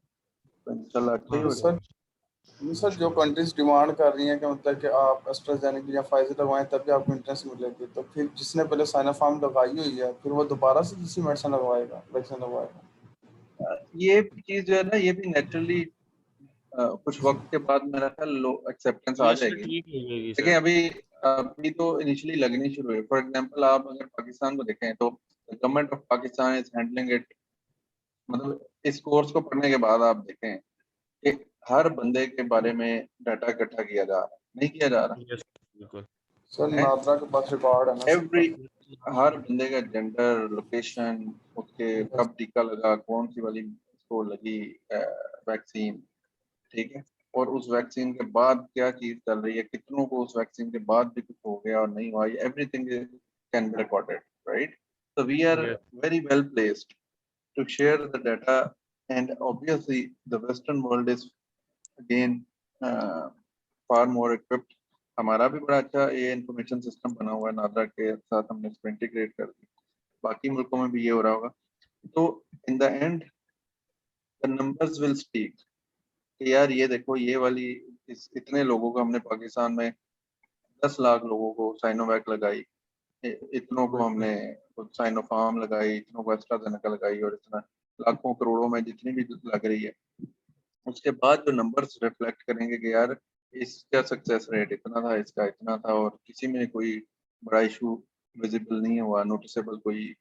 तो इंशाल्लाह अच्छा ही हो सर जाए। सर जो कंट्रीज डिमांड कर रही हैं कि मतलब कि आप एस्ट्राजेनेका या फाइजर लगवाएं तब भी आपको इंटरेस्ट मिलेगी, तो फिर जिसने पहले साइनोफार्म लगाई हुई है फिर वो दोबारा से दूसरी मेडिसिन लगवाएगा, वैक्सीन लगवाएगा? ये चीज जो है ना ये भी नेचुरली कुछ वक्त के बाद मेरा ख्याल लो एक्सेप्टेंस आ Obviously जाएगी। ठीक हो जाएगी लेकिन सर। अभी तो इनिशियली लगनी शुरू हुई। फॉर एग्जांपल आप अगर पाकिस्तान को देखें तो government of Pakistan is handling it. मतलब इस कोर्स को पढ़ने के बाद आप देखें कि हर बंदे के बारे में डाटा इकट्ठा किया जा रहा है, नहीं किया जा रहा यस बिल्कुल। सर है। नादरा के पास रिकॉर्ड है ना एवरी सबका। हर बंदे का जेंडर, लोकेशन, उसके कब टीका लगा, कौन सी वाली उसको लगी वैक्सीन, ठीक है, और उस वैक्सीन के बाद क्या चीज चल रही है, कितनों को उस वैक्सीन के बाद भी कुछ हो गया और नहीं हुआ, everything can be recorded, right? So we are Yes. very well placed to share the data, and obviously the Western world is again far more equipped. हमारा भी बड़ा अच्छा ये इंफॉर्मेशन सिस्टम बना हुआ है, नादरा के साथ हमने इसको इंटीग्रेट कर दिया। बाकी मुल्कों में भी ये हो रहा होगा। तो इन the and the numbers will speak कि यार ये देखो ये वाली इतने लोगों को हमने पाकिस्तान में 10 लाख लोगों को साइनोवैक लगाई, इतनों को हमने साइनोफार्म लगाई, इतनों को एस्ट्राजेनेका लगाई और इतना लाखों करोड़ों में जितनी भी लग रही है, उसके बाद जो नंबर्स रिफ्लेक्ट करेंगे कि यार इसका सक्सेस रेट इतना था, इसका इतना था और किसी में कोई बड़ा इशू विजिबल नहीं हुआ, नोटिसेबल कोई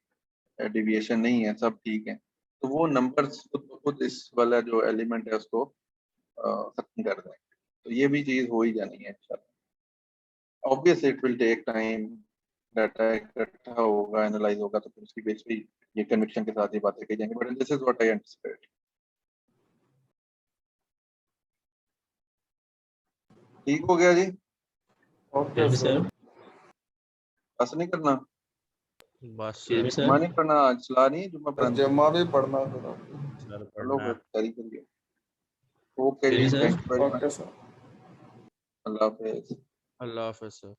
डिविएशन नहीं है, सब ठीक है, तो वो नंबर्स खुद इस वाला जो एलिमेंट है उसको खत्म कर देंगे। तो ये भी चीज हो ही जानी है इंशाल्लाह। Obviously it will take time, data इकट्ठा होगा, एनालाइज होगा, तो फिर उसकी बेस पे ये कन्विक्शन के साथ ये बातें कही जाएंगी, but this is what I anticipate. ठीक हो गया जी? Okay sir. सर बस नहीं करना, बस जी सर। जुम्मा नहीं पढ़ना, आज सलाह नहीं है जुम्मा पढ़ने की? जमा भी पढ़ना फिर। सर चलो पढ़ना फिर है। तैयारी करिए। ओके जी जी, sir. Thank you very much. Okay sir. Allah हाफिज। अल्लाह हाफिज सर।